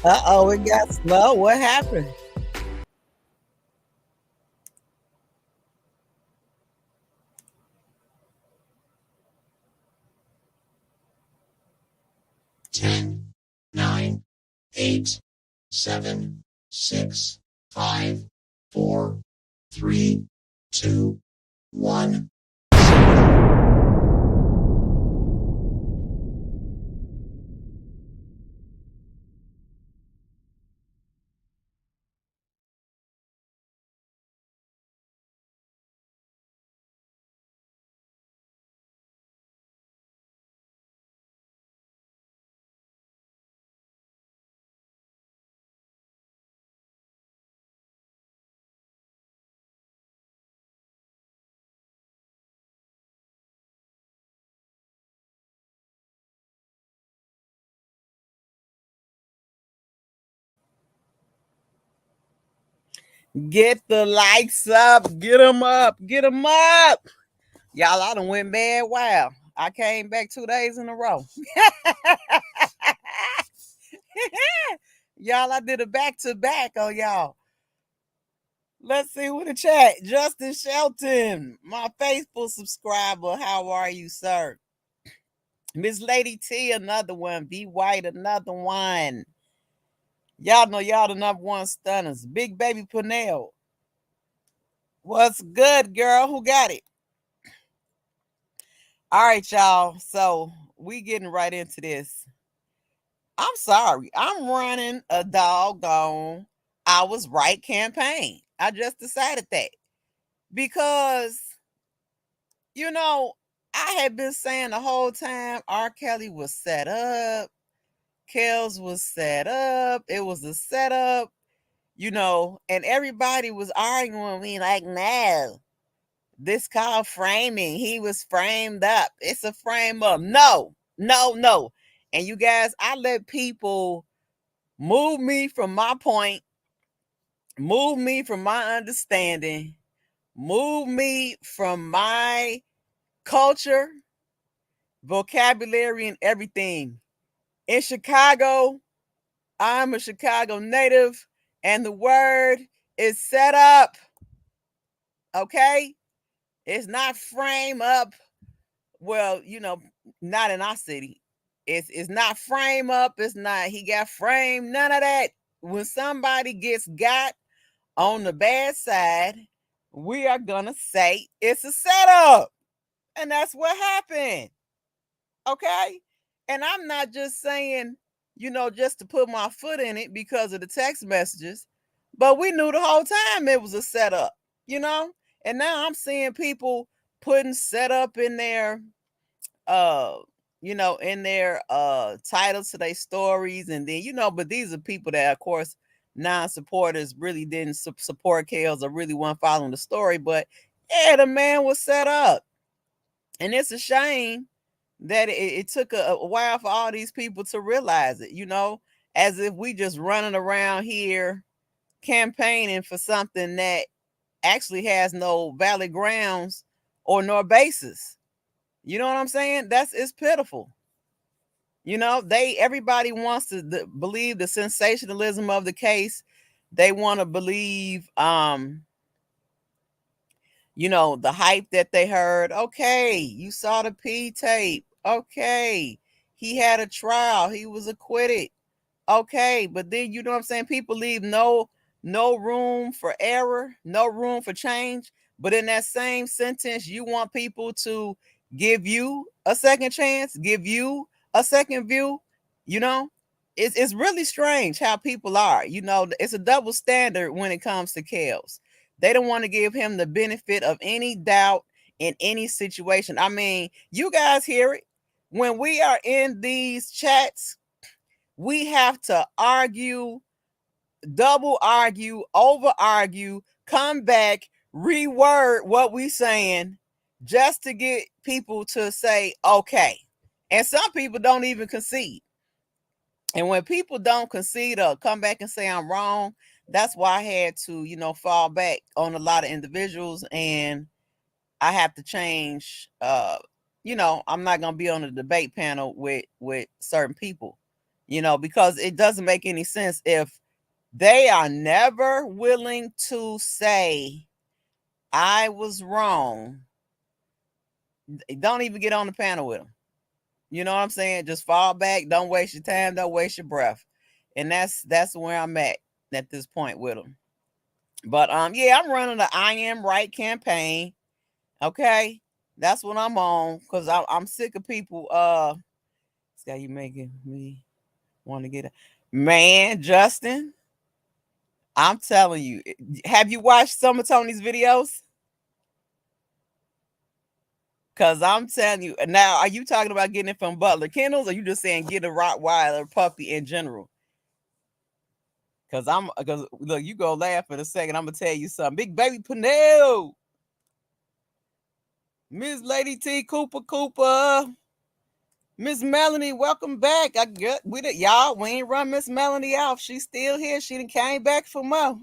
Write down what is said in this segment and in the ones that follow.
Uh-oh, it got slow. What happened? Ten, nine, eight, seven, six, 5, 4, 3, 2, 1. Get the likes up. Get them up. Get them up. Y'all, I done went mad. Wow. I came back 2 days in a row. Y'all, I did a back to back on y'all. Let's see what the chat. Justin Shelton, my faithful subscriber. How are you, sir? Miss Lady T, another one. Be White, another one. Y'all know y'all the number one stunners. Big Baby Pernell. What's good, girl? Who got it? All right, y'all. So we getting right into this. I'm sorry. I'm running a doggone I was right campaign. I just decided that because, you know, I had been saying the whole time R. Kelly was set up. Kels was set up. It was a setup, and everybody was arguing with me like, no, this called framing. He was framed up. It's a frame up. No, no, no. And you guys, I let people move me from my point, move me from my understanding, move me from my culture, vocabulary and everything. In Chicago, I'm a Chicago native, and the word is set up. Okay? It's not frame up. Well, not in our city. It's not frame up. It's not he got framed. None of that. When somebody gets got on the bad side, we are gonna say it's a setup. And that's what happened. Okay? And I'm not just saying, just to put my foot in it because of the text messages, but we knew the whole time it was a setup, you know? And now I'm seeing people putting setup in their uh in their titles to their stories, and then but these are people that of course non-supporters really didn't support Kales or really weren't following the story, but yeah, the man was set up. And it's a shame that it took a while for all these people to realize it, as if we just running around here campaigning for something that actually has no valid grounds or nor basis. You know what I'm saying? It's pitiful. Everybody wants to believe the sensationalism of the case. They want to believe the hype that they heard. Okay, you saw the P tape. Okay, he had a trial. He was acquitted. Okay, but then you know what I'm saying? People leave no room for error, no room for change. But in that same sentence, you want people to give you a second chance, give you a second view. You know, it's really strange how people are. It's a double standard when it comes to Kels. They don't want to give him the benefit of any doubt in any situation. I mean, you guys hear it when we are in these chats. We have to argue, double argue, over argue, come back, reword what we saying just to get people to say okay. And some people don't even concede. And when people don't concede or come back and say I'm wrong, that's why I had to, fall back on a lot of individuals, and I have to change. I'm not gonna be on a debate panel with certain people, because it doesn't make any sense if they are never willing to say I was wrong. Don't even get on the panel with them. You know what I'm saying? Just fall back. Don't waste your time. Don't waste your breath. And that's where I'm at this point with them. But yeah, I'm running the I Am Right campaign. Okay, that's what I'm on because I'm sick of people. This guy, you making me want to get it, man, Justin. I'm telling you, have you watched some of Tony's videos? Cause I'm telling you now, are you talking about getting it from Butler Kennels, or you just saying get a Rottweiler puppy in general? Because look, you go laugh in a second. I'm gonna tell you something. Big baby Pernell, Miss Lady T Cooper. Miss Melanie, welcome back. I get with it, y'all. We ain't run Miss Melanie off. She's still here. She done came back for more.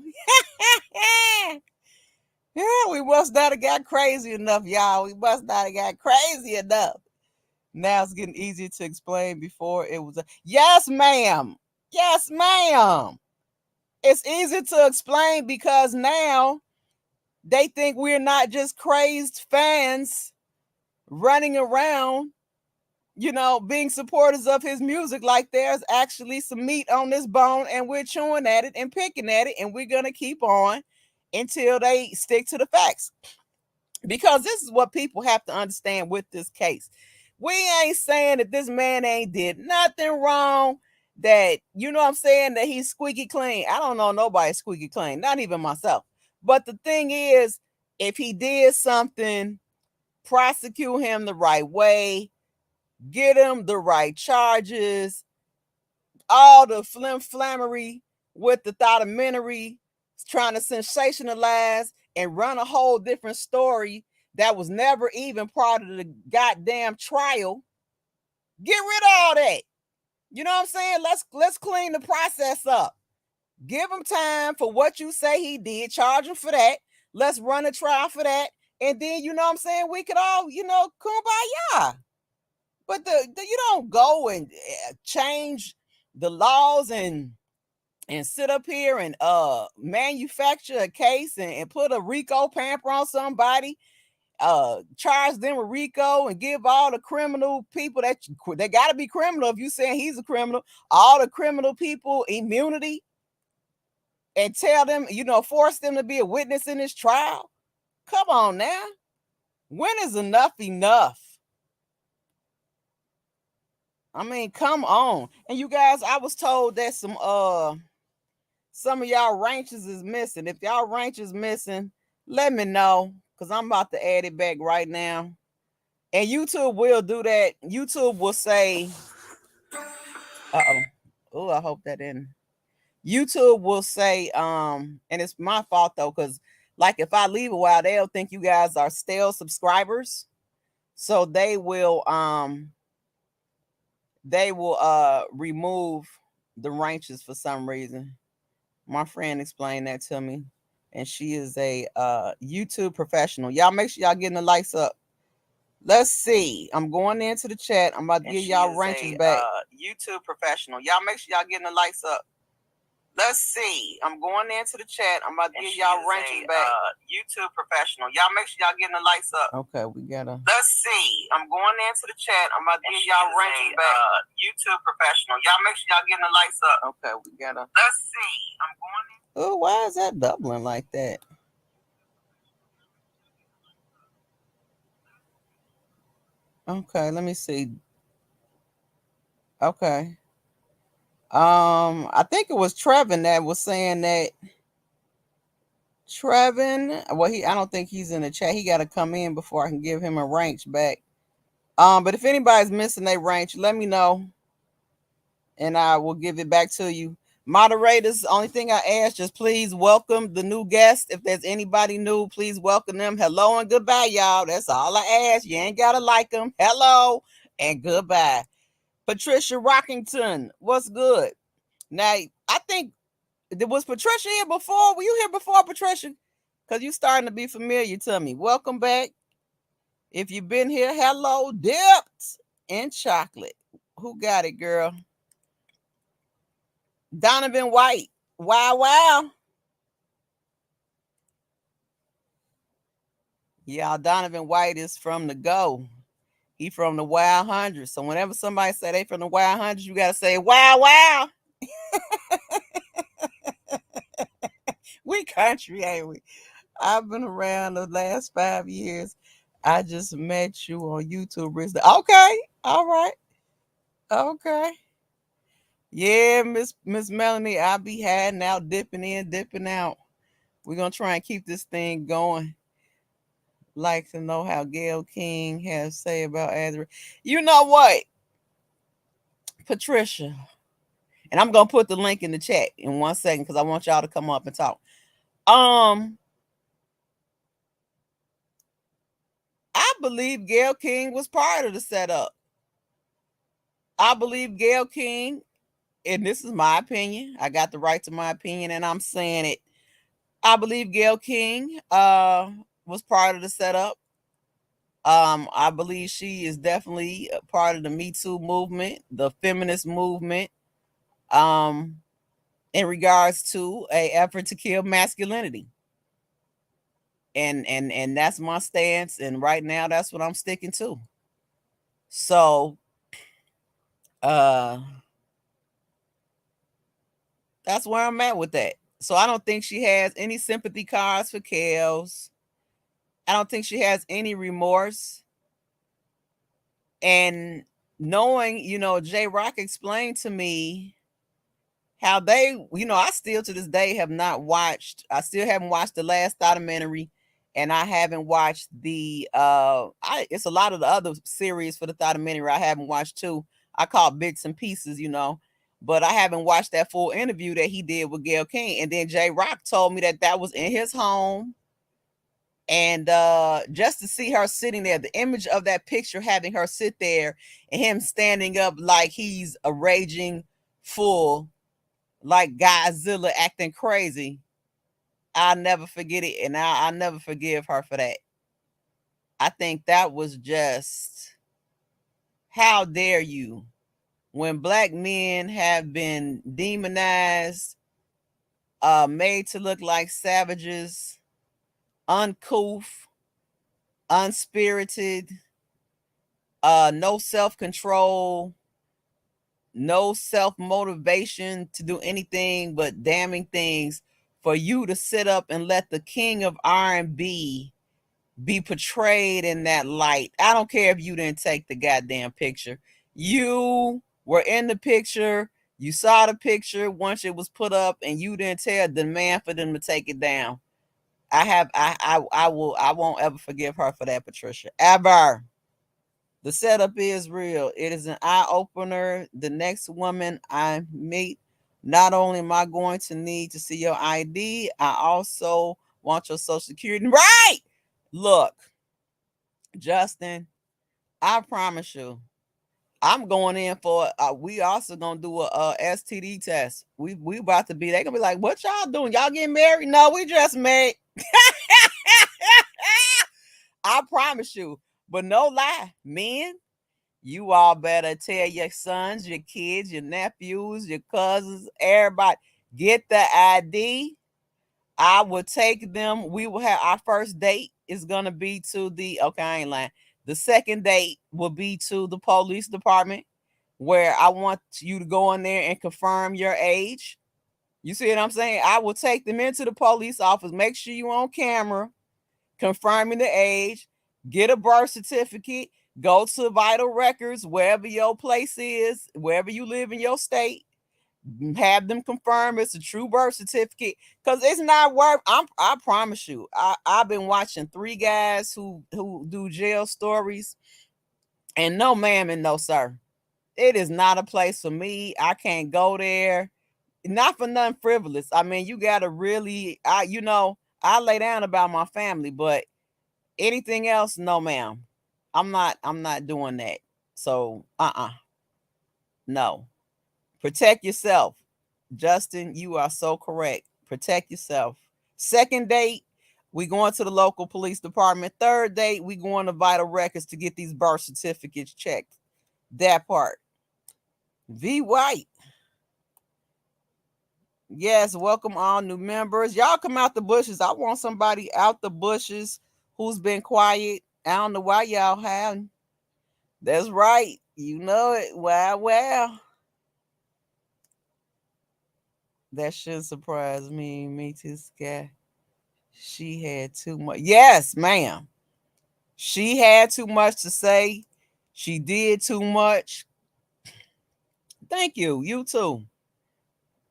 Yeah, we must not have got crazy enough, y'all. We must not have got crazy enough. Now it's getting easier to explain. Before it was yes, ma'am. Yes, ma'am. It's easy to explain because now they think we're not just crazed fans running around, being supporters of his music. Like there's actually some meat on this bone, and we're chewing at it and picking at it, and we're gonna keep on until they stick to the facts. Because this is what people have to understand with this case. We ain't saying that this man ain't did nothing wrong, that what I'm saying, that he's squeaky clean. I don't know nobody squeaky clean, not even myself. But the thing is, if he did something, prosecute him the right way, get him the right charges, all the flimflammery with the documentary, trying to sensationalize and run a whole different story that was never even part of the goddamn trial. Get rid of all that. You know what I'm saying? Let's clean the process up. Give him time for what you say he did. Charge him for that. Let's run a trial for that. And then, you know what I'm saying? We could all, kumbaya. But you don't go and change the laws and sit up here and manufacture a case and put a RICO pamper on somebody, charge them with RICO and give all the criminal people that they got to be criminal if you saying he's a criminal, all the criminal people immunity, and tell them, force them to be a witness in this trial. Come on now. When is enough enough? I mean, come on. And you guys, I was told that some of y'all ranches is missing. If y'all ranch is missing, let me know, because I'm about to add it back right now. And YouTube will do that. YouTube will say, uh-oh. Oh, I hope that didn't. YouTube will say, and it's my fault though, because like if I leave a while, they'll think you guys are stale subscribers. So they will remove the ranches for some reason. My friend explained that to me, and she is a YouTube professional. Y'all make sure y'all getting the likes up. Let's see. I'm going into the chat. I'm about to give y'all ranches back. YouTube professional. Y'all make sure y'all getting the likes up. Let's see. I'm going into the chat. I'm about to give y'all ranches back. YouTube professional. Y'all make sure y'all getting the likes up. Okay, we gotta. Let's see. I'm going into the chat. I'm about to give y'all ranches back. YouTube professional. Y'all make sure y'all getting the likes up. Okay, we gotta. Let's see. I'm going. Oh, why is that doubling like that? Okay, let me see. Okay. I think it was Trevin that was saying that. Trevin, well, I don't think he's in the chat. He got to come in before I can give him a ranch back. But if anybody's missing a ranch, let me know, and I will give it back to you. Moderators, only thing I ask, just please welcome the new guests. If there's anybody new, please welcome them. Hello and goodbye, y'all. That's all I ask. You ain't gotta like them. Hello and goodbye. Patricia Rockington, what's good? Now, I think, was Patricia here before? Were you here before, Patricia? Because you starting to be familiar to me. Welcome back. If you've been here, hello, dipped in chocolate. Who got it, girl? Donovan White. Wow, wow. Yeah, Donovan White is from the Go. He from the Wild Hundreds. So whenever somebody say they from the Wild Hundreds, you gotta say wow, wow. We country, ain't we? I've been around the last 5 years. I just met you on YouTube recently. Okay, all right, okay. Yeah, Miss Melanie, I'll be hiding out, dipping in, dipping out. We're gonna try and keep this thing going. Like to know how Gail King has to say about Azra. You know what, Patricia? And I'm gonna put the link in the chat in 1 second because I want y'all to come up and talk. Um, I believe Gail King was part of the setup. I believe Gail King, and this is my opinion. I got the right to my opinion, and I'm saying it. I believe Gail King was part of the setup. I believe she is definitely a part of the Me Too movement, the feminist movement, um, in regards to a effort to kill masculinity. And that's my stance. And right now, that's what I'm sticking to. So, uh, that's where I'm at with that. So I don't think she has any sympathy cards for Kels. I don't think she has any remorse. And knowing, J Rock explained to me how they, I still to this day have not watched, I still haven't watched the last documentary, and I haven't watched it's a lot of the other series for the documentary I haven't watched too. I call bits and pieces. But I haven't watched that full interview that he did with Gail King. And then J Rock told me that was in his home. And just to see her sitting there, the image of that picture, having her sit there and him standing up like he's a raging fool, like Godzilla acting crazy, I'll never forget it. And I'll never forgive her for that. I think that was just How dare you? When black men have been demonized, made to look like savages, uncouth, unspirited, no self control, no self motivation to do anything but damning things, for you to sit up and let the king of R&B be portrayed in that light. I don't care if you didn't take the goddamn picture. You were in the picture. You saw the picture once it was put up, and you didn't tell the man for them to take it down. I won't ever forgive her for that, Patricia. Ever. The setup is real. It is an eye opener. The next woman I meet, not only am I going to need to see your ID, I also want your social security. Right. Look, Justin, I promise you, I'm going in for. We also gonna do a STD test. We about to be. They gonna be like, "What y'all doing? Y'all getting married?" No, we just met. I promise you. But no lie, men, you all better tell your sons, your kids, your nephews, your cousins, everybody, get the ID. I will take them. We will have our first date is gonna be to the okay, I ain't lying. The second date will be to the police department where I want you to go in there and confirm your age. You see what I'm saying? I will take them into the police office, make sure you on camera, confirming the age, get a birth certificate, go to vital records, wherever your place is, wherever you live in your state, have them confirm it's a true birth certificate. Because it's not worth. I promise you. I've been watching three guys who do jail stories, and no ma'am and no sir. It is not a place for me. I can't go there. Not for nothing frivolous. I mean, you gotta really I lay down about my family, but anything else, no ma'am. I'm not doing that. So no. Protect yourself. Justin, you are so correct. Protect yourself. Second date, we going to the local police department. Third date, we going to vital records to get these birth certificates checked. That part. V White. Yes, welcome all new members. Y'all come out the bushes. I want somebody out the bushes who's been quiet. I don't know why y'all have. That's right. You know it. Wow, wow. That should surprise me. Me too, Sky. She had too much. Yes, ma'am. She had too much to say. She did too much. Thank you. You too.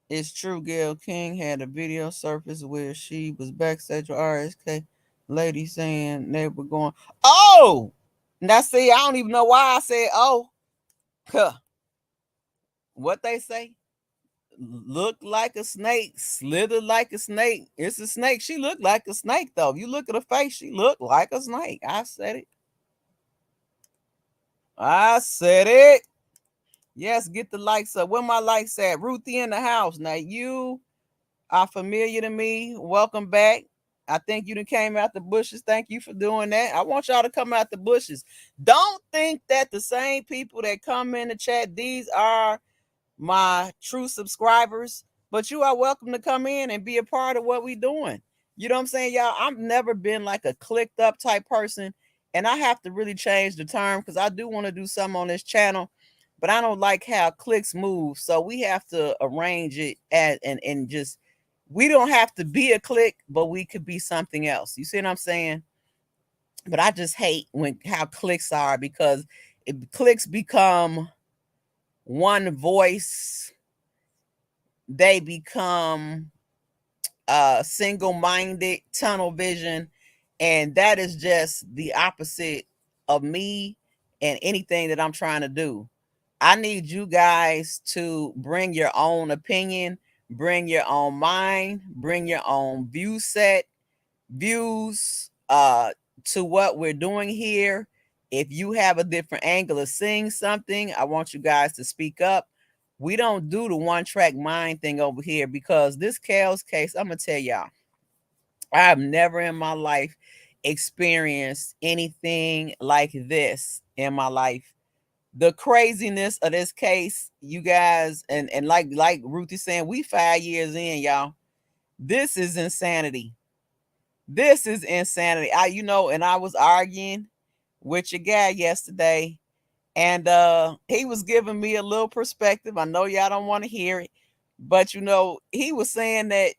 It's true. Gail King had a video surface where she was backstage with RSK lady saying they were going, oh, now see, I don't even know why I said, oh, huh. What they say? Look like a snake, slither like a snake. It's a snake. She looked like a snake, though. If you look at her face, she looked like a snake. I said it. I said it. Yes, get the likes up. Where my likes at? Ruthie in the house. Now you are familiar to me. Welcome back. I think you done came out the bushes. Thank you for doing that. I want y'all to come out the bushes. Don't think that the same people that come in the chat, these are my true subscribers, but you are welcome to come in and be a part of what we doing. You know what I'm saying, y'all? I've never been like a clicked up type person, and I have to really change the term because I do want to do something on this channel, but I don't like how clicks move. So we have to arrange it and just we don't have to be a click, but we could be something else. You see what I'm saying? But I just hate when how clicks are because clicks become one voice, they become single-minded, tunnel vision, and that is just the opposite of me and anything that I'm trying to do. I need you guys to bring your own opinion, bring your own mind, bring your own view set, views to what we're doing here. If you have a different angle of seeing something, I want you guys to speak up. We don't do the one track mind thing over here because this Kale's case, I'm gonna tell y'all, I've never in my life experienced anything like this in my life. the craziness of this case, you guys, and like Ruthie saying, we 5 years in, y'all. This is insanity. This is insanity. And I was arguing with your guy yesterday, and he was giving me a little perspective. I know y'all don't want to hear it, but he was saying that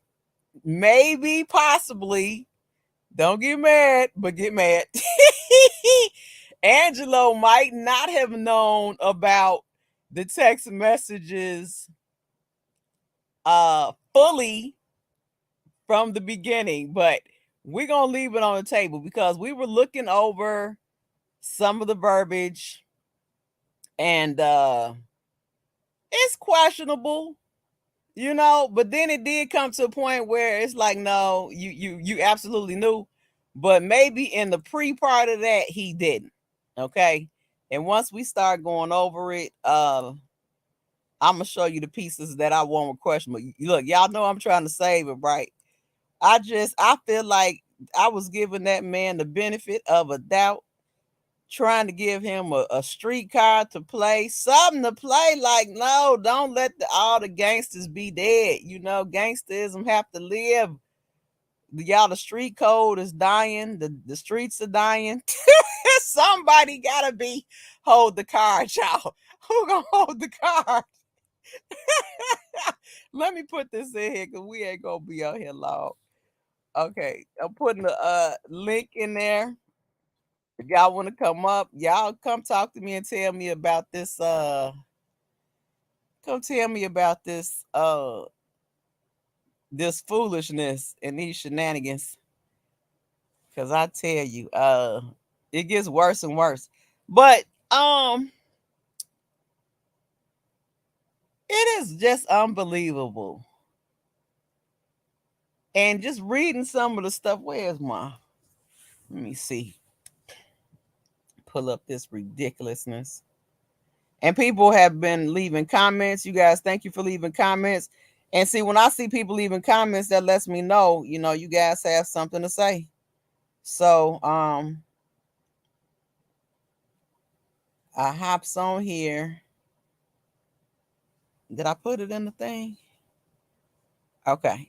maybe, possibly, don't get mad, but get mad. Angelo might not have known about the text messages fully from the beginning, but we're gonna leave it on the table because we were looking over some of the verbiage, and it's questionable, but then it did come to a point where it's like, no, you absolutely knew, but maybe in the pre part of that he didn't. Okay. And once we start going over it, I'm gonna show you the pieces that I want with questionable. Look, y'all know I'm trying to save it, right? I feel like I was giving that man the benefit of a doubt, trying to give him a street card to play, something to play. Like, no, don't let all the gangsters be dead. Gangsterism have to live. Y'all, the street code is dying. The streets are dying. Somebody gotta be hold the card, y'all. Who gonna hold the card? Let me put this in here because we ain't gonna be out here long. Okay, I'm putting the link in there. If y'all want to come up, y'all come talk to me and tell me about this. Come tell me about this foolishness and these shenanigans. Cause I tell you, it gets worse and worse. But it is just unbelievable. And just reading some of the stuff. Where's my? Let me see. Pull up this ridiculousness. And people have been leaving comments. You guys, thank you for leaving comments. And see, when I see people leaving comments, that lets me know, you guys have something to say. So, I hops on here. Did I put it in the thing? Okay.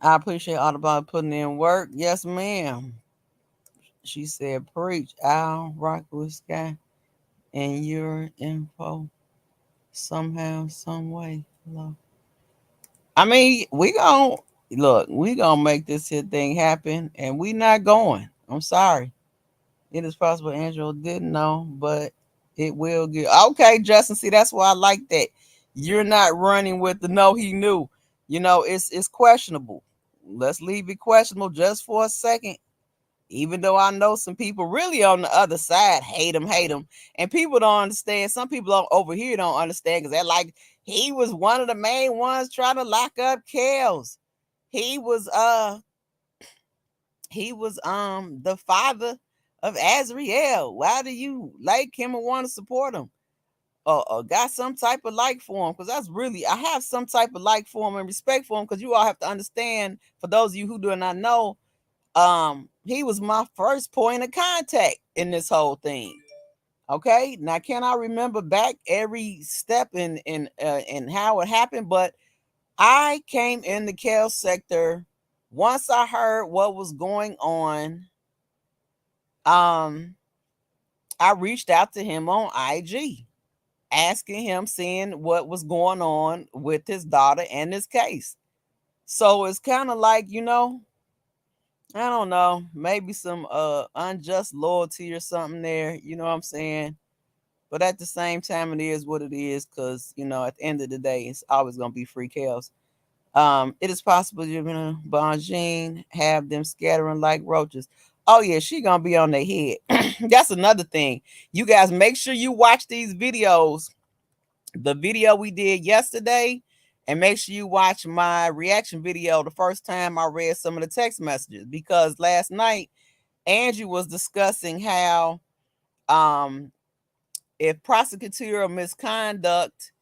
I appreciate Audubon putting in work. Yes, ma'am. She said, preach. I'll rock with Sky and your info somehow, some way. Hello. I mean, we gonna make this here thing happen, and we not going. I'm sorry. It is possible Angelo didn't know, but it will get okay, Justin. See, that's why I like that. You're not running with the no, he knew. It's questionable. Let's leave it questionable just for a second. Even though I know some people really on the other side hate him, and people don't understand. Some people over here don't understand because they're like, he was one of the main ones trying to lock up Kels. He was the father of Azriel. Why do you like him and want to support him? Or got some type of like for him? Because I have some type of like for him and respect for him, because you all have to understand, for those of you who do not know, he was my first point of contact in this whole thing. Okay, now can I remember back every step in how it happened? But I came in the Kel sector once I heard what was going on. um I reached out to him on IG, asking him, seeing what was going on with his daughter and this case. So it's kind of like, I don't know, maybe some unjust loyalty or something there, you know what I'm saying? But at the same time, it is what it is, because at the end of the day, it's always gonna be free chaos. It is possible you're gonna Bonjean have them scattering like roaches. Oh yeah, she gonna be on their head. That's another thing. You guys, make sure you watch these videos. The video we did yesterday, and make sure you watch my reaction video the first time I read some of the text messages, because last night Angie was discussing how um if prosecutorial misconduct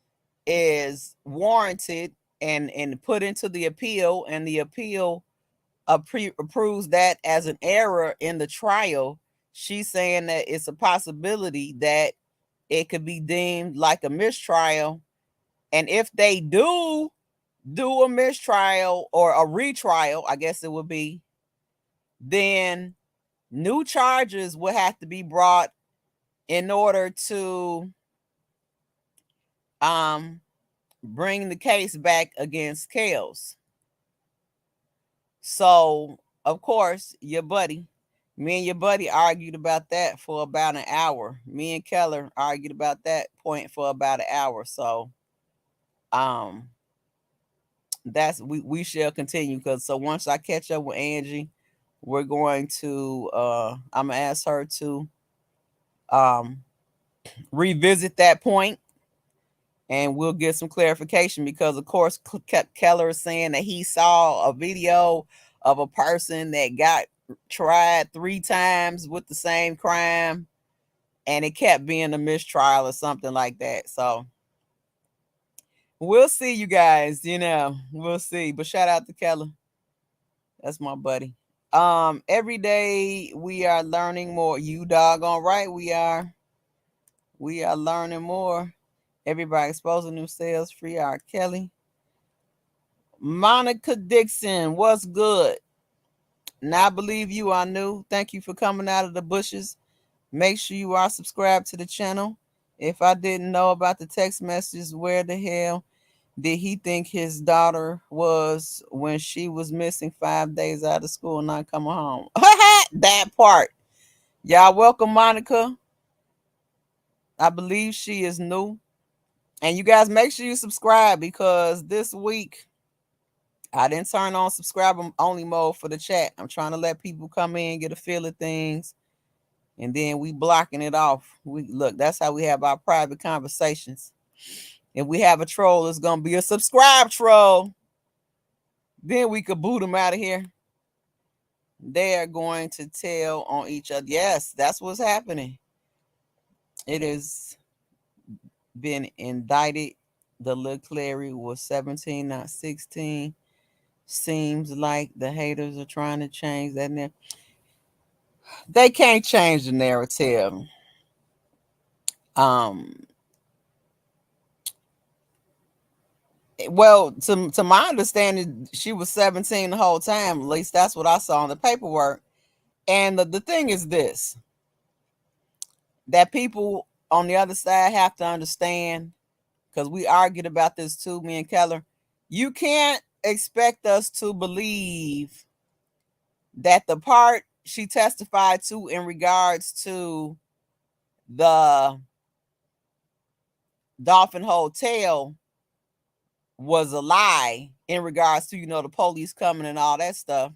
is warranted and put into the appeal, and the appeal approves that as an error in the trial, she's saying that it's a possibility that it could be deemed like a mistrial. And if they do a mistrial or a retrial, I guess it would be, then new charges will have to be brought in order to um bring the case back against Kels. So, of course, me and your buddy argued about that for about an hour. Me and Keller argued about that point for about an hour. So, um, we shall continue because so once I catch up with Angie, we're going to I'm gonna ask her to um revisit that point and we'll get some clarification because of course Keller is saying that he saw a video of a person that got tried 3 times with the same crime and it kept being a mistrial or something like that. So we'll see, you guys. We'll see. But shout out to Keller. That's my buddy. Every day we are learning more. You doggone right we are. We are learning more. Everybody exposing themselves. Free R.Kelly. Monica Dixon, what's good? Now I believe you are new. Thank you for coming out of the bushes. Make sure you are subscribed to the channel. If I didn't know about the text messages, where the hell did he think his daughter was when she was missing 5 days out of school and not coming home? That part. Y'all welcome Monica. I believe she is new. And you guys make sure you subscribe because this week I didn't turn on subscriber only mode for the chat. I'm trying to let people come in, get a feel of things, and then we blocking it off. We look, that's how we have our private conversations. If we have a troll, it's gonna be a subscribe troll. Then we could boot them out of here. They are going to tell on each other. Yes, that's what's happening. It has been indicted. The Leclerc was 17, not 16. Seems like the haters are trying to change that. They can't change the narrative. Um, well, to my understanding, she was 17 the whole time. At least that's what I saw in the paperwork. And the thing is this, that people on the other side have to understand, because we argued about this too, me and Keller. You can't expect us to believe that the part she testified to in regards to the Dolphin Hotel was a lie in regards to, the police coming and all that stuff.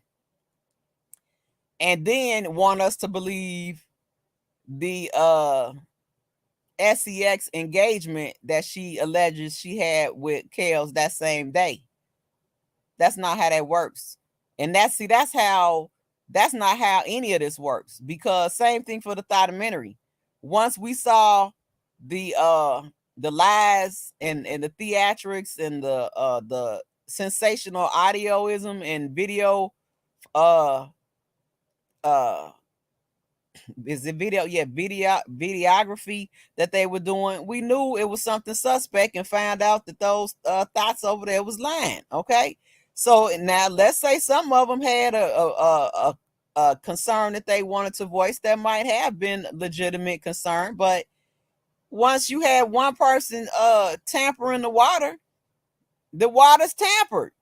And then want us to believe the sex engagement that she alleges she had with Kels that same day. That's not how that works. And that's not how any of this works. Because same thing for the documentary. Once we saw the lies and the theatrics and the sensational audioism and video uh uh is it video, yeah, videography that they were doing, we knew it was something suspect and found out that those thoughts over there was lying. Okay, so now let's say some of them had a concern that they wanted to voice that might have been legitimate concern, but once you have one person tampering the water's tampered.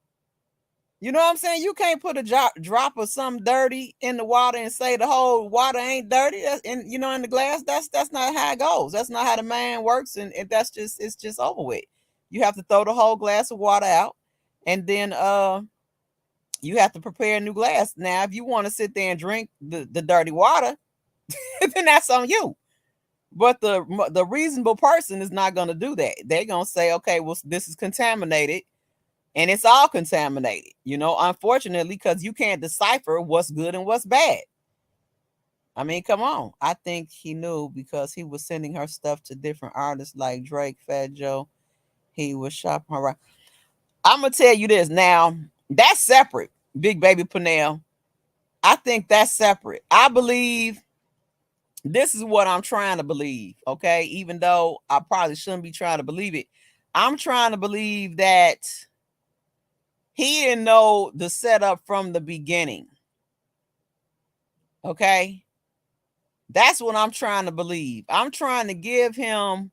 You know what I'm saying? You can't put a drop of something dirty in the water and say the whole water ain't dirty. In the glass. That's not how it goes. That's not how the man works, and it's just over with. You have to throw the whole glass of water out, and then you have to prepare a new glass. Now, if you want to sit there and drink the dirty water, then that's on you. But the reasonable person is not going to do that. They're going to say, okay, well, this is contaminated and it's all contaminated, unfortunately, because you can't decipher what's good and what's bad. I mean, come on. I think he knew because he was sending her stuff to different artists like Drake, Fat Joe. He was shopping her around. I'm going to tell you this now. That's separate, Big Baby Panel. I think that's separate. I believe This is what I'm trying to believe, okay? Even though I probably shouldn't be trying to believe it. I'm trying to believe that he didn't know the setup from the beginning. Okay? That's what I'm trying to believe. I'm trying to give him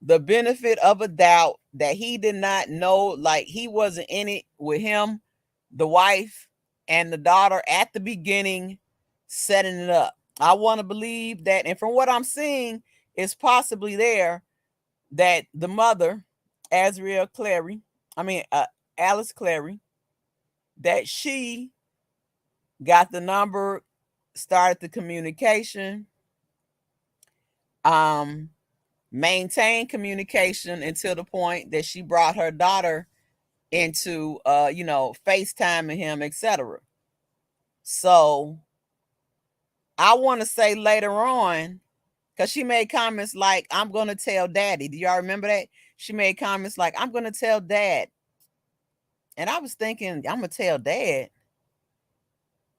the benefit of a doubt that he did not know, like he wasn't in it with him, the wife, and the daughter at the beginning, setting it up. I want to believe that, and from what I'm seeing, it's possibly there that the mother, Azriel Clary, I mean, Alice Clary, that she got the number, started the communication, um, maintained communication until the point that she brought her daughter into, FaceTiming him, etc. So I want to say later on, because she made comments like, I'm going to tell daddy. Do y'all remember that? She made comments like, I'm going to tell dad. And I was thinking, I'm going to tell dad.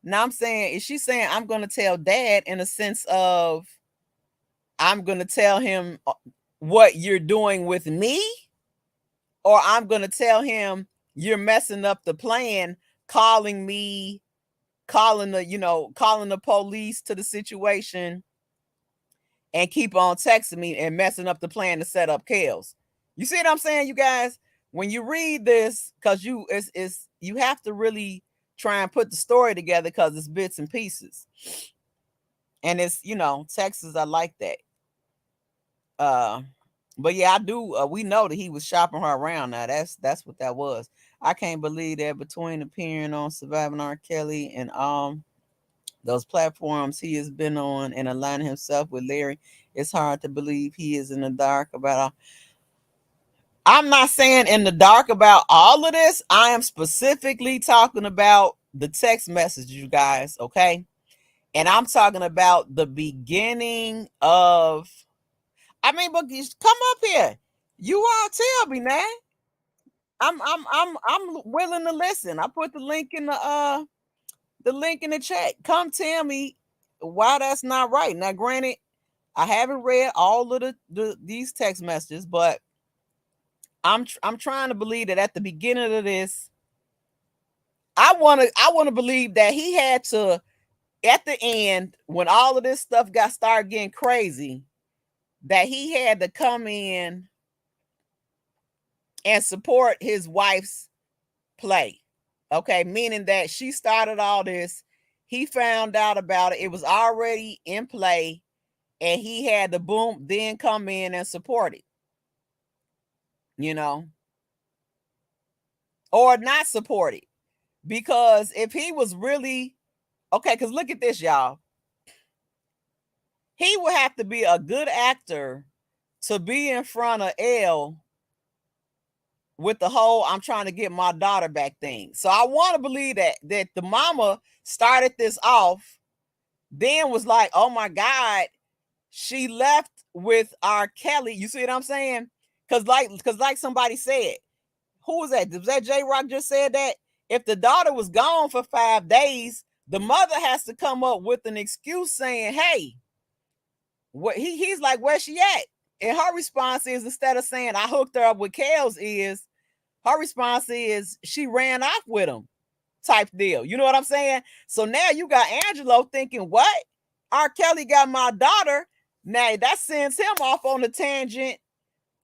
Now I'm saying, is she saying I'm going to tell dad in a sense of I'm going to tell him what you're doing with me? Or I'm going to tell him you're messing up the plan, calling me, calling the police to the situation and keep on texting me and messing up the plan to set up Kels. You see what I'm saying, you guys? When you read this, because you have to really try and put the story together because it's bits and pieces. And it's, Texas, I like that. Uh but yeah, I do. We know that he was shopping her around. Now that's what that was. I can't believe that between appearing on Surviving R.Kelly and those platforms he has been on and aligning himself with Larry, it's hard to believe he is in the dark about. I'm not saying in the dark about all of this. I am specifically talking about the text message, you guys. Okay, and I'm talking about the beginning of. I mean, but come up here. You all tell me now. I'm willing to listen. I put the link in the chat. Come tell me why that's not right. Now, granted, I haven't read all of these text messages, but I'm trying to believe that at the beginning of this, I want to believe that he had to, at the end when all of this stuff got started getting crazy, that he had to come in and support his wife's play. Okay, meaning that she started all this, he found out about it, it was already in play, and he had to boom then come in and support it, you know, or not support it. Because if he was really okay, because look at this, y'all. He would have to be a good actor to be in front of Elle with the whole I'm trying to get my daughter back thing. So I want to believe that the mama started this off, then was like, oh my God, she left with R.Kelly. You see what I'm saying? Because like somebody said, who was that? Was that J Rock just said that? If the daughter was gone for 5 days, the mother has to come up with an excuse saying, hey, what he's like, where's she at? And her response is, instead of saying I hooked her up with Kels, is her response is she ran off with him, type deal. You know what I'm saying? So now you got Angelo thinking, what? R. Kelly got my daughter. Now that sends him off on a tangent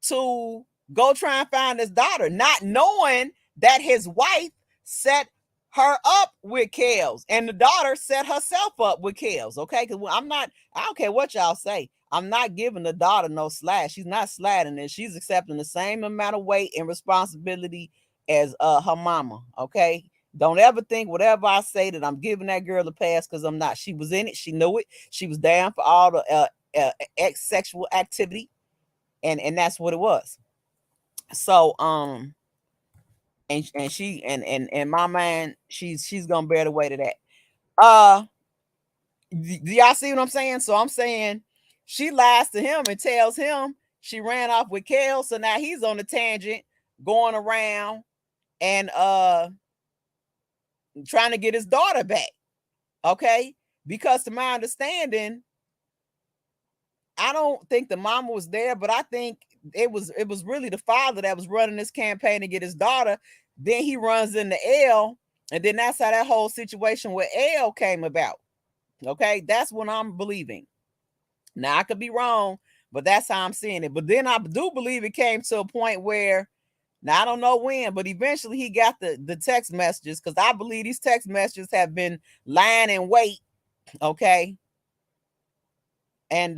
to go try and find his daughter, not knowing that his wife set her up with Kels and the daughter set herself up with Kels. Okay, because I don't care what y'all say. I'm not giving the daughter no slack. She's not slatting it. She's accepting the same amount of weight and responsibility as her mama. Okay. Don't ever think whatever I say that I'm giving that girl a pass, because I'm not. She was in it. She knew it. She was down for all the sexual activity, and that's what it was. So and she and in my mind, she's gonna bear the weight of that. Uh, do y'all see what I'm saying? So I'm saying she lies to him and tells him she ran off with Kel. So now he's on the tangent, going around and trying to get his daughter back. Okay, because to my understanding, I don't think the mama was there, but I think it was really the father that was running this campaign to get his daughter. Then he runs into L, and then that's how that whole situation with L came about. Okay, that's what I'm believing. Now I could be wrong, but that's how I'm seeing it. But then I do believe it came to a point where, now I don't know when, but eventually he got the text messages, because I believe these text messages have been lying in wait. Okay, and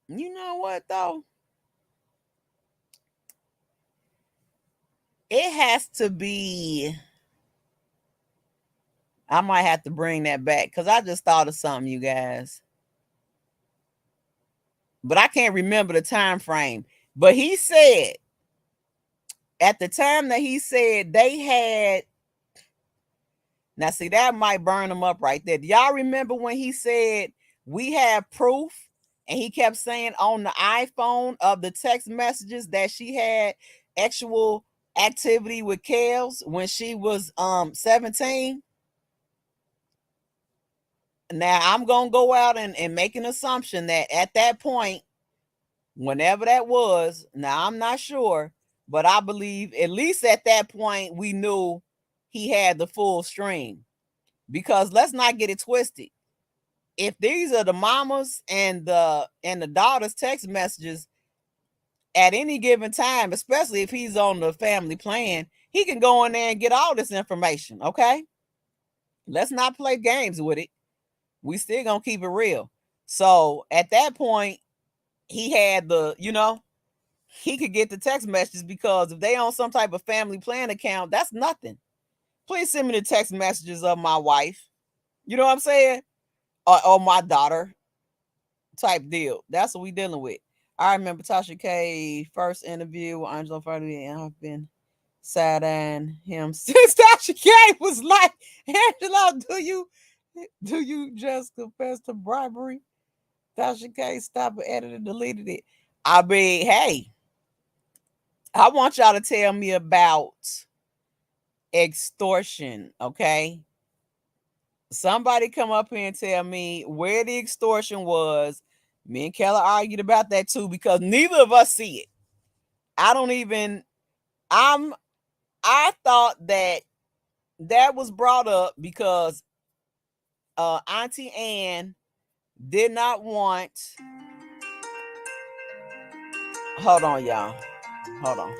you know what though, it has to be. I might have to bring that back because I just thought of something, you guys, but I can't remember the time frame. But he said at the time that he said they had. Now, see, that might burn him up right there. Do y'all remember when he said we have proof? And he kept saying on the iPhone of the text messages that she had actual activity with Kels when she was 17. Now I'm gonna go out and make an assumption that at that point, whenever that was, now I'm not sure, but I believe at least at that point we knew he had the full stream. Because let's not get it twisted. If these are the mamas and the daughters text messages at any given time, especially if he's on the family plan, he can go in there and get all this information. Okay, let's not play games with it. We still gonna keep it real. So at that point, he had he could get the text messages, because if they on some type of family plan account, that's nothing. Please send me the text messages of my wife. You know what I'm saying? Or my daughter, type deal. That's what we dealing with. I remember Tasha K first interview with Angelo Ferdi, and I've been sat on him since Tasha K was like, Angelo, do you just confess to bribery? Tasha K stopped and edited and deleted it. I mean, hey, I want y'all to tell me about extortion, okay? Somebody come up here and tell me where the extortion was. Me and Keller argued about that too, because neither of us see it. I don't even. I'm. I thought that was brought up because Auntie Ann did not want. Hold on, y'all. Hold on.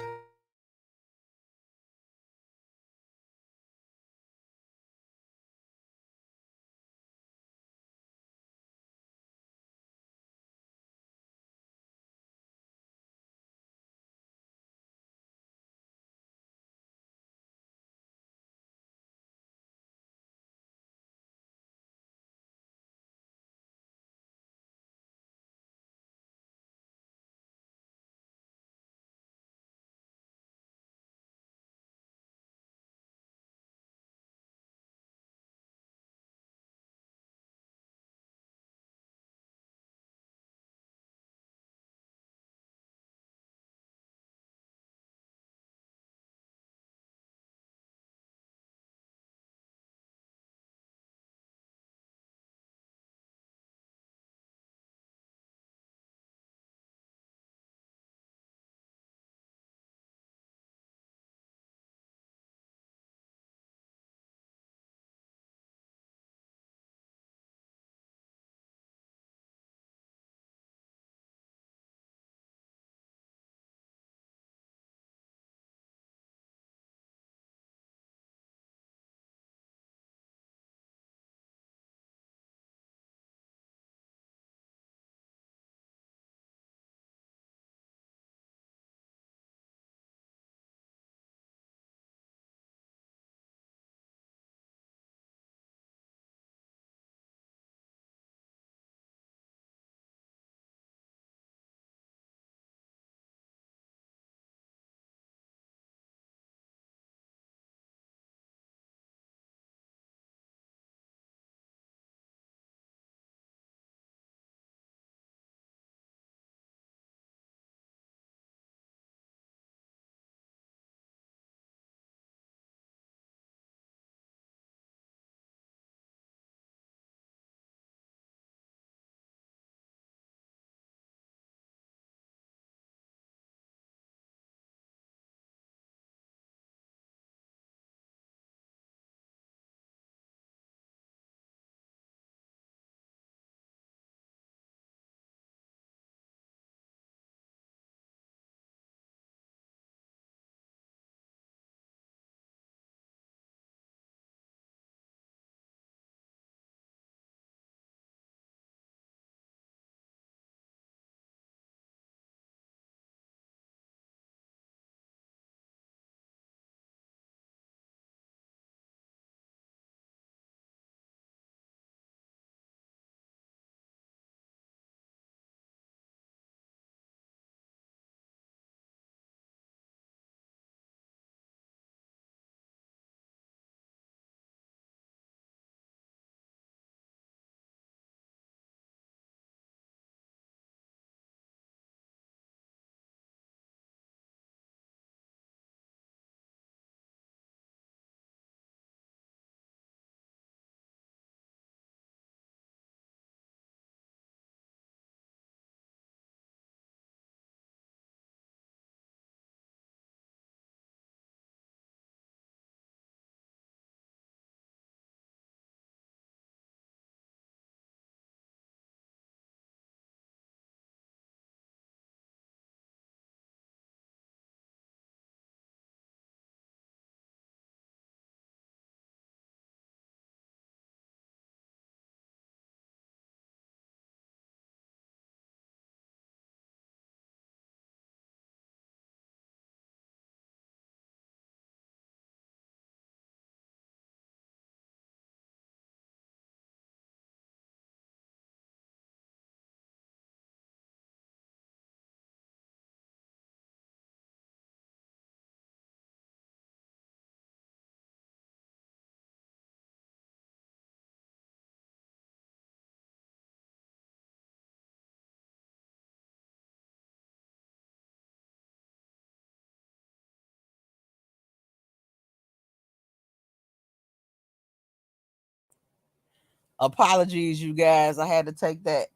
Apologies, you guys. I had to take that.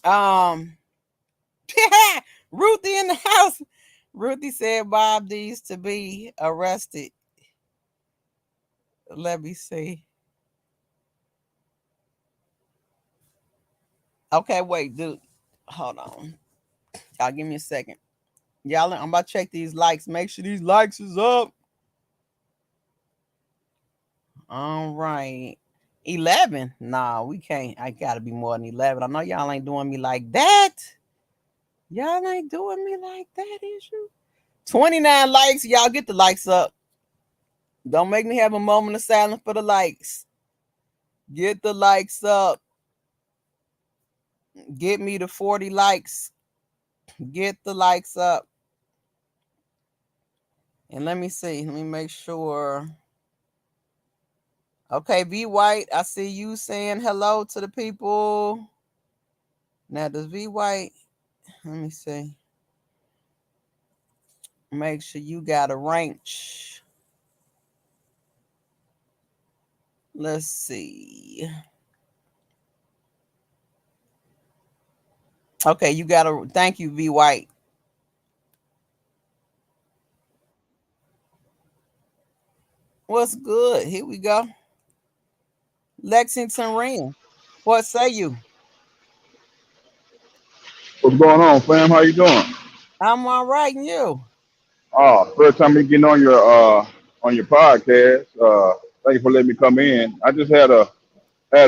Um, Ruthie in the house. Ruthie said Bob needs to be arrested. Let me see. Okay, wait, dude. Hold on. Y'all give me a second. Y'all, I'm about to check these likes. Make sure these likes is up. All right. 11. Nah, we can't. I gotta be more than 11. I know y'all ain't doing me like that. Y'all ain't doing me like that, is you? 29 likes. Y'all get the likes up. Don't make me have a moment of silence for the likes. Get the likes up. Get me to 40 likes. Get the likes up. And let me see. Let me make sure. Okay, V White, I see you saying hello to the people. Now, does V White, let me see. Make sure you got a range. Let's see. Okay, you got a, thank you, V White. What's good? Here we go. Lexington Ring. What say you? What's going on, fam? How you doing? I'm all right, and you? First time me getting on your podcast. Thank you for letting me come in. I just had a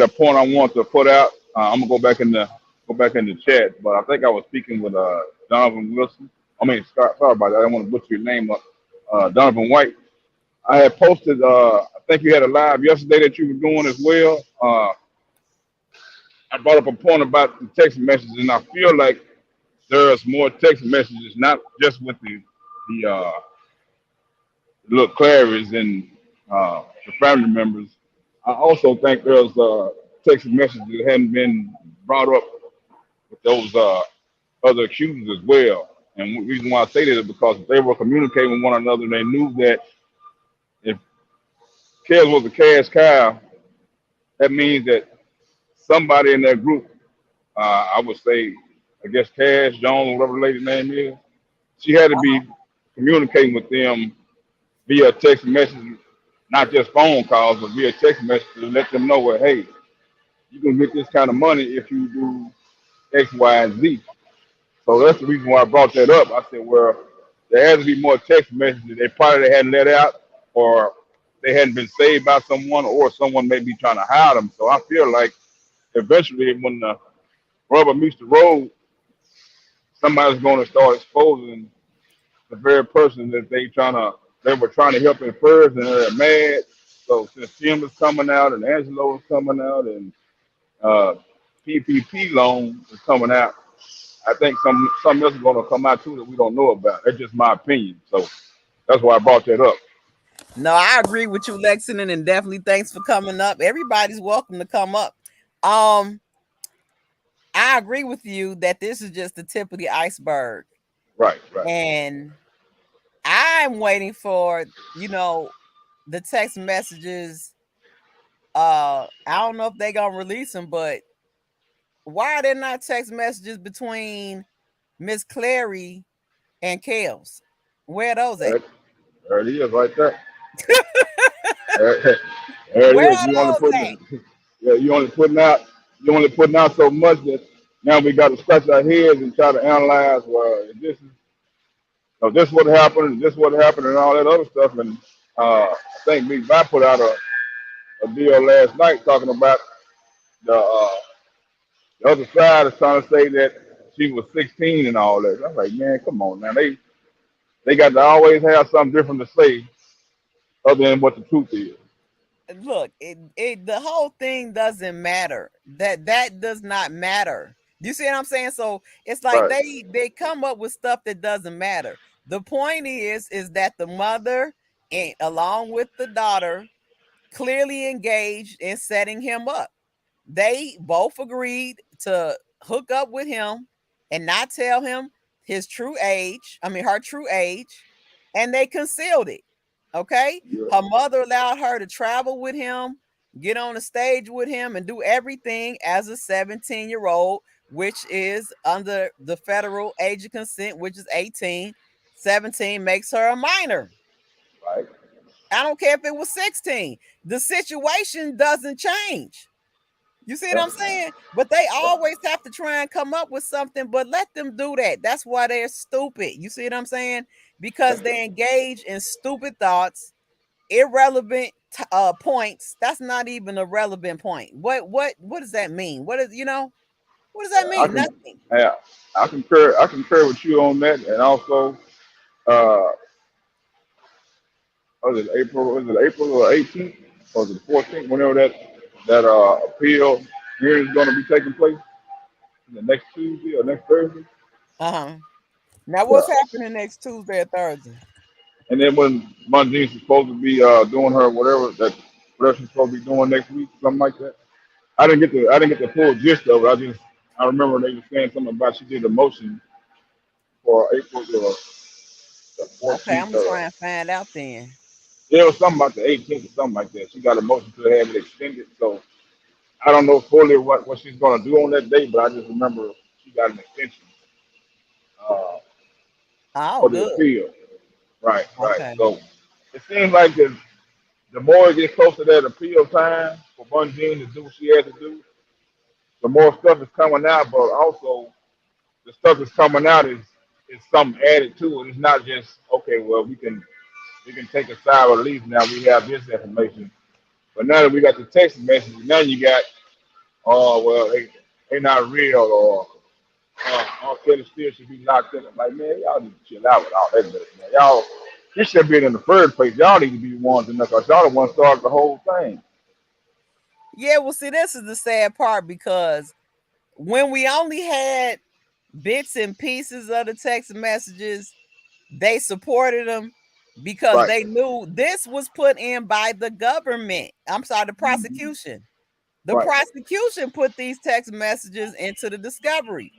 point I want to put out. I'm gonna go back in the chat, but I think I was speaking with Donovan Wilson. I mean, sorry about that. I don't want to butcher your name up. Donovan White. I had posted. I think you had a live yesterday that you were doing as well. I brought up a point about the text messages, and I feel like there's more text messages, not just with the little Clary's and the family members. I also think there's text messages that hadn't been brought up with those other accusers as well. And the reason why I say that is because if they were communicating with one another, they knew that if Kes was a cash cow, that means that somebody in that group, I would say, I guess Cash Jones, or whatever the lady's name is, she had to be communicating with them via text message, not just phone calls, but via text message to let them know, well, hey, you can get this kind of money if you do X, Y, and Z. So that's the reason why I brought that up. I said, well, there has to be more text messages they probably hadn't let out, or they hadn't been saved by someone, or someone may be trying to hide them. So I feel like eventually, when the rubber meets the road, somebody's going to start exposing the very person that they were trying to help at first, and they're mad. So since Tim is coming out, and Angelo is coming out, and uh, PPP loan is coming out, I think something else is going to come out too that we don't know about. That's just my opinion. So that's why I brought that up. No, I agree with you, Lexington, and definitely thanks for coming up. Everybody's welcome to come up. Um, I agree with you that this is just the tip of the iceberg. Right, right. And I'm waiting for, you know, the text messages. I don't know if they gonna release them, but why are there not text messages between Miss Clary and Kels? Where are those at? There, there it is, right there. There, there Where it is. are those at? Yeah, you only putting out so much that now we got to scratch our heads and try to analyze. Well, this what happened, this what happened, and all that other stuff. And I think Big Bot put out a deal last night talking about the other side is trying to say that she was 16 and all that. I'm like, man, come on now. They got to always have something different to say other than what the truth is. Look, it the whole thing doesn't matter. That does not matter. You see what I'm saying? So it's like Right. they come up with stuff that doesn't matter. The point is that the mother and along with the daughter clearly engaged in setting him up. They both agreed to hook up with him and not tell him his true age, I mean her true age, and they concealed it. Okay? Yeah. Her mother allowed her to travel with him get on the stage with him and do everything as a 17-year-old, which is under the federal age of consent, which is 18. 17 makes her a minor. Right. I don't care if it was 16. The situation doesn't change. You see what Yep. I'm saying? But they Yep. always have to try and come up with something, but let them do that. That's why they're stupid. You see what I'm saying? Because Yep. they engage in stupid thoughts, irrelevant points. That's not even a relevant point. What does that mean? What does that I mean? can, Nothing. yeah, I concur. I concur with you on that, and also, uh, was it April or 18th or the 14th? Whenever that appeal hearing is going to be taking place, the next Tuesday or next Thursday. Uh-huh. Now Yeah. what's happening next Tuesday or Thursday? And then when Mondine's supposed to be doing her whatever she's supposed to be doing next week, something like that. I didn't get the full gist of it. I remember they were saying something about she did a motion for April the Okay, I'm 14th gonna or try and find out then. yeah, it was something about the 18th or something like that. She got a motion to have it extended. So I don't know fully what she's gonna do on that date, but I just remember she got an extension uh, Oh, for the good. appeal. Right, right. Okay. So it seems like the more it gets closer to that appeal time for Bunjean to do what she has to do, the more stuff is coming out, but also the stuff that's coming out is something added to it. It's not just okay. Well, we can take a side or leave now. We have this information, but now that we got the text message, now you got well they not real or R.Kelly still should be locked in. I'm like man, y'all need to chill out with all that mess, man. Y'all this should be in the first place. Y'all need to be the ones in there because y'all the ones started the whole thing. Yeah, well, see, this is the sad part because when we only had bits and pieces of the text messages, they supported them because Right. they knew this was put in by the government. I'm sorry, the Hmm. prosecution. The Right. prosecution put these text messages into the discovery.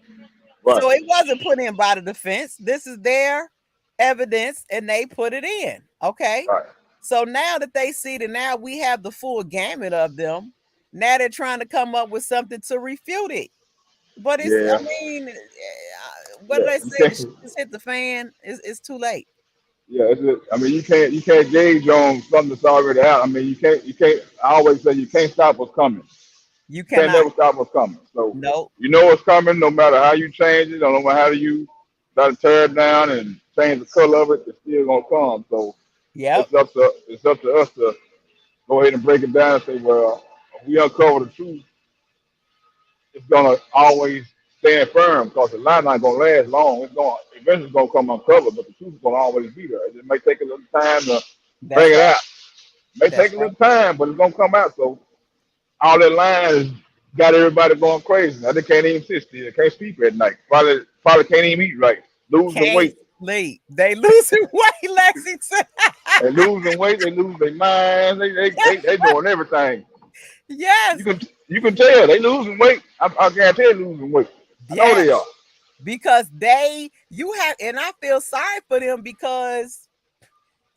Right. So it wasn't put in by the defense. This is their evidence and they put it in. Okay. Right. So now that they see that now we have the full gamut of them, now they're trying to come up with something to refute it. But I Yeah. mean, what do Yeah. they You say? The shit can't. just hit the fan. It's too late. Yeah, I mean, you can't gauge on something that's already out. I mean, you can't. I always say you can't stop what's coming. You You can't cannot. never stop what's coming. So Nope. you know what's coming, no matter how you change it, or no matter how you try to tear it down and change the color of it, it's still gonna come. So Yep. it's up to us to go ahead and break it down and say, well, if we uncover the truth, it's gonna always stand firm because the lie not gonna last long. It's gonna eventually gonna come uncovered, but the truth is gonna always be there. It may take a little time to bring That's it right. out. May That's take a right. little time, but it's gonna come out. So all that lying has got everybody going crazy. Now they can't even sit still. They can't sleep at night. Probably can't even eat right. Losing Can't weight. sleep. They losing weight, Lexington. They losing weight. They lose their minds. They doing everything. You Yes. can you can tell they losing weight. I guarantee they losing weight. I know they are. Yes. Because you have, and I feel sorry for them because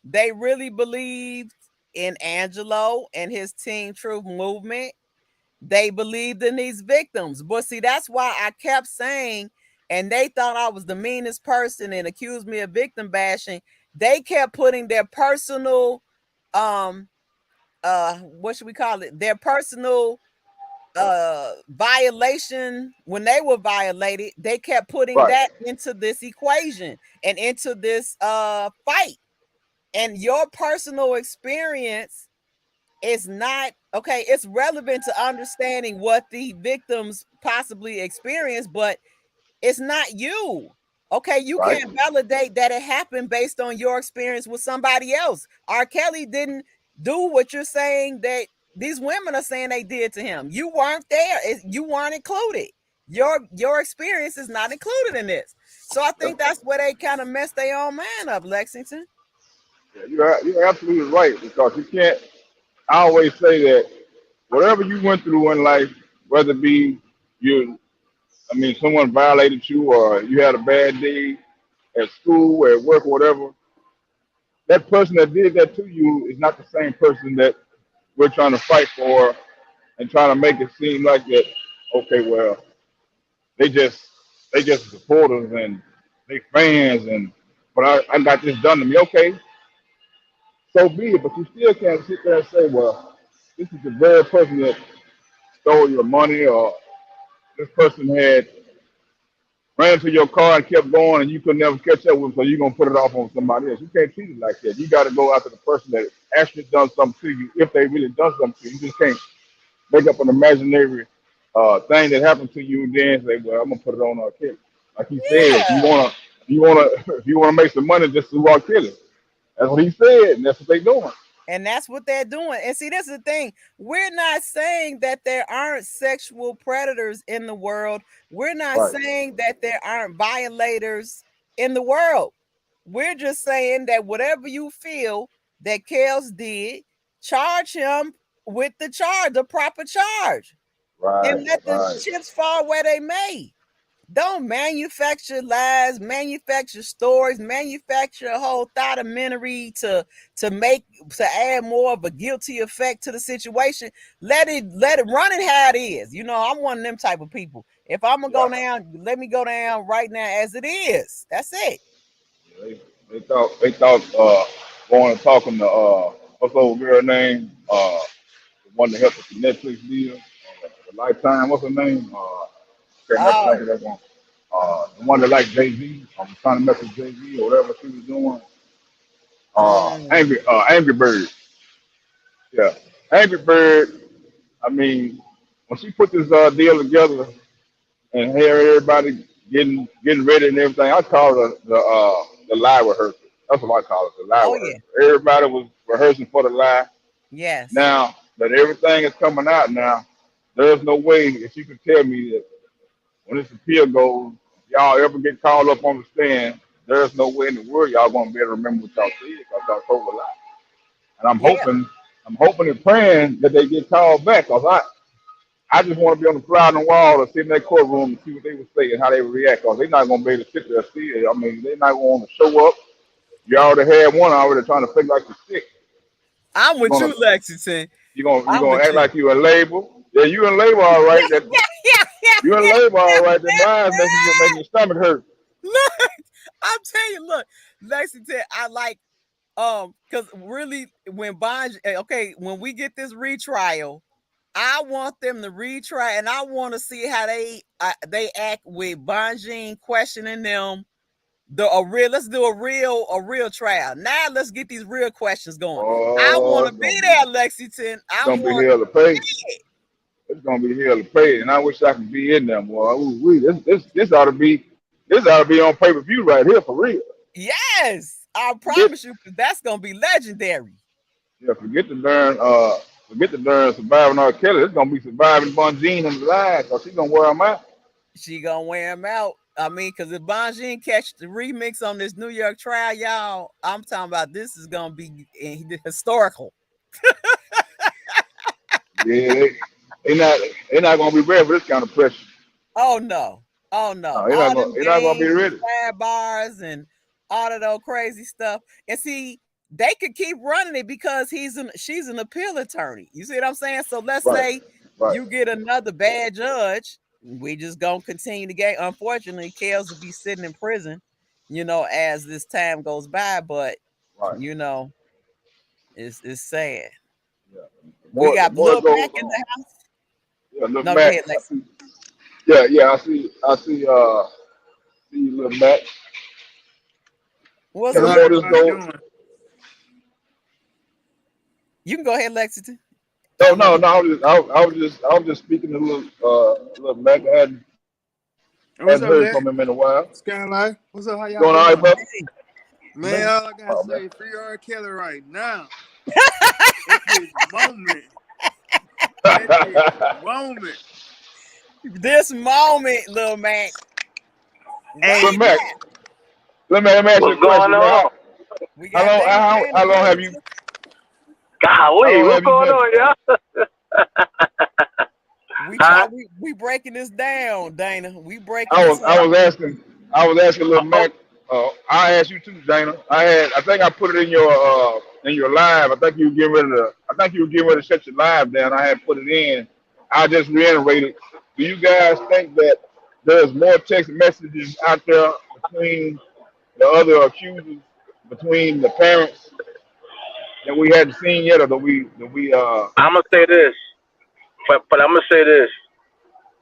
they really believed in Angelo and his Teen Truth movement. They believed in these victims. But see, that's why I kept saying, and they thought I was the meanest person and accused me of victim bashing. They kept putting their personal, um, what should we call it? Their personal violation when they were violated, they kept putting Right. that into this equation and into this fight. And your personal experience is not okay, it's relevant to understanding what the victims possibly experienced, but it's not you. Okay, you Right. can't validate that it happened based on your experience with somebody else. R. Kelly didn't do what you're saying that these women are saying they did to him. You weren't there. You weren't included. Your experience is not included in this. So I think Yep. that's where they kind of messed their own mind up, Lexington. Yeah, you're absolutely right because you can't. I always say that whatever you went through in life, whether it be you, I mean, someone violated you or you had a bad day at school, at work, or whatever, that person that did that to you is not the same person that we're trying to fight for and trying to make it seem like that. Okay, well, they just they just supporters and they fans and but I got this done to me. Okay, so be it. But you still can't sit there and say, well, this is the very person that stole your money, or this person had ran into your car and kept going, and you could never catch up with them, so you're gonna put it off on somebody else. You can't treat it like that. You got to go after the person that actually done something to you. If they really done something to you, you just can't make up an imaginary thing that happened to you, and then say, "Well, I'm gonna put it on R. Kelly." Like he said, if Yeah. you wanna, if you wanna make some money, just sue R. Kelly. That's what he said, and that's what they doing. And that's what they're doing. And see, this is the thing. We're not saying that there aren't sexual predators in the world. We're not Right, saying that there aren't violators in the world. We're just saying that whatever you feel that Kels did, charge him with the proper charge, right, and let the right, chips fall where they may. Don't manufacture lies, manufacture stories, manufacture a whole documentary to make to add more of a guilty effect to the situation. Let it run it how it is. You know, I'm one of them type of people. If I'm gonna go yeah. down, let me go down right now as it is. That's it. They thought going and talking to what's the old girl name? The one that helped with the Netflix deal, the Lifetime. What's her name? Can't never think Oh, of that one. The one that liked Jay Z. I was trying to mess with Jay Z or whatever she was doing. um, Angry Bird. Yeah, Angry Bird. I mean, when she put this deal together and had everybody getting ready and everything, I call it the lie rehearsal. That's what I call it, the lie oh rehearsal. yeah, Everybody was rehearsing for the lie. yes, Now that everything is coming out now, there's no way if you could tell me that when this appeal goes, y'all ever get called up on the stand, there's no way in the world y'all gonna be able to remember what y'all said because y'all told a lie. And yeah. I'm hoping and praying that they get called back because I just want to be on the fly on the wall or sit in that courtroom and see what they would say and how they would react because they're not gonna be able to sit there and see it. I mean, they're not gonna want to show up. You already had one already trying to fake like you're sick. I'm You're with gonna you, Lexington. you're I'm gonna with act you. like you in labor. Yeah, you in labor all right. That Yeah, yeah, you in yeah, labor all right. Them yeah, lines making your stomach hurt. Look, I'm telling you, look, Lexington, I like because really when Bond okay, when we get this retrial, I want them to retry and I want to see how they act with Bonjean questioning them. Let's do a real trial. Now let's get these real questions going. I Oh, want to be there, Lexington. it's I gonna be want hell to to pay. see it. It's gonna be hell to pay, and I wish I could be in there, boy. Ooh, this ought to be on pay per view right here for real. Yes, I Forget promise you, 'cause that's gonna be legendary. yeah, forget the darn surviving R. Kelly. It's gonna be surviving Bunjean and the line, cause she's gonna wear them out. She gonna wear him out. I mean, because if Bonjean catch the remix on this New York trial, y'all, I'm talking about this is gonna be historical. Yeah, they not they not gonna be ready for this kind of pressure. Oh no, oh no, No, all them they're not gonna be games and ready. sidebars and all of those crazy stuff. And see, they could keep running it because she's an appeal attorney. You see what I'm saying? So let's Right, say right, you get another bad judge, we just gonna continue to get. Unfortunately, Kels will be sitting in prison, as this time goes by. But right. you know, it's sad. Yeah. We The got more it Lil goes Mac in on, the house. yeah, little No, go Mac. ahead, Lex. Yeah, yeah. I see little Mac. What's And the up? more What this everybody goes, doing? You can go ahead, Lexington. I no, don't know if no, you. no. I was just speaking to little Mac. I What's hadn't up, heard Lex? from him in a while. Skyline? What's up? How You y'all doing all right, doing? brother? Man, Look, all I gotta Oh man. say, free R. Kelly right now. At this moment. At this moment. this moment, little Mac. Hey, Why But Mac, not? let me ask you a What's going question, man. on? We got Dana How long Dana have you too. how Golly, long what's have you going been? on, y'all? We try Huh? we breaking this down, Dana. We breaking I this was I up. was asking I was asking little Oh, Mac. I asked you too, Dana. I think I put it in your in your live. I think you were getting ready to. I think you were getting ready to shut your live down. I had put it in. I just reiterated. Do you guys think that there's more text messages out there between the other accusers, between the parents that we hadn't seen yet, or that we? I'm gonna say this, but I'm gonna say this.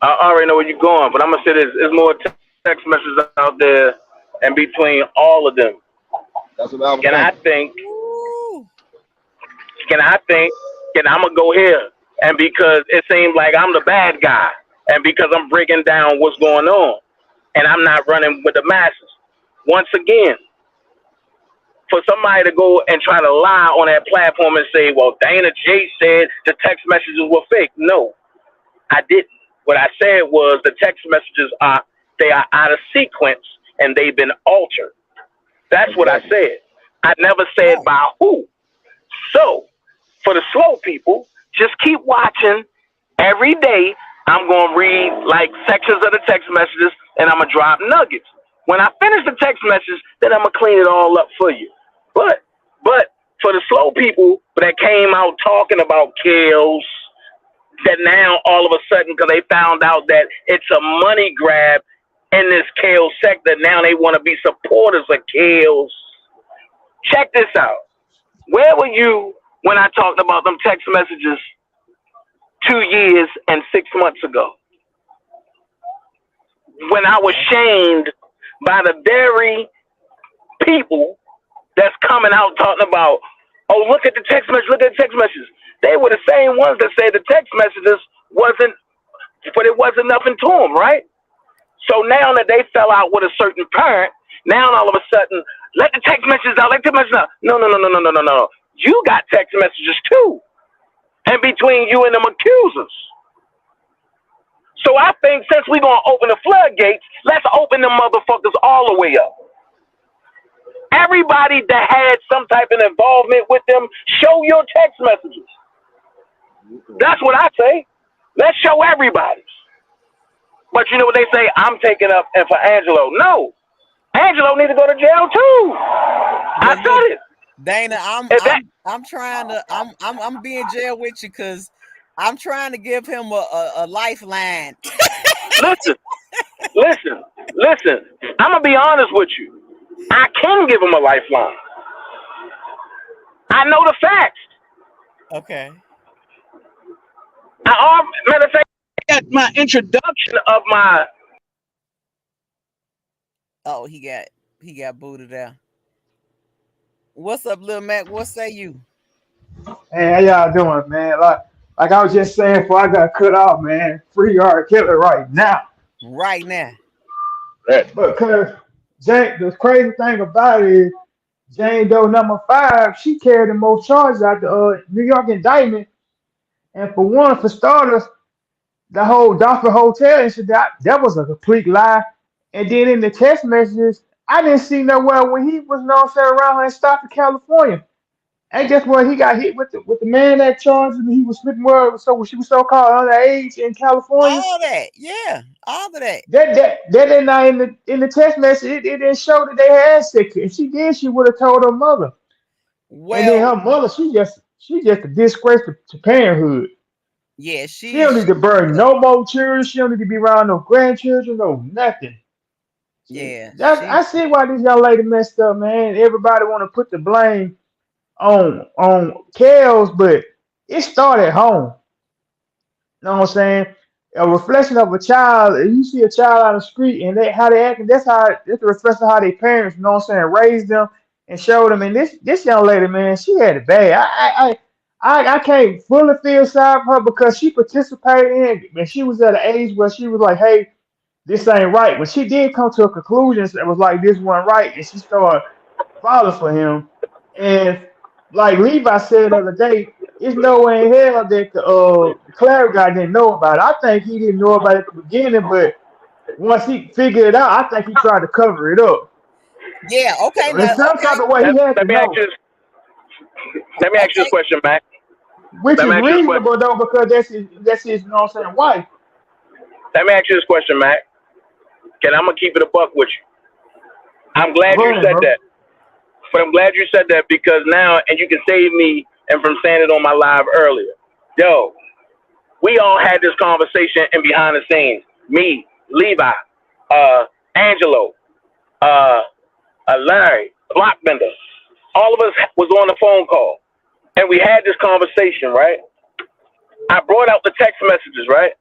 I already know where you're going, but I'm gonna say this: there's more text messages out there, and between all of them, That's what I was can I thinking. think? Ooh. Can I think? Can I'm gonna go here? And because it seems like I'm the bad guy, and because I'm breaking down what's going on, and I'm not running with the masses. Once again, for somebody to go and try to lie on that platform and say, "Well, Dana J said the text messages were fake." No, I didn't. What I said was the text messages are out of sequence and they've been altered. That's what I Exactly. said. I never said Right. by who. So for the slow people, just keep watching. Every day I'm gonna read like sections of the text messages and I'm gonna drop nuggets. When I finish the text message, then I'm gonna clean it all up for you. But but for the slow people that came out talking about kills, that now all of a sudden, because they found out that it's a money grab in this Kale sector, now they want to be supporters of Kales. Check this out. Where were you when I talked about them text messages 2 years and 6 months ago? When I was shamed by the very people that's coming out talking about, oh, look at the text message, look at the text messages. They were the same ones that said the text messages wasn't, but it wasn't nothing to them, right? So now that they fell out with a certain parent, now all of a sudden, let the text messages out, let the messages out. No, no, no, no, no, no, no, no. You got text messages too, and between you and them accusers. So I think since we're gonna open the floodgates, let's open them motherfuckers all the way up. Everybody that had some type of involvement with them, show your text messages. That's what I say. Let's show everybody. But you know what they say? I'm taking up and for Angelo. No, Angelo need to go to jail too. I But look, said it. Dana, I'm If that I'm I'm trying to I'm being jail with you because I'm trying to give him a lifeline. listen, listen, listen. I'm gonna be honest with you. I can give him a lifeline. I know the facts. Okay. Matter of fact, at my introduction of my Oh, he got booted out. What's up, Lil Mac? What say you? Hey, how y'all doing, man? Like I was just saying before I got cut off, man. Free R.Kelly right now. Right now. That But cause the crazy thing about it is Jane Doe number 5, she carried the most charges out the New York indictment. And for one, for starters, the whole Dolphin Hotel incident, that was a complete lie. And then in the text messages, I didn't see nowhere when he was no saying around her in Stockton, California. And guess what? He got hit with the man that charged him. He was sleeping well, so she was so called underage in California. All that. Yeah. All of that. That did not in the text message. It didn't show that they had sex. If she did, she would have told her mother. And then Well, her mother, she just a disgrace to parenthood. yeah, She don't need to burn no more children. She don't need to be around no grandchildren, no nothing. yeah, I see why this young lady messed up, man. Everybody want to put the blame on Kels, but it started at home. You know what I'm saying? A reflection of a child. You see a child on the street and how they acting. That's a reflection of how their parents, you know what I'm saying, raised them and showed them. And this young lady, man, she had it bad. I can't fully feel sorry for her because she participated in it, and she was at an age where she was like, hey, this ain't right. But she did come to a conclusion that was like this wasn't right, and she started falling for him. And like Levi said the other day, there's no way in hell that the Clary guy didn't know about it. I think he didn't know about it at the beginning, but once he figured it out, I think he tried to cover it up. yeah. Okay, In now, some type okay, of way, he had let to me ask know, you this, let me ask you this okay. question, Mac. which Let is me ask you this question. reasonable though because that's his, you know what I'm saying, wife. Let me ask you this question, Mac. I'm gonna keep it a buck with you. I'm glad Go you ahead, said bro. that. But I'm glad you said that because now, and you can save me and from saying it on my live earlier. Yo, we all had this conversation in behind the scenes. Me, Levi, Angelo, Larry, Blockbender. All of us was on the phone call, and we had this conversation, right? I brought out the text messages, right?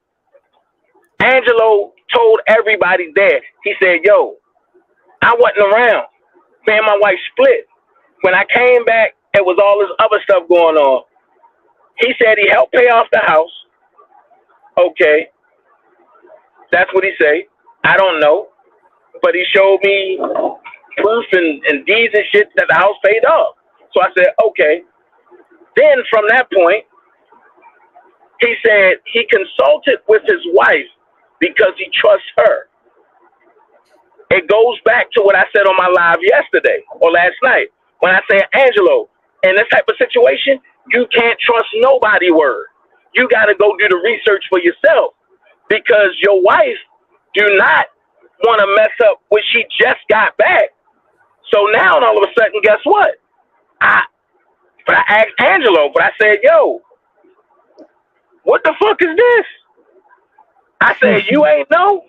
Angelo told everybody there. He said, yo, I wasn't around. Me and my wife split. When I came back, it was all this other stuff going on. He said he helped pay off the house. Okay. That's what he said. I don't know. But he showed me proof and deeds and shit that the house paid off. So I said, okay. Then from that point, he said he consulted with his wife because he trusts her. It goes back to what I said on my live yesterday or last night when I said, Angelo, in this type of situation, you can't trust nobody word. You got to go do the research for yourself because your wife do not want to mess up what she just got back. So now all of a sudden, guess what? I asked Angelo, but I said, yo, what the fuck is this? I said, you ain't know?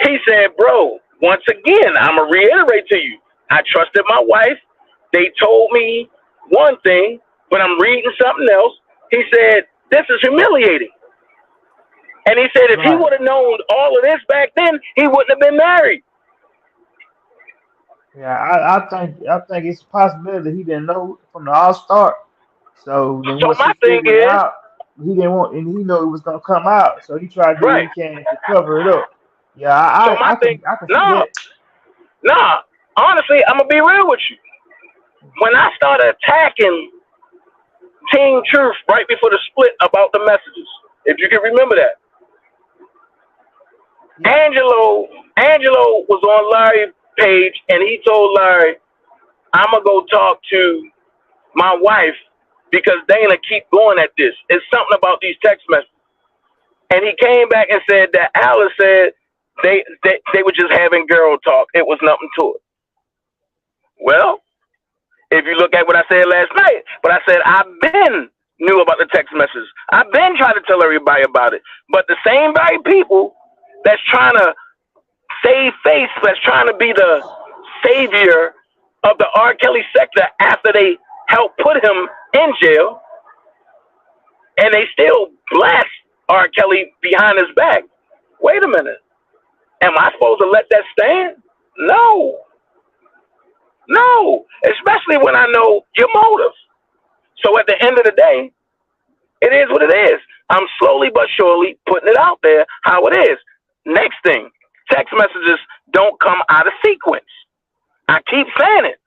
He said, bro, once again, I'm going to reiterate to you. I trusted my wife. They told me one thing, but I'm reading something else. He said, this is humiliating. And he said, if he would have known all of this back then, he wouldn't have been married. Yeah, I think it's a possibility he didn't know from the all start. So then So once he my thing figured it is, out, he didn't want, and he knew it was gonna come out. So he tried to do what right. he can to cover it up. Yeah, So my thing, I can see that. nah. Honestly, I'm gonna be real with you. When I started attacking Team Truth right before the split about the messages, if you can remember that, Yeah. Angelo was on Larry's page, and he told Larry, "I'm gonna go talk to my wife because Dana keep going at this. It's something about these text messages." And he came back and said that Alice said they were just having girl talk. It was nothing to it. Well, if you look at what I said last night, but I said I've been knew about the text messages. I've been trying to tell everybody about it. But the same very people that's trying to save face, that's trying to be the savior of the R.Kelly sector after they helped put him in jail, and they still blast R.Kelly behind his back. Wait a minute. Am I supposed to let that stand? No. No. Especially when I know your motive. So at the end of the day, it is what it is. I'm slowly but surely putting it out there how it is. Next thing, text messages don't come out of sequence. I keep saying it.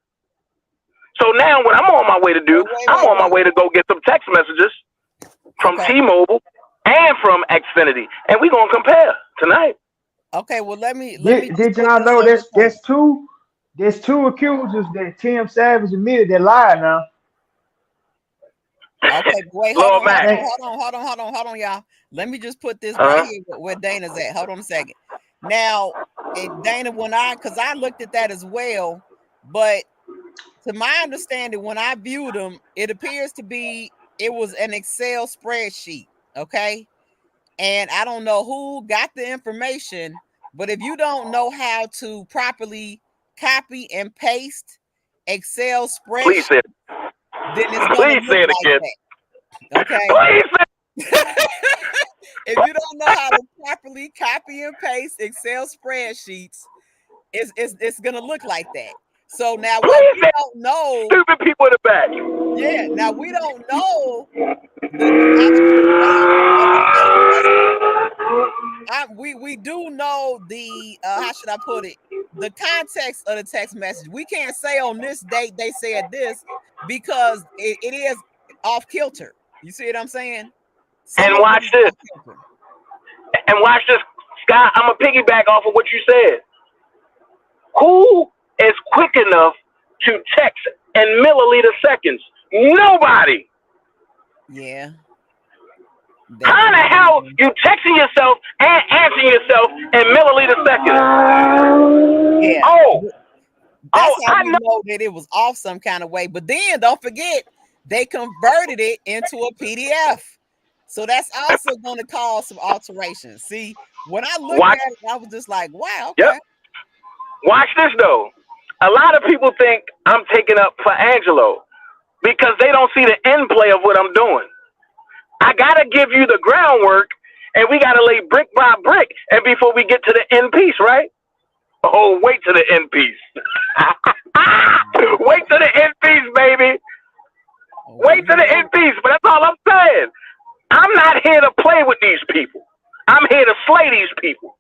So now what I'm on my way to do, I'm on my way to go get some text messages from T-Mobile and from Xfinity. And we're going to compare tonight. Okay, well, let me Did y'all know there's two accusers that Tim Savage admitted they lied now? Okay, wait, hold on, y'all. Let me just put this right here where Dana's at. Hold on a second. Now, Dana, because I looked at that as well, but to my understanding, when I viewed them, it appears to be it was an Excel spreadsheet. Okay, and I don't know who got the information, but if you don't know how to properly copy and paste Excel spreadsheet, then it's going to look like that. Okay. If you don't know how to properly copy and paste Excel spreadsheets, it's gonna look like that. So now what we don't know, stupid people in the back. Yeah, now we don't know we do know the how should I put it? The context of the text message. We can't say on this date they said this because it is off kilter. You see what I'm saying? And watch this. And watch this, Scott. I'm gonna piggyback off of what you said. Who is quick enough to text in milliliter seconds? Nobody. Yeah. How the hell you texting yourself and answering yourself in milliliter seconds? Yeah. Oh, That's how I we know. know that it was off some kind of way. But then don't forget, they converted it into a PDF. So that's also going to cause some alterations. See, when I looked at Watch. it, I was just like, wow, Yep. okay. Watch this though. A lot of people think I'm taking up for Angelo because they don't see the end play of what I'm doing. I gotta give you the groundwork, and we gotta lay brick by brick, and before we get to the end piece, right? Oh, wait to the end piece. Wait to the end piece, baby. Wait to the end piece. But that's all I'm saying. I'm not here to play with these people. I'm here to slay these people.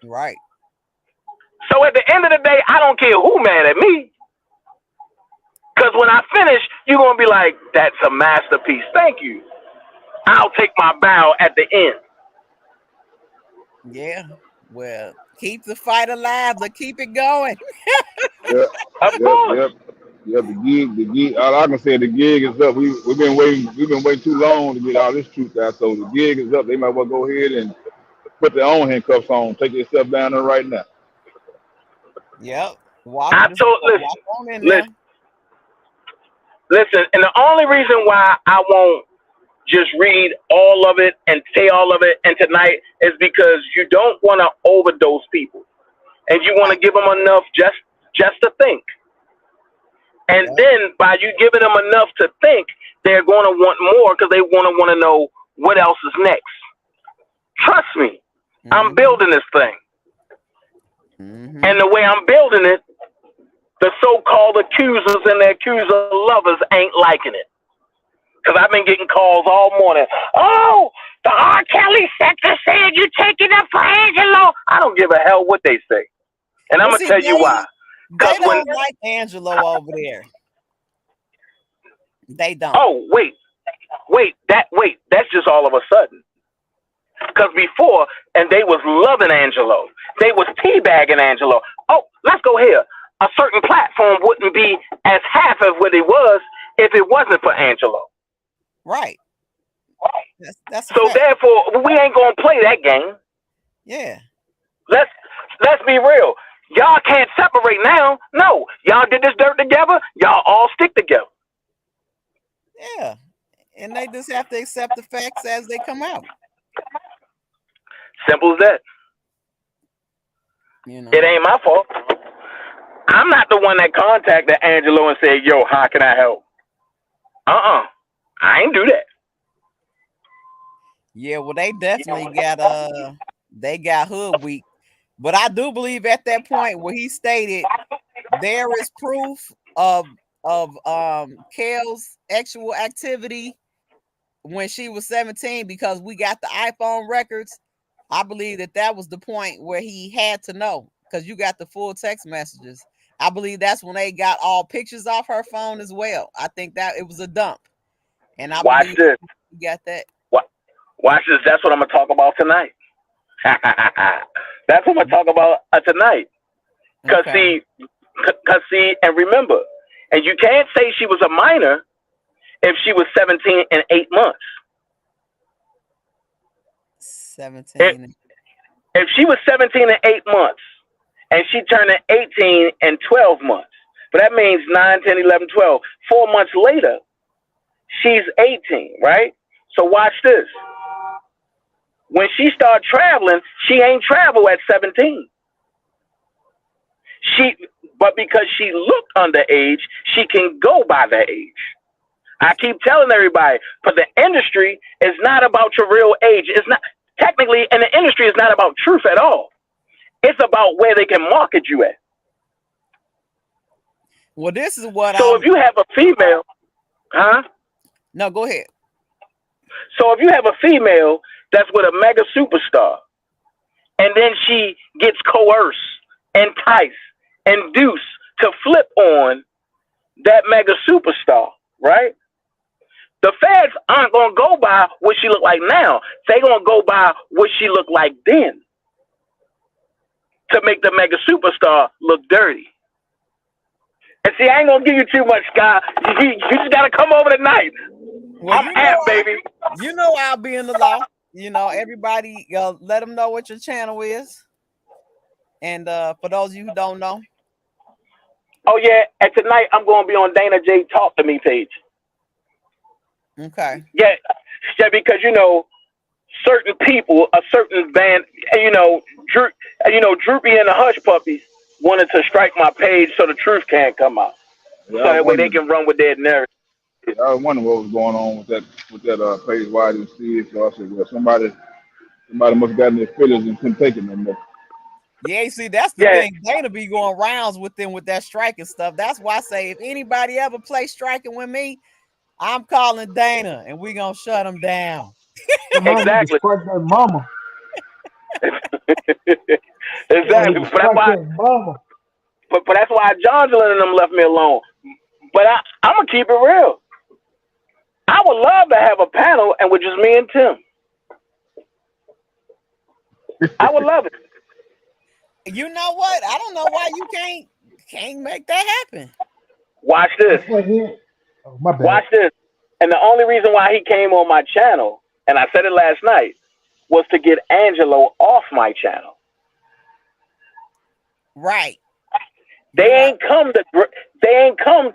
Right. So at the end of the day, I don't care who mad at me. Because when I finish, you're going to be like, that's a masterpiece. Thank you. I'll take my bow at the end. Yeah. Well, keep the fight alive, but keep it going. Yep, Of yep, course. yep. Yep, the gig. All I can say, the gig is up. We've been waiting too long to get all this truth out. So the gig is up. They might well go ahead and put their own handcuffs on. Take their stuff down there right now. Yep. Walk I just told, walk on in there. listen. And the only reason why I won't just read all of it and say all of it and tonight is because you don't want to overdose people. And you want to Right. give them enough just to think. And Yep. then by you giving them enough to think, they're going to want more because they want to know what else is next. Trust me, I'm Mm-hmm. building this thing. Mm-hmm. And the way I'm building it, the so-called accusers and the accuser lovers ain't liking it. Because I've been getting calls all morning. Oh, the R.Kelly sector said you taking up for Angelo. I don't give a hell what they say. And I'm Well, going to see, tell you why. Because they when, don't like Angelo over there. They don't. oh, that's just all of a sudden. Because before, and they was loving Angelo. They was teabagging Angelo. Oh, let's go here. A certain platform wouldn't be as half of what it was if it wasn't for Angelo. Right. That's a So fact. therefore, we ain't gonna play that game. Yeah. Let's let's be real. Y'all can't separate now. No, y'all did this dirt together. Y'all all stick together. Yeah. And they just have to accept the facts as they come out. Simple as that. You It know. ain't my fault. I'm not the one that contacted Angelo and said, "Yo, how can I help?" I ain't do that. Yeah, well, they definitely got hoodwinked. But I do believe at that point where he stated there is proof of Kale's actual activity when she was 17 because we got the iPhone records. I believe that was the point where he had to know because you got the full text messages. I believe that's when they got all pictures off her phone as well. I think that it was a dump, and I Watch believe this. you got that. Watch this. That's what I'm gonna talk about tonight. That's what I'm gonna talk about tonight. Cause Okay. see, and remember, and you can't say she was a minor if she was 17 and 8 months. If 17. if she was 17 and 8 months, and she turned 18 and 12 months, but that means 9, 10, 11, 12. 4 months later, she's 18, right? So watch this. When she started traveling, she ain't travel at 17. She, but because she looked underage, she can go by that age. I keep telling everybody, but the industry is not about your real age. It's not technically, and the industry is not about truth at all. It's about where they can market you at. Well, this is what So if I'm. you have a female, huh? No, go ahead. So if you have a female that's with a mega superstar, and then she gets coerced, enticed, induced to flip on that mega superstar, right? The feds aren't gonna go by what she look like now. They gonna go by what she looked like then to make the mega superstar look dirty. And see, I ain't gonna give you too much, Scott. You just gotta come over tonight. Well, I'm amped, baby. I'll be in the law. Everybody, let them know what your channel is. And for those of you who don't know, Oh yeah, and tonight I'm gonna be on Dana J Talk to Me page. Okay. Yeah, yeah, because certain people, a certain band, Drew, Droopy and the Hush Puppies wanted to strike my page so the truth can't come out, Yeah, so that way they can run with their narrative. I was wondering what was going on with that page. Why I didn't see it. So I said, well, somebody must have gotten their feelings and couldn't take it no more. Yeah, see, that's the Yeah, thing. Dana be going rounds with them with that striking stuff. That's why I say if anybody ever play striking with me, I'm calling Dana and we gonna shut him down. Somebody need to exactly, strike that mama. Somebody exactly. need to strike that mama. But that's why Johnson and them left me alone. But I'm gonna keep it real. I would love to have a panel and with just me and Tim. I would love it. You know what? I don't know why you can't make that happen. Watch this. That's what he. Oh, my bad. Watch this. And the only reason why he came on my channel, and I said it last night, was to get Angelo off my channel. Right. They ain't come to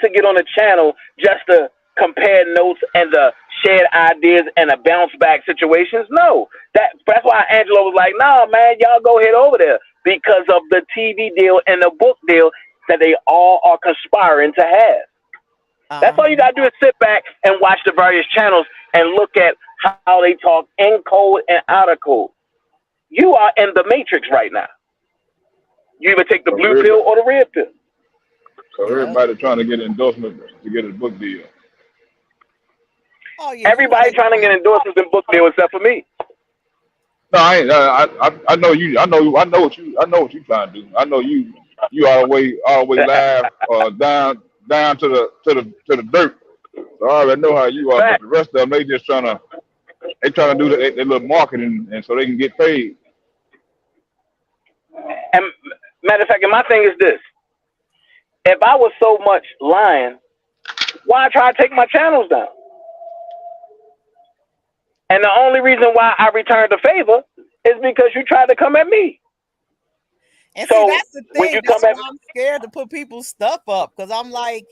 get on the channel just to compare notes and the shared ideas and the bounce back situations. No, that's why Angelo was like, "Nah, man, y'all go head over there because of the TV deal and the book deal that they all are conspiring to have." That's all you gotta do is sit back and watch the various channels and look at how they talk in code and out of code. You are in the matrix right now. You either take the So blue pill or the red pill. Yeah. everybody trying to get an endorsement to get a book deal. Oh yeah, you know Everybody they trying to get trying. endorsements and book deal except for me. No, I ain't. I know you. I know what you trying to do. I know you always live down to the dirt. So I already know how you are. But Fact. the rest of them, they trying to do their little marketing and so they can get paid. And matter of fact, and my thing is this: if I was so much lying, why try to take my channels down? And the only reason why I returned the favor is because you tried to come at me. And see, So that's the when thing. you come That's at why I'm scared to put people's stuff up because I'm like,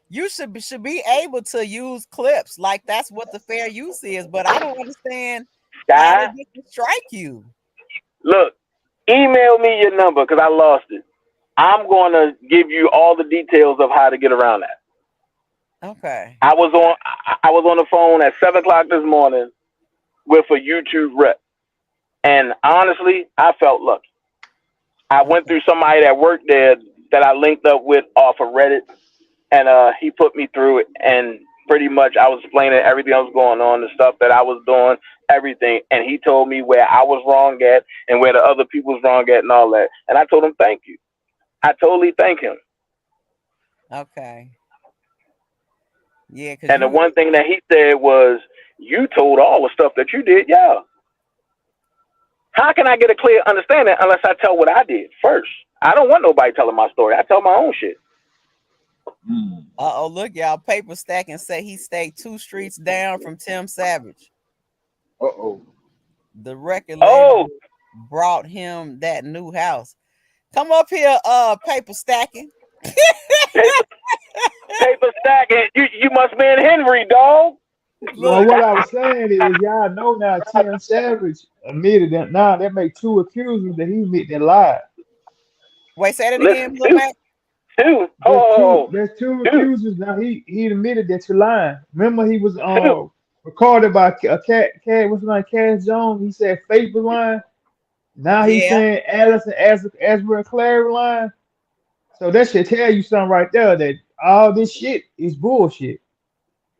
you should be able to use clips like that's what the fair use is. But I don't understand how they Sky, get to strike you. look, email me your number because I lost it. I'm going to give you all the details of how to get around that. Okay. I was on the phone at 7 o'clock this morning with a YouTube rep, and honestly, I felt lucky. I went Okay. through somebody that worked there that I linked up with off of Reddit, and he put me through it. And pretty much, I was explaining everything that was going on, the stuff that I was doing, everything. And he told me where I was wrong at and where the other people was wrong at and all that. And I told him thank you. I totally thank him. Okay. Yeah, because And the you one thing that he said was, "You told all the stuff that you did, yeah. How can I get a clear understanding unless I tell what I did first? I don't want nobody telling my story. I tell my own shit." Mm. oh look, y'all paper stacking say he stayed 2 streets down from Tim Savage. Oh. The record label Oh, brought him that new house. Come up here, paper stacking. paper, paper stacking. You must be in Henry, dog. Well, Look, what I was saying is, y'all know now Tim Savage admitted that now that make two accusers that he admit that lied. wait, say that Listen, again, little Mac. two. There's two Oh, there's two two, accusers now. He admitted that you're lying. Remember he was two. recorded by a cat what's his name, Cass Jones. He said Faith was lying. Now he's Yeah, saying Alice and Asbury and Clary were lying. So that should tell you something right there that all this shit is bullshit.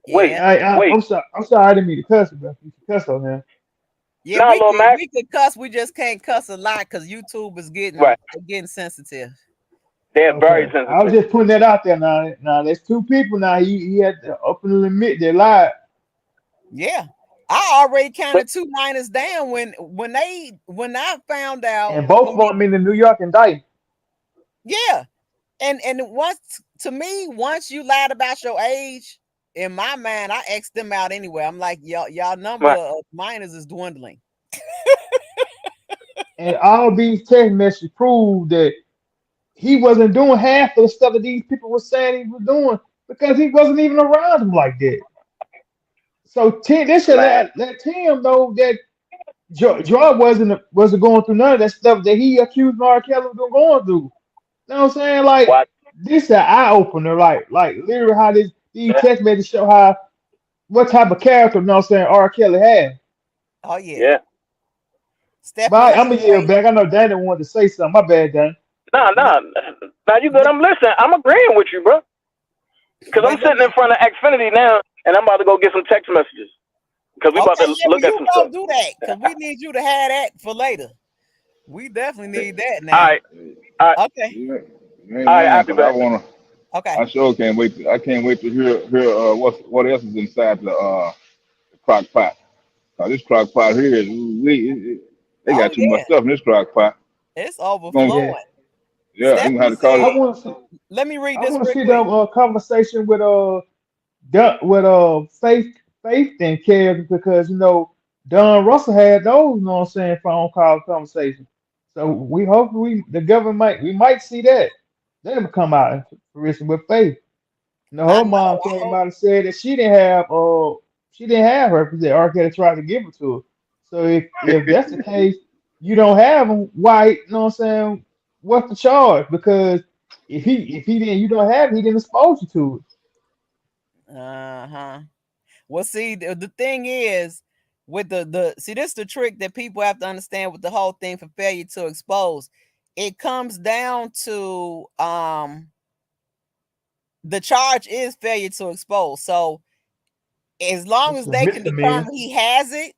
Wait, yeah, wait. I'm sorry, I didn't mean to cuss, bro. You can cuss on there. yeah. Now, We Lil could Mac. we could cuss. We just can't cuss a lot because YouTube is Right. getting sensitive. They're very Okay. I was sensitive. just putting that out there now. Now there's two people now. He had to openly admit they lied. Yeah, I already But counted two minors down when I found out. And both I of mean, them in the New York indictment. yeah, and once to me, once you lied about your age, in my mind, I X'd them out anyway. I'm like, y'all number right. of minors is dwindling. And all these text messages prove that he wasn't doing half of the stuff that these people were saying he was doing because he wasn't even around them like that. So Tim, this should Man, let Tim know that Joy wasn't going through none of that stuff that he accused R. Kelly of going through. You know what I'm saying? Like watch. this an eye opener. Like literally how these Yeah, text messages show how what type of character, you know what I'm saying, R. Kelly had. Oh yeah. yeah. Stephanie, But I'm gonna yield anyway, back. I know Danny wanted to say something. My bad, Dan. Nah, let, nah. Now you good. let, I'm listening. I'm agreeing with you, bro. Because I'm wait, let sitting me. in front of Xfinity now, and I'm about to go get some text messages. Because we about Okay, to yeah, well, look at you some go stuff. do that because we need you to have that for later. We definitely need that All now. right, all right, Okay, You ain't all right. I'll lying, be cause I back. wanna. okay. I sure can't wait. I can't wait to hear what else is inside the crock pot. This crock pot here is they Oh got too much yeah, stuff in this crock pot. it's You gonna, Yeah, overflowing. yeah, you gonna have Stephanie to call I said, it. want to see. "Let me read I this want to real see the quick." conversation with Faith and Kev because Don Russell had those, you know what I'm saying, phone call conversations. So we hope the government we might see that. That'll come out in fruition with Faith. I Her know. mom I came hope out and said that she didn't have her because R. Kelly tried to give it to her. So if that's the case, you don't have them. Why? You know what I'm saying? What's the charge? Because if he didn't, you don't have it, he didn't expose you to it. uh-huh. Well, see, the thing is, with the see, this the trick that people have to understand with the whole thing for failure to expose. It comes down to the charge is failure to expose. So as long It's as a they can misdemeanor, determine he has it,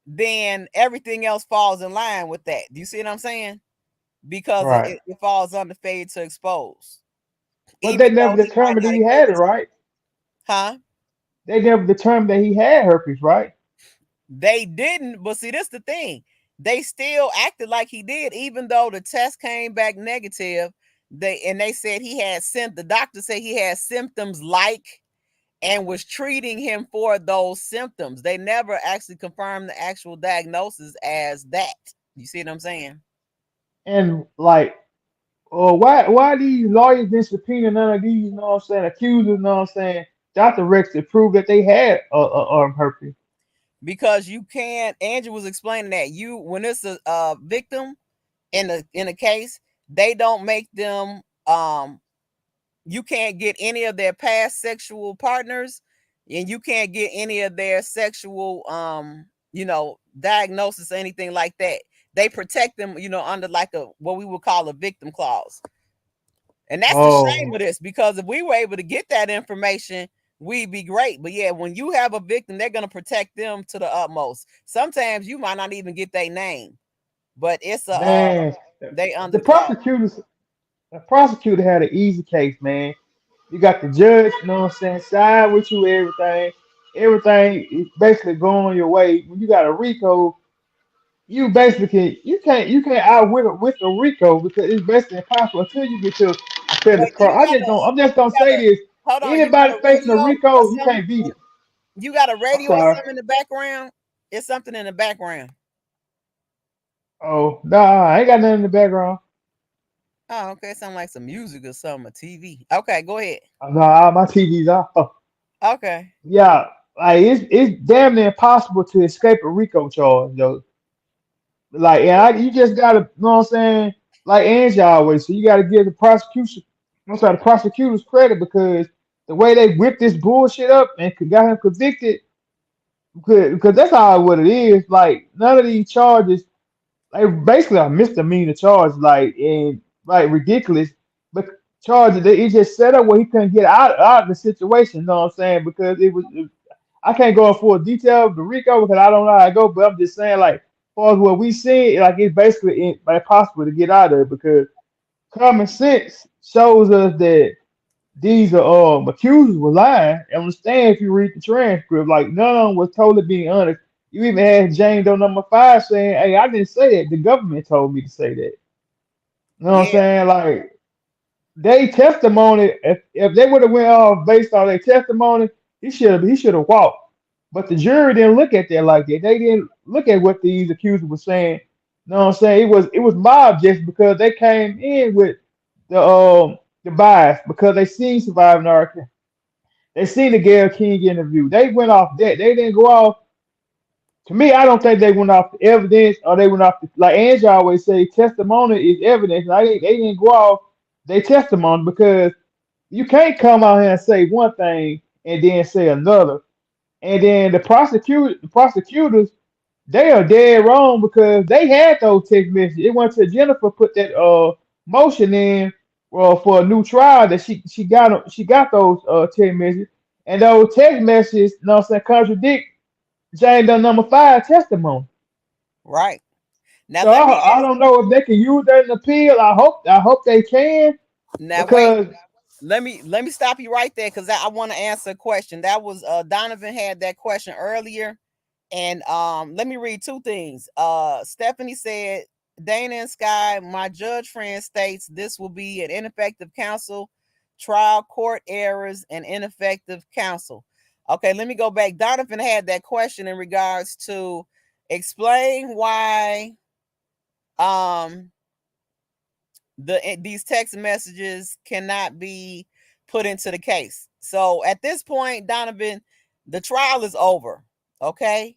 then everything else falls in line with that. Do you see what I'm saying? Because right? it falls under failure to expose, But they even never though he might determined that not he admit had it, to right? it. Huh? They never determined that he had herpes, right? They didn't, but see, this the thing. They still acted like he did, even though the test came back negative. They said he had the doctor said he had symptoms like and was treating him for those symptoms. They never actually confirmed the actual diagnosis as that. You see what I'm saying? And like, why these lawyers didn't subpoena none of these, you know what I'm saying, accusers, you know what I'm saying, Dr. Rex to prove that they had herpes. Because you can't. Andrew was explaining that you when it's a victim in a case, they don't make them you can't get any of their past sexual partners and you can't get any of their sexual diagnosis or anything like that. They protect them, under like a what we would call a victim clause. And that's the shame Oh of this because if we were able to get that information, we'd be great. But yeah, when you have a victim, they're going to protect them to the utmost. Sometimes you might not even get their name, but it's a man, they the under clause. prosecutors the prosecutor had an easy case, man. You got the judge, you know what I'm saying, side with you, everything. Everything is basically going your way. When you got a RICO, you can't outwit with a RICO because it's basically impossible until you get to a federal Wait, do trial. I'm just you gonna got say a this. hold on, you got Anybody a facing a radio or RICO, you something? can't beat it. You got a I'm radio or sorry. something in the background? It's something in the background. Oh, nah, I ain't got nothing in the background. Oh, okay. Sound like some music or something, a TV. Okay, go ahead. Nah, my TV's off. Oh, Okay. yeah, like it's damn near impossible to escape a RICO charge, though. Like, you just gotta, you know what I'm saying? Like Angie always, so you gotta give the prosecution, I'm sorry, the prosecutors credit because the way they whipped this bullshit up and got him convicted, because that's all what it is. Like, none of these charges, like, basically a misdemeanor charge, like, and like ridiculous, but charges that it just set up where he couldn't get out of the situation. You know what I'm saying? Because I can't go in full detail of the RICO because I don't know how it go, but I'm just saying, like, as far as what we see, like, it's basically impossible to get out of it because common sense shows us that these accusers were lying. And understand if you read the transcript, like, none of them was totally being honest. You even had Jane Doe number 5 saying, "Hey, I didn't say that. The government told me to say that." You know what I'm Yeah. saying? Like, they testimony, if they would have went off based on their testimony, he should have walked. But the jury didn't look at that like that. They didn't look at what these accusers were saying. You know what I'm saying? It was mob just because they came in with the bias because they seen Surviving R. They seen the Gail King interview. They went off that. They didn't go off. To me, I don't think they went off the evidence or they went off the, like Angie always say, testimony is evidence. Like they didn't go off their testimony because you can't come out here and say one thing and then say another. And then the prosecutors, they are dead wrong because they had those text messages. It went to Jennifer put that motion in for a new trial that she got those text messages and those text messages, you know what I'm saying, contradict Jane Doe number 5 testimony. Right. Now So let me I ask. don't know if they can use that in appeal. I hope they can Now wait. because Let me stop you right there because I want to answer a question. That was Donovan had that question earlier. And let me read two things. Stephanie said, Dana and Sky, my judge friend states this will be an ineffective counsel, trial court errors, and ineffective counsel. Okay, let me go back. Donovan had that question in regards to explain why um these text messages cannot be put into the case. So at this point, Donovan, the trial is over. Okay.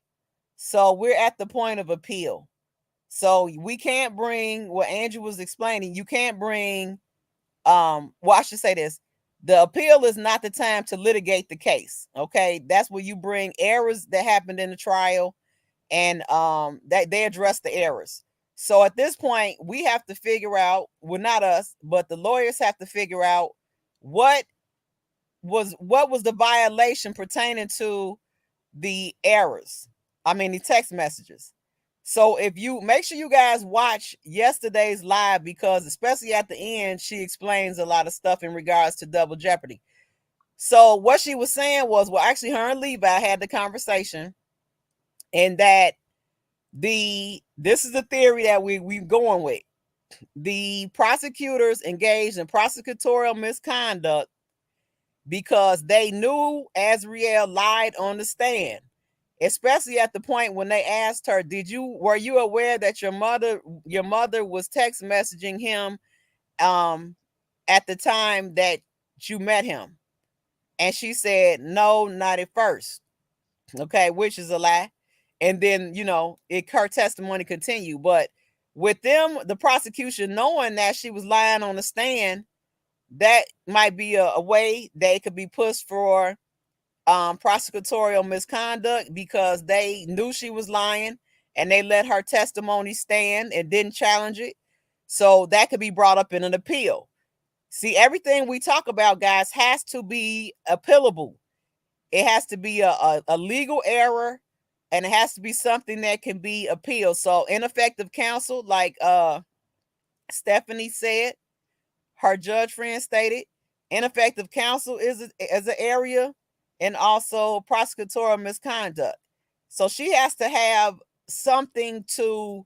So we're at the point of appeal. So we can't bring what Andrew was explaining. You can't bring well, I should say this. The appeal is not the time to litigate the case. Okay. That's where you bring errors that happened in the trial and that they address the errors. So at this point, we have to figure out, well, not us, but the lawyers have to figure out what what was the violation pertaining to the errors. I mean the text messages. So if you make sure you guys watch yesterday's live because especially at the end, she explains a lot of stuff in regards to double jeopardy. So what she was saying was, well, actually her and Levi had the conversation and that this is the theory that we going with. The prosecutors engaged in prosecutorial misconduct because they knew Azriel lied on the stand, especially at the point when they asked her, were you aware that your mother was text messaging him um at the time that you met him? And she said, no, not at first. Okay, which is a lie. And then, her testimony continued. But with them, the prosecution knowing that she was lying on the stand, that might be a way they could be pushed for prosecutorial misconduct because they knew she was lying and they let her testimony stand and didn't challenge it. So that could be brought up in an appeal. See, everything we talk about, guys, has to be appealable. It has to be a legal error and it has to be something that can be appealed. So ineffective counsel, like Stephanie said, her judge friend stated, ineffective counsel is an area, and also prosecutorial misconduct. So she has to have something to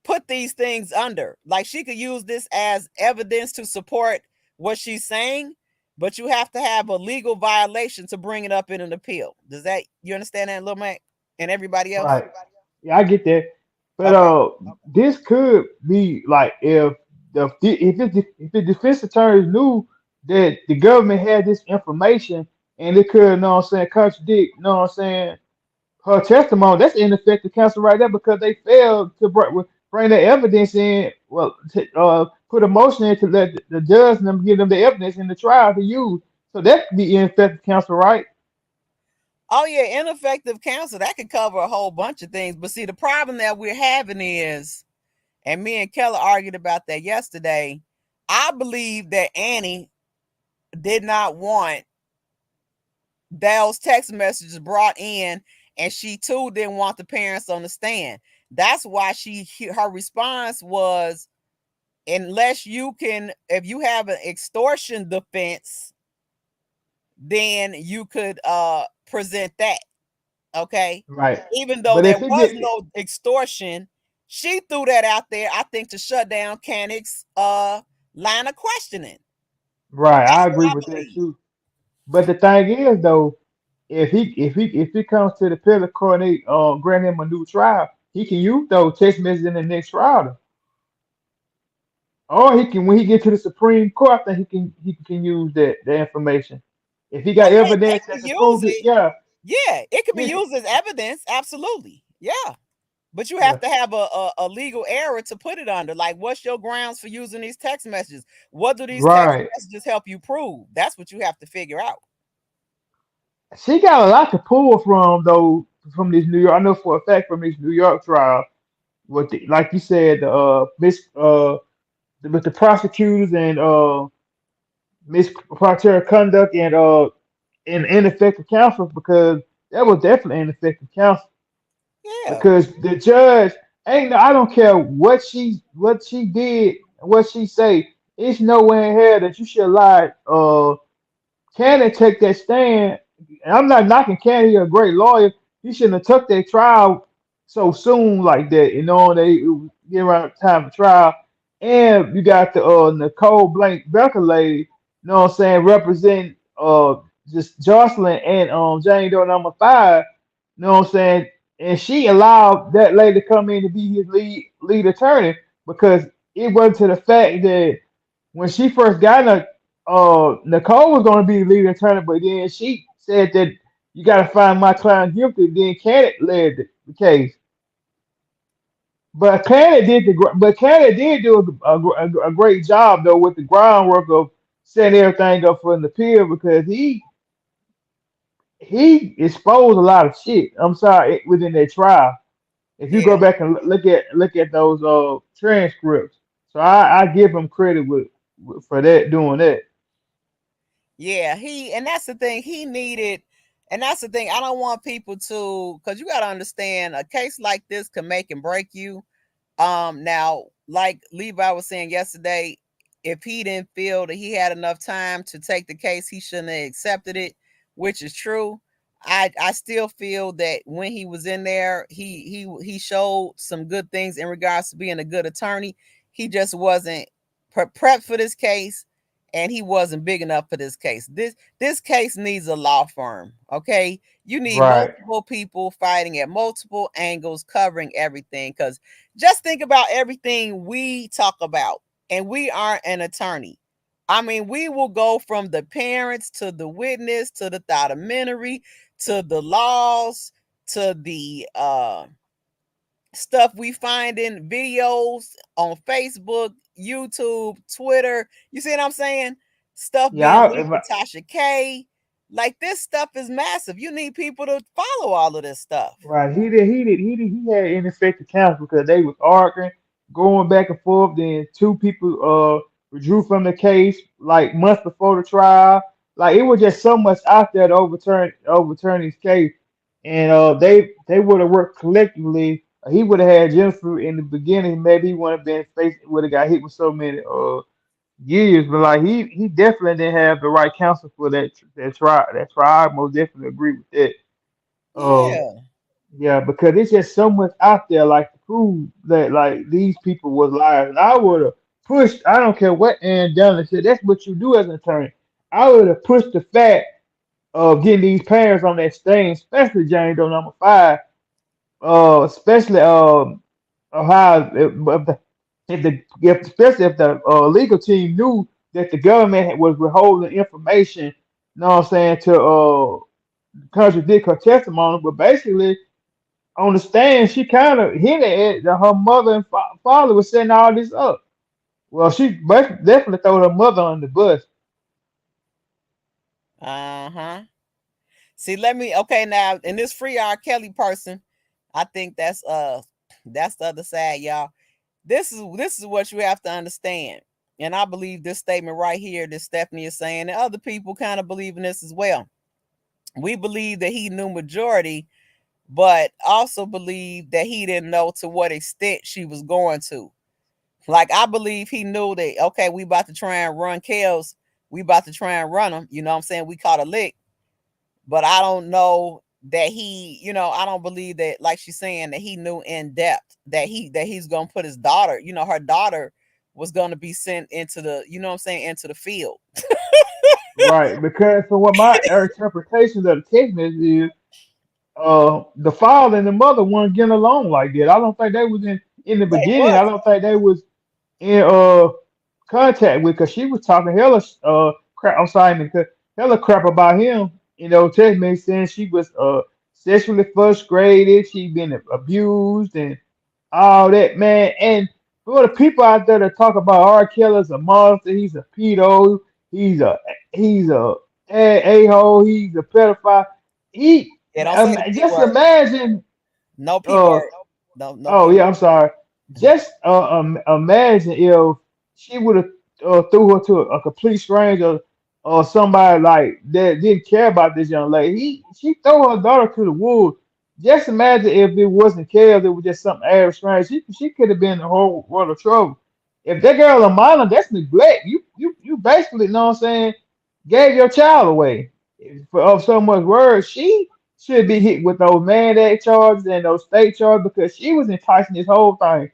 put these things under. Like she could use this as evidence to support what she's saying, but you have to have a legal violation to bring it up in an appeal. Does that you understand that, Lil Mac, and everybody else? right. Yeah, I get that. But Okay. this could be like if the defense attorneys knew that the government had this information and it could, you know what I'm saying, contradict, you know what I'm saying, her testimony. That's ineffective counsel right there because they failed to bring the evidence in. Well, put a motion in to let the judge and them give them the evidence in the trial to use. So that could be ineffective counsel, right? Oh yeah, ineffective counsel that could cover a whole bunch of things. But see, the problem that we're having is, and me and Keller argued about that yesterday. I believe that Annie did not want those text messages brought in, and she too didn't want the parents on the stand. That's why her response was, unless you can, if you have an extortion defense, then you could present that. Okay. Right. Even though But there if it was get no extortion, she threw that out there, I think, to shut down Canick's line of questioning. right, That's I agree what I with that believe. too. But the thing is though, if it comes to the appellate court and they grant him a new trial, he can use those text messages in the next trial. Or he can, when he get to the Supreme Court, I think he can use that information if he got Oh yeah, they evidence that can to use prove it. it. Yeah, Yeah, it can be yeah, used as evidence. Absolutely. Yeah. But you yeah. have to have a legal error to put it under. Like, what's your grounds for using these text messages? What do these text Right. messages help you prove? That's what you have to figure out. She got a lot to pull from though from this New York. I know for a fact from this New York trial. What the, like you said, with the prosecutors and miscriterious conduct and ineffective counsel because that was definitely ineffective counsel Yeah. because the judge ain't I don't care what she did what she say it's nowhere in here that you should lie Cannon take that stand. And I'm not knocking Cannon, he's a great lawyer. He shouldn't have took that trial so soon like that. You know, they get around the time for trial. And you got the Nicole Blank Becker lady, you know what I'm saying, representing just Jocelyn and Jane Doe number 5, you know what I'm saying? And she allowed that lady to come in to be his lead attorney because it wasn't to the fact that when she first got in Nicole was going to be the lead attorney, but then she said that you got to find my client guilty. Then Kenneth led the case, but Kenneth did do a great job though with the groundwork of setting everything up for an appeal because he exposed a lot of shit. I'm sorry within that trial. If you go Yeah. back and look at those transcripts, so I give him credit for that doing that. Yeah, and that's the thing he needed, and that's the thing I don't want people to, because you got to understand a case like this can make and break you. Now, like Levi was saying yesterday, if he didn't feel that he had enough time to take the case, he shouldn't have accepted it, which is true. I still feel that when he was in there, he showed some good things in regards to being a good attorney. He just wasn't prepped for this case, and he wasn't big enough for this case. This case needs a law firm. Okay, you need Right. multiple people fighting at multiple angles, covering everything. Because just think about everything we talk about, and we aren't an attorney. I mean, we will go from the parents to the witness to the documentary to the laws to the stuff we find in videos on Facebook, YouTube, Twitter. You see what I'm saying? Stuff Yeah, being if linked to Tasha K. Like, this stuff is massive. You need people to follow all of this stuff. right. He had ineffective counsel because they was arguing, going back and forth. Then two people withdrew from the case like months before the trial. Like it was just so much out there to overturn his case, and they would have worked collectively. He would have had Jennifer in the beginning. Maybe he would have been faced would have got hit with so many years, but like he definitely didn't have the right counsel for that trial. That trial, I most definitely agree with that. Um, Yeah. yeah, because it's just so much out there, like to prove that like these people was liars. And I would have pushed. I don't care what Aaron Dunn said. That's what you do as an attorney. I would have pushed the fact of getting these parents on that stand, especially Jane Doe number 5. Especially how if especially if the legal team knew that the government was withholding information. You know what I'm saying to contradict her testimony, but basically on the stand, she kind of hinted at that her mother and father was setting all this up. Well, she definitely threw her mother on the bus. Uh-huh. See, let me, okay, now in this free R. Kelly person, I think that's the other side, y'all. This is what you have to understand. And I believe this statement right here that Stephanie is saying, and other people kind of believe in this as well. We believe that he knew majority, but also believe that he didn't know to what extent she was going to. Like, I believe he knew that, okay, we about to try and run Kels. We about to try and run them. You know what I'm saying? We caught a lick. But I don't know that I don't believe that, like she's saying, that he knew in depth that he's gonna put his daughter, her daughter was gonna be sent into the, what I'm saying, into the field. Right, because for what my interpretation of the text message is, the father and the mother weren't getting along like that. I don't think they was in the They beginning. I wasn't. don't think they was in. contact with, because she was talking hella crap. I'm sorry, hella crap about him. Text me saying she was sexually frustrated, she been abused and all that, man. And for the people out there that talk about R. Kelly as a monster, he's a pedo, he's a he's a hole, he's a pedophile. Yeah, don't say the P Just word. imagine. No P uh, word. No Oh P yeah, word. I'm sorry. Just imagine if she would have threw her to a complete stranger or somebody like that didn't care about this young lady. She threw her daughter to the wolves. Just imagine if it wasn't Kels, it was just some average stranger. She could have been in a whole world of trouble. If that girl a minor, that's neglect. You basically, you know what I'm saying, gave your child away for of so much words. She should be hit with those mandate charges and those state charges because she was enticing this whole thing.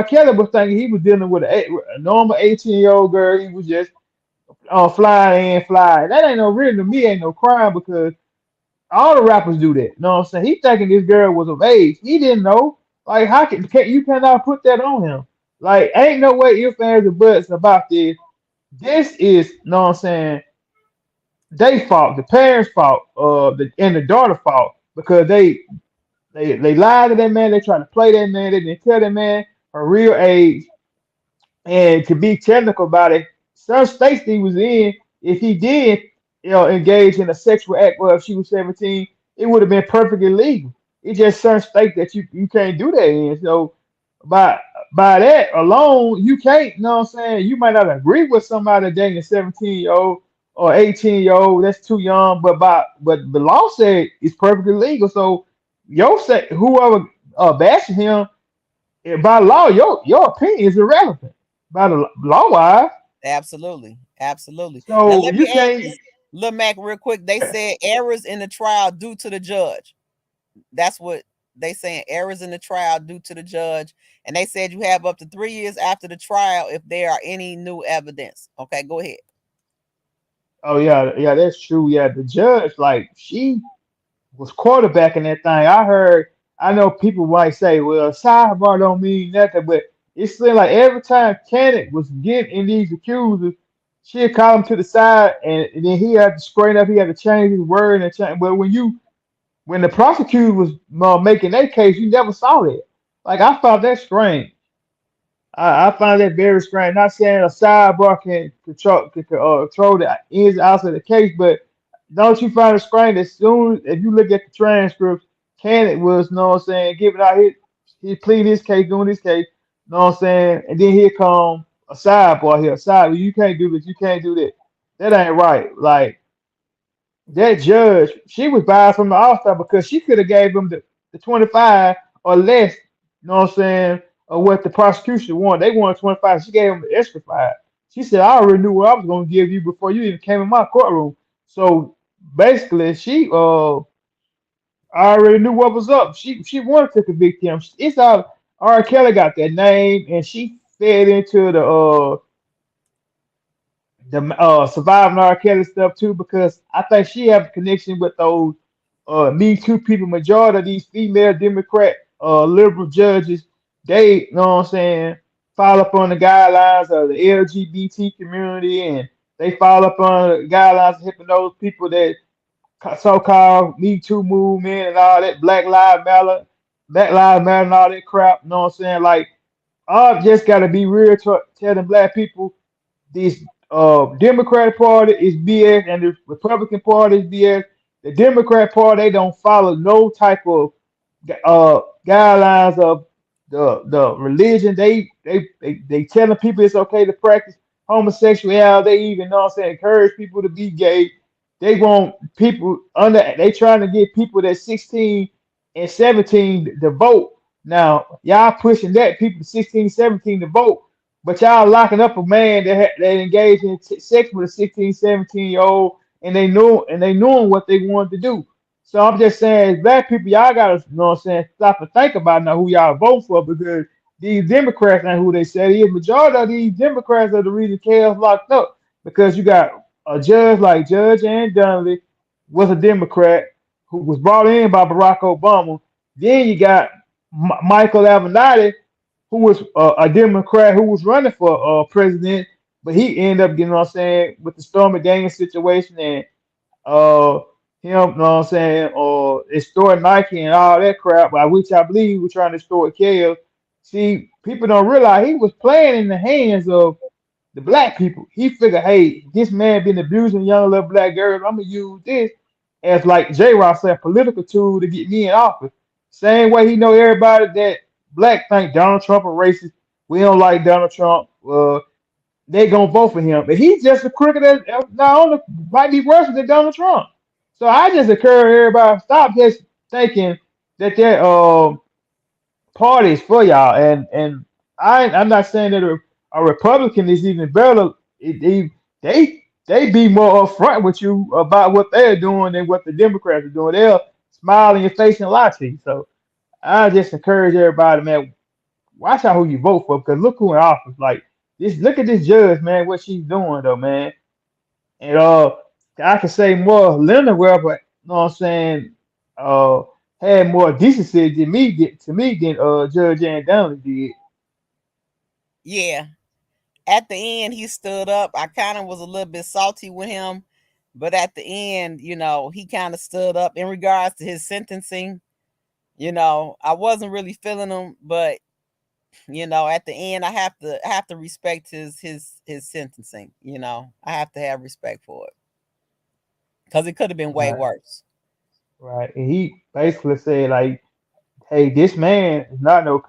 Kelly was thinking he was dealing with a normal 18-year-old girl. He was just flying in, flying. That ain't no reason to me, ain't no crime because all the rappers do that. You know what I'm saying? He thinking this girl was of age. He didn't know. Like, how can you cannot put that on him? Like, ain't no way if fans and buts about this. This is, you know what I'm saying, they fault, the parents' fault, and the daughter fault because they lied to that man. They trying to play that man. They didn't tell that man her real age. And to be technical about it, some states he was in, if he did, engage in a sexual act, well, if she was 17, it would have been perfectly legal. It's just certain states that you can't do that in. So by by that alone, you can't, you know what I'm saying? You might not agree with somebody dating a 17-year-old or 18-year-old, that's too young, but the law said it's perfectly legal. So your say whoever bashing him, by law, your opinion is irrelevant by the law wise. Absolutely. Absolutely. Now So let me you add can't. this, Lil Mac, real quick. They said errors in the trial due to the judge. That's what they saying. Errors in the trial due to the judge. And they said you have up to 3 years after the trial if there are any new evidence. Okay, go ahead. Oh yeah, that's true. Yeah, the judge, like, she was quarterbacking that thing. I know people might say, well, sidebar don't mean nothing, but it seemed like every time Kenneth was getting in these accusers, she'd call him to the side, and then he had to straighten up. He had to change his word and change. But when the prosecutor was making that case, you never saw that. Like, I found that strange. I find that very strange. Not saying a sidebar can control the ins and outs of the case, but don't you find it strange as soon if you look at the transcripts, Kenneth was, you know what I'm saying, giving out his plead his case, doing his case, you know what I'm saying, and then here come a sidebar here, side, you can't do this, you can't do that. That ain't right. Like, that judge, she was biased from the All-Star because she could have gave him the 25 or less, you know what I'm saying, or what the prosecution wanted. They wanted 25. She gave him the extra five. She said, I already knew what I was going to give you before you even came in my courtroom. So basically, she already knew what was up. She wanted to convict him. It's all R. Kelly got that name, and she fed into the surviving R. Kelly stuff too, because I think she have a connection with those Me Too people. Majority of these female Democrat liberal judges, they, you know what I'm saying, follow up on the guidelines of the LGBT community, and they follow up on the guidelines of helping those people that so-called Me Too movement and all that, Black Lives Matter and all that crap. You know what I'm saying? Like, I just gotta be real to telling black people this Democratic Party is BS and the Republican Party is BS. The Democrat Party, they don't follow no type of guidelines of the religion. They telling people it's okay to practice homosexuality. They even, know what I'm saying, encourage people to be gay. They want people under. They trying to get people that 16 and 17 to vote. Now y'all pushing that people 16, 17 to vote, but y'all locking up a man that engaged in sex with a 16, 17-year-old, and they knowing what they wanted to do. So I'm just saying, as black people, y'all gotta, you know what I'm saying, stop and think about now who y'all vote for, because these Democrats ain't who they say they is. Majority of these Democrats are the reason chaos locked up, because you got a judge like Judge Ann Donnelly was a Democrat who was brought in by Barack Obama. Then you got Michael Avenatti, who was a Democrat who was running for president. but he ended up getting, you know what I'm saying, with the Stormy Daniels situation and uh him, you know what I'm saying, or extort Nike and all that crap, by which I believe we're trying to extort Kev. See, people don't realize he was playing in the hands of the black people. He figured, hey, this man been abusing young little black girls. I'm gonna use this as like J. Ross said, a political tool to get me in office. Same way he know everybody that black think Donald Trump a racist. We don't like Donald Trump. They gonna vote for him, but he's just a crooked as not only might be worse than Donald Trump. So I just encourage everybody stop just thinking that that parties for y'all. I'm not saying that a Republican is even better. They be more upfront with you about what they're doing than what the Democrats are doing. They'll smile in your face and lie to you. So I just encourage everybody, man, watch out who you vote for because look who in office. Like this, look at this judge, man, what she's doing though, man. And I can say more Linda well, but you know what I'm saying, uh had more decency than me get to me than Judge Ann Downey did. Yeah. At the end, he stood up. I kind of was a little bit salty with him, but at the end, he kind of stood up in regards to his sentencing. I wasn't really feeling him, but at the end, I have to respect his sentencing. I have to have respect for it because it could have been way Right, worse. right. And he basically said like, hey, this man is not no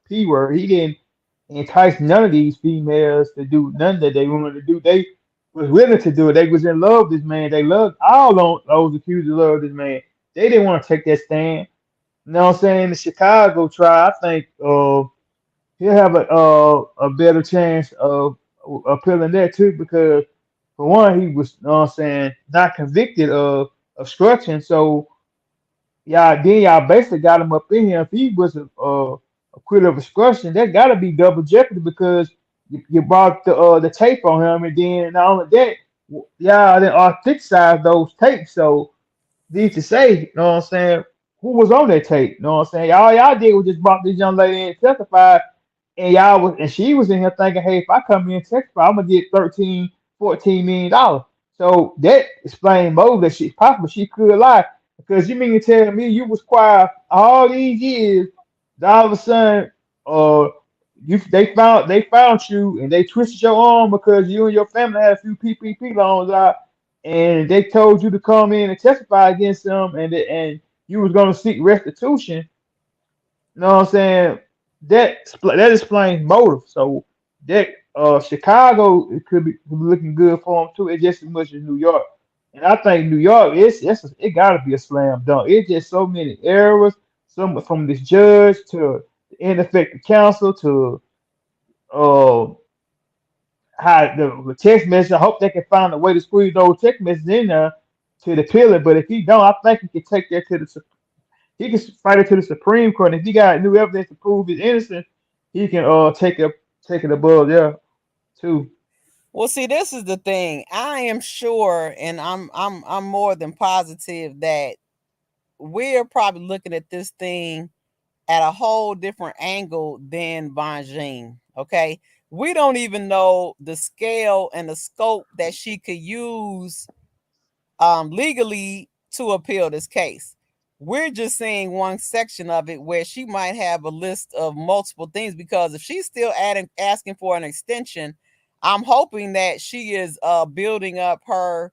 P word. He didn't entice none of these females to do none that they wanted to do. They was willing to do it. They was in love with this man. They loved all those accused of love this man. They didn't want to take that stand. You know what I'm saying? The Chicago trial, I think he'll have a better chance of appealing that too because for one, he was, you know what I'm saying, not convicted of obstruction. So y'all basically got him up in here. If he was acquitted of obstruction, that got to be double jeopardy because you brought the tape on him, and then not only that, y'all then authenticized those tapes. So need to say, you know what I'm saying, who was on that tape. You know what I'm saying? All y'all did was just brought this young lady in and testified, and she was in here thinking, hey, if I come in and testify, I'm gonna get 13, 14 million dollars. So that explains more that she's possible. She could lie. Because you mean to tell me you was quiet all these years, then all of a sudden, uh they found you and they twisted your arm because you and your family had a few PPP loans out and they told you to come in and testify against them and you was gonna seek restitution. You know what I'm saying? That explains motive. So that Chicago it could be looking good for them too. It's just as much as New York. And I think New York, it gotta be a slam dunk. It's just so many errors, some from this judge to the ineffective counsel to uh how the text message. I hope they can find a way to squeeze those text messages in there to the pillar. But if he don't, I think he can take that to the he can fight it to the Supreme Court. And if he got new evidence to prove his innocence, he can take it above there too. Well, see, this is the thing. I am sure, and I'm more than positive that we're probably looking at this thing at a whole different angle than Bonjean. Okay. We don't even know the scale and the scope that she could use legally to appeal this case. We're just seeing one section of it where she might have a list of multiple things because if she's still asking for an extension, I'm hoping that she is building up her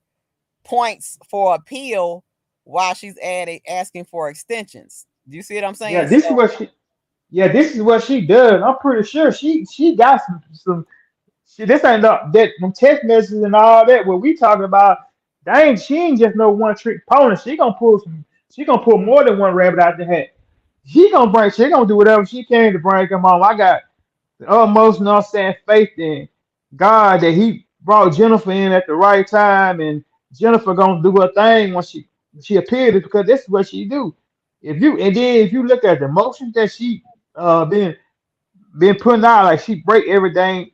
points for appeal while she's asking for extensions. Do you see what I'm Yeah, saying? this is So what she. Yeah, this is what she does. I'm pretty sure she got some. This ain't that them text messages and all that. What we talking about? Dang, she ain't just no one trick pony. She gonna pull some. She gonna pull more than one rabbit out the hat. She gonna do whatever she can to bring him home. I got utmost, you know what I'm saying, faith in God that He brought Jennifer in at the right time, and Jennifer gonna do her thing when she appeared because this is what she do. If you look at the motions that she been putting out, like she break everything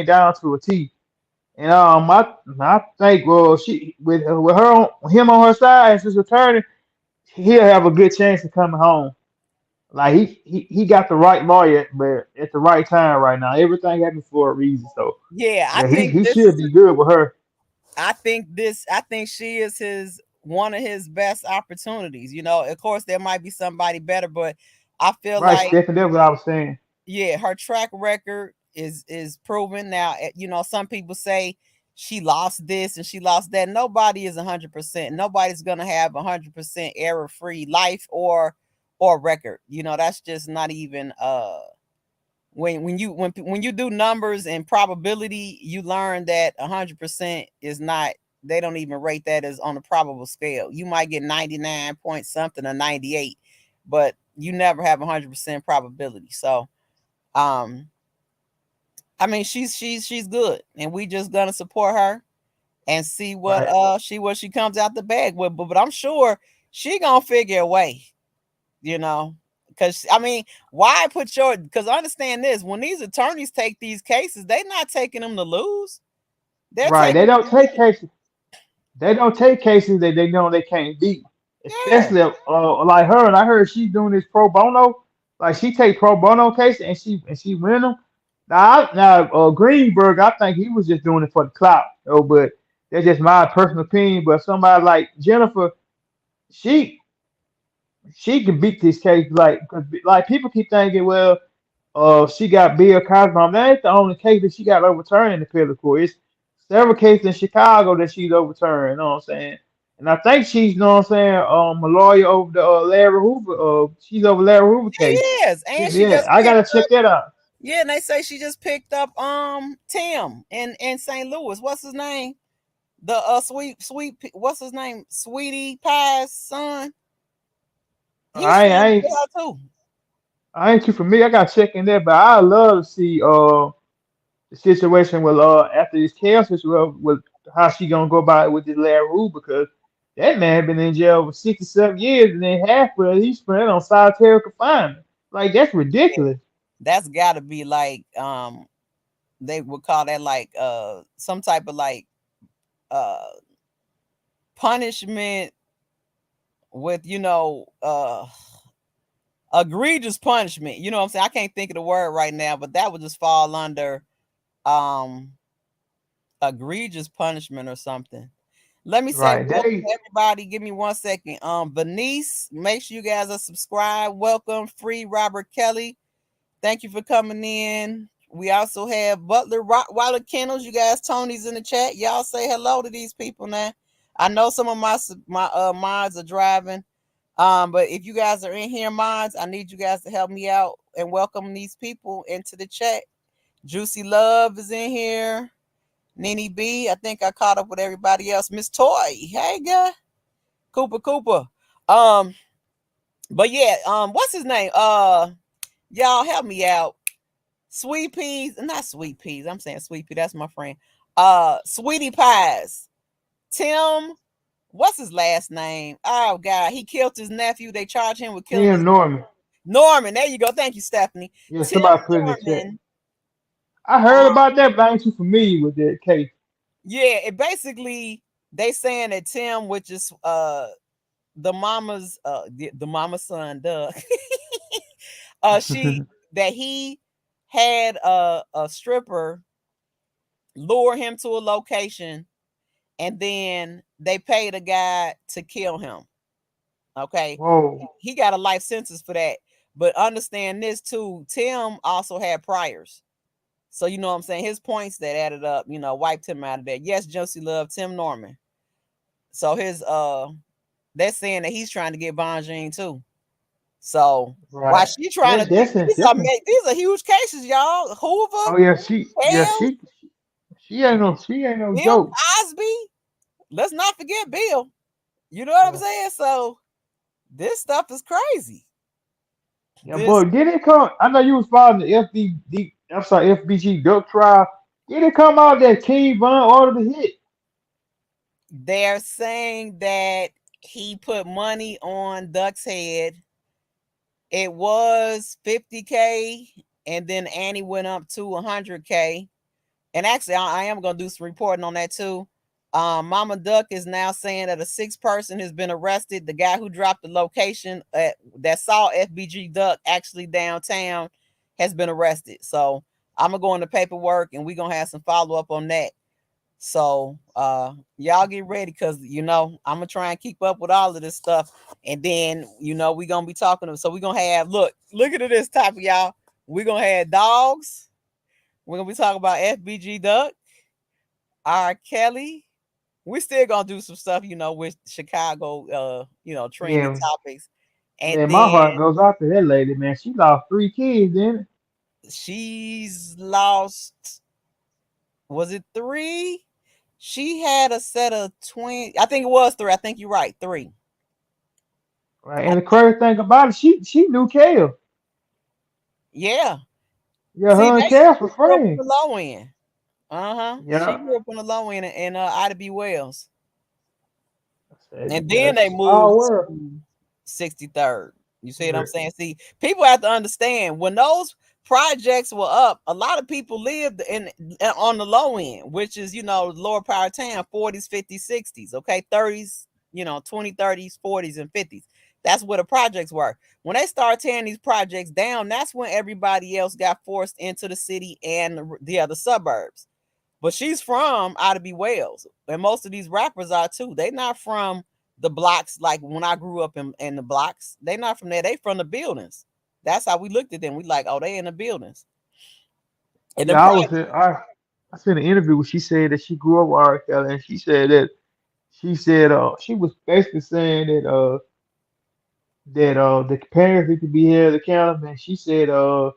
down to a T. And I think she with him on her side as his attorney, he'll have a good chance of coming home. Like he got the right lawyer, but at the right time right now. Everything happened for a reason. So Yeah, I yeah, think he this should is be good with her. I think she is his one of his best opportunities. You know, of course there might be somebody better, but I feel Right, like Stephen, that's what I was saying. yeah, her track record is proven now. You know, some people say she lost this and she lost that. Nobody is 100%. Nobody's gonna have 100% error free life or record. You know, that's just not even when you do numbers and probability, you learn that 100% is not. They don't even rate that as on a probable scale. You might get 99 point something or 98, but you never have 100% probability. So um, I mean, she's good, and we just gonna support her and see Right, what she comes out the bag with. But I'm sure she gonna figure a way, you know, because I mean, why put your? Because understand this: when these attorneys take these cases, they're not taking them to lose; they're right. taking They them don't to take win. cases. They don't take cases that they know they can't beat. Yeah, Especially like her. And I heard she's doing this pro bono. Like she take pro bono cases and she win them. Now Greenberg, I think he was just doing it for the clout. But that's just my personal opinion. But somebody like Jennifer, she she can beat this case. Like 'cause, like people keep thinking, well, she got Bill Cosby. That ain't the only case that she got overturned in the appellate court. It's several cases in Chicago that she's overturned. You know what I'm saying? And I think she's, you know what I'm saying, a lawyer over the Larry Hoover. She's over Larry Hoover she case. is, and she Yeah, just I picked gotta check up. that out. Yeah, and they say she just picked up Tim in St. Louis. What's his name? The what's his name? Sweetie Pie's son. He's I trying to ain't get her too. I ain't too familiar. I gotta check in there, but I love to see the situation with after this chaos situation with how she gonna go about it with this Larry Hoover because that man been in jail for 67 years and then half of it he spent on solitary confinement. Like that's Yeah, ridiculous. that's got to be like they would call that like some type of like uh punishment with egregious punishment. You know what I'm saying? I can't think of the word right now, but that would just fall under um egregious punishment or something. Let me say Right. welcome They everybody. Give me 1 second. Venice, make sure you guys are subscribed. Welcome, free Robert Kelly. Thank you for coming in. We also have Butler Rottweiler Kennels. You guys, Tony's in the chat. Y'all say hello to these people now. I know some of my mods are driving. But if you guys are in here, mods, I need you guys to help me out and welcome these people into the chat. Juicy Love is in here. Nene B, I think I caught up with everybody else. Miss Toy, hey guy. Cooper. Um, but yeah, what's his name? Y'all help me out. Sweet peas, not sweet peas. I'm saying sweet pea. That's my friend. Sweetie pies. Tim, what's his last name? Oh God, he killed his nephew. They charged him with killing his Tim Norman. Norman. There you go. Thank you, Stephanie. Yeah, Tim somebody put in the chat. Norman. I heard Uh, about that, but I ain't too familiar with that case. yeah, it basically they saying that Tim, which is the mama's son, duh. She that he had a stripper lure him to a location and then they paid a guy to kill him. Okay. Whoa. He got a life sentence for that. But understand this too. Tim also had priors. So you know what I'm saying? His points that added up, wiped him out of that. Yes, Josie loved Tim Norman. So his they're saying that he's trying to get Bonjean too. So while Right. she trying to That that's it. That's these are huge cases, y'all. oh Hoover, yeah, Hale, she ain't no Bill joke. Cosby. Let's not forget Bill. You know what I'm Yeah. saying? So this stuff is crazy. Yeah, This but did it come? I know you was following the FBD. I'm sorry, FBG duck trial. Did it come out that King Von ordered the hit? they're saying that he put money on Duck's head. It was 50K, and then Annie went up to 100K. And actually, I am gonna do some reporting on that too. Mama Duck is now saying that a sixth person has been arrested. The guy who dropped the location that saw FBG Duck actually downtown has been arrested. So I'm gonna go in the paperwork and we're gonna have some follow up on that. So y'all get ready because I'm gonna try and keep up with all of this stuff. And then we're gonna be talking. So we're gonna have look at this topic, y'all. We're gonna have dogs. We're gonna be talking about FBG Duck, R.Kelly. We're still gonna do some stuff, with Chicago, trending Yeah, topics. And man, my then heart goes out to that lady, man. She lost 3 kids, didn't it? she's lost, was it three? She had a set of twins. I think it was three. I think you're right. Three. Right. And the crazy thing about it, she knew Kale. Yeah. Yeah, See, her and Kale she for grew up on friends. the low end. Uh-huh. She Yeah. grew up on the low end in Ida B. Wells. I said, And yeah, then it's they a small moved world. to 63rd. You see what I'm Right. saying? See, people have to understand when those projects were up, a lot of people lived in on the low end, which is, lower power town, 40s, 50s, 60s, okay, 30s, 20, 30s, 40s, and 50s. That's where the projects were. When they started tearing these projects down, that's when everybody else got forced into the city and the other suburbs. But she's from Ida B. Wells, and most of these rappers are too. They not from the blocks like when I grew up in the blocks. They not from there. They from the buildings. That's how we looked at them. We like, oh, they in the buildings. And then Yeah, probably I seen an interview where she said that she grew up with R. Kelly, and she was basically saying that the parents need to be held accountable. And she said I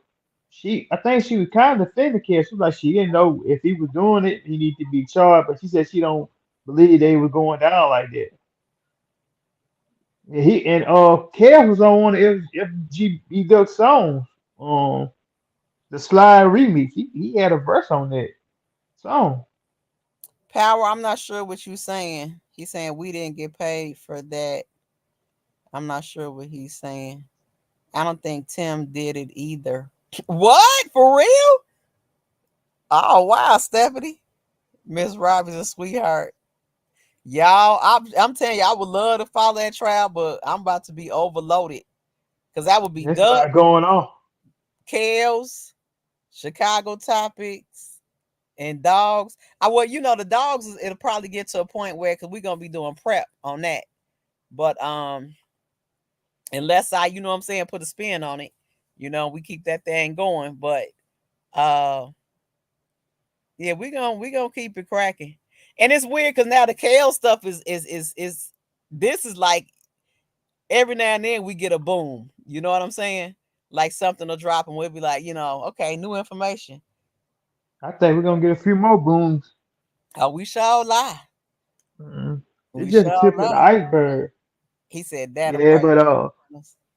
think she was kind of defending the kid. She was like she didn't know if he was doing it, he need to be charged. But she said she don't believe they was going down like that. And Kev was on one of FGB Duck songs, um, the Slide remix. He had a verse on that song. Power. I'm not sure what you saying. He's saying we didn't get paid for that. I'm not sure what he's saying. I don't think Tim did it either. What? For real? Oh wow, Stephanie. Miss Robbie's a sweetheart. Y'all, I'm telling you, I would love to follow that trial, but I'm about to be overloaded. Because that would be There's a Duck, lot going on. Kales, Chicago Topics, and Dogs. The Dogs, it'll probably get to a point where, because we're going to be doing prep on that. But unless I, what I'm saying, put a spin on it, we keep that thing going. But uh yeah, we gonna keep it cracking. And it's weird because now the kale stuff is this is like every now and then we get a boom. You know what I'm saying? Like something will drop and we'll be like, okay, new information. I think we're gonna get a few more booms. Oh, we sure lie. Mm. We It's just the sure tip of the lie. iceberg. He said that a Yeah, praise. but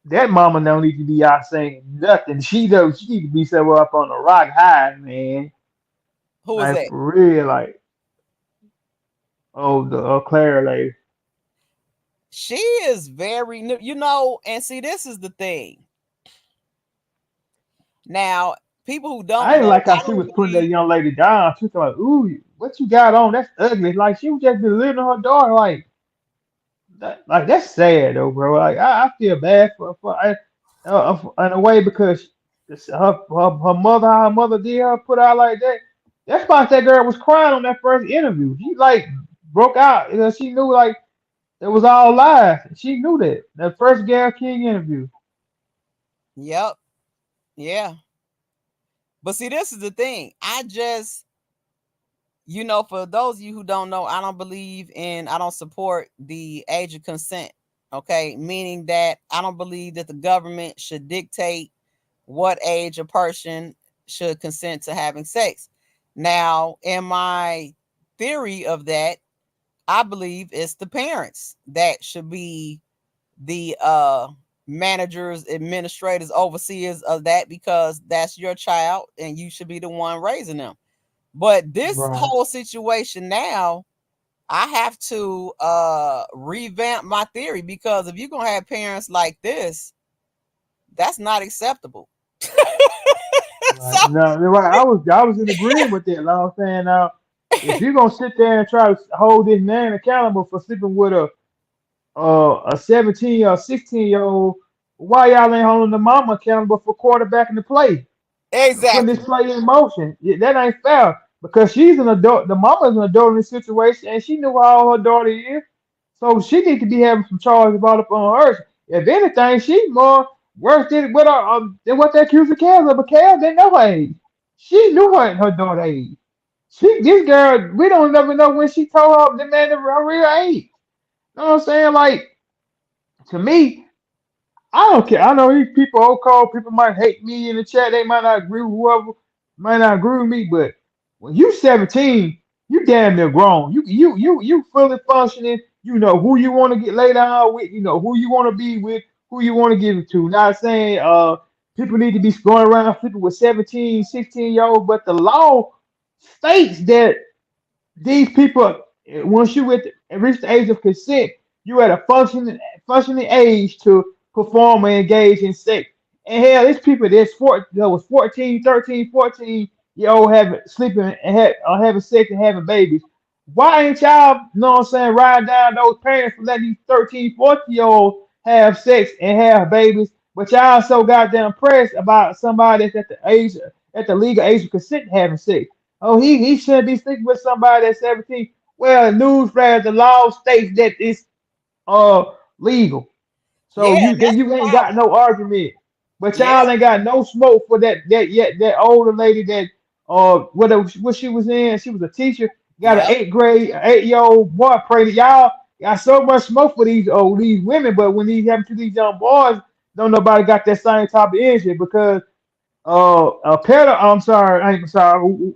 that mama don't need to be out saying nothing. She need to be somewhere up on the rock high, man. Who is Like that? for real, like oh the Claire lady. She is very new, and see, this is the thing. Now, people who I don't didn't know, like how I she don't was putting that believe young lady down. She was like, "Ooh, what you got on? That's ugly." Like she was just belittling her daughter. Like like that's sad though, bro. Like I feel bad in a way because her mother, how her mother did her put out like that. That's why that girl was crying on that first interview. She like broke out because she knew like it was all lies. She knew that first Gail King interview. yep, yeah. But see, this is the thing. I just, for those of you who don't know, I don't support the age of consent. Okay. Meaning that I don't believe that the government should dictate what age a person should consent to having sex. Now, in my theory of that, I believe it's the parents that should be the managers, administrators, overseers of that because that's your child and you should be the one raising them. But this Right. whole situation now, I have to revamp my theory because if you're gonna have parents like this, that's not acceptable. So Right. No, you're right. I was in agreement with that. Like I was saying, If you're gonna sit there and try to hold this man accountable for sleeping with a 17 or 16-year-old, why y'all ain't holding the mama accountable for quarterbacking the play, putting this Exactly. play in motion? Yeah, that ain't fair because she's an adult. The mama's an adult in this situation, and she knew how old her daughter is, so she needs to be having some charges brought up on her. If anything, she more worse than what they accused of Kels of. But Kels didn't know her age. She knew her daughter age. This girl, we don't never know when she told her the man her real age. You know what I'm saying? Like, to me, I don't care. I know these people, old call people might hate me in the chat. They might not agree with whoever, might not agree with me. But when you 17, you damn near grown. You fully functioning. You know who you want to get laid down with. You know who you want to be with. Who you want to give it to. Not saying people need to be going around sleeping with 17, 16-year olds, but the law states that these people, once you reach the age of consent, you at a functioning age to perform and engage in sex. And hell, it's people that was 14, 13, 14 year old having sleeping and having sex and having babies. Why ain't y'all, you know what I'm saying, riding down those parents for letting these 13, 14 year olds have sex and have babies? But y'all so goddamn pressed about somebody that's at the legal age of consent having sex. Oh, he shouldn't be sleeping with somebody that's 17. Well, newsflash, the law states that it's uh legal. So Yeah, you that's the you ain't got problem. no argument. But Yeah, y'all ain't got no smoke for that older lady that what she was in. She was a teacher, got an yep. 8-year-old boy pregnant. Y'all got so much smoke for these women, but when these happen to these young boys, don't nobody got that same type of energy because a pedo, I'm sorry, I'm sorry,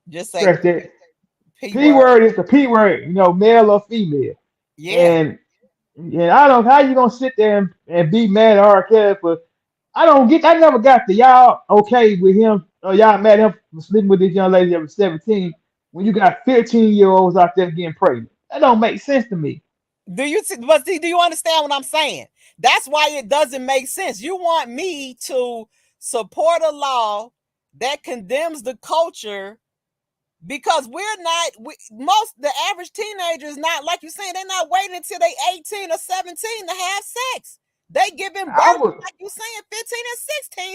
Just say scratch that. P P word. word is the P word, male or female. Yeah. And I don't how you gonna sit there and be mad at R.Kelly for I never got the y'all okay with him or y'all mad at him for sleeping with this young lady that was 17 when you got 15-year-olds out there getting pregnant. That don't make sense to me. Do you understand what I'm saying? That's why it doesn't make sense. You want me to support a law that condemns the culture because most the average teenager is not like you saying, they're not waiting until they 18 or 17 to have sex. They giving I birth would like you saying 15 and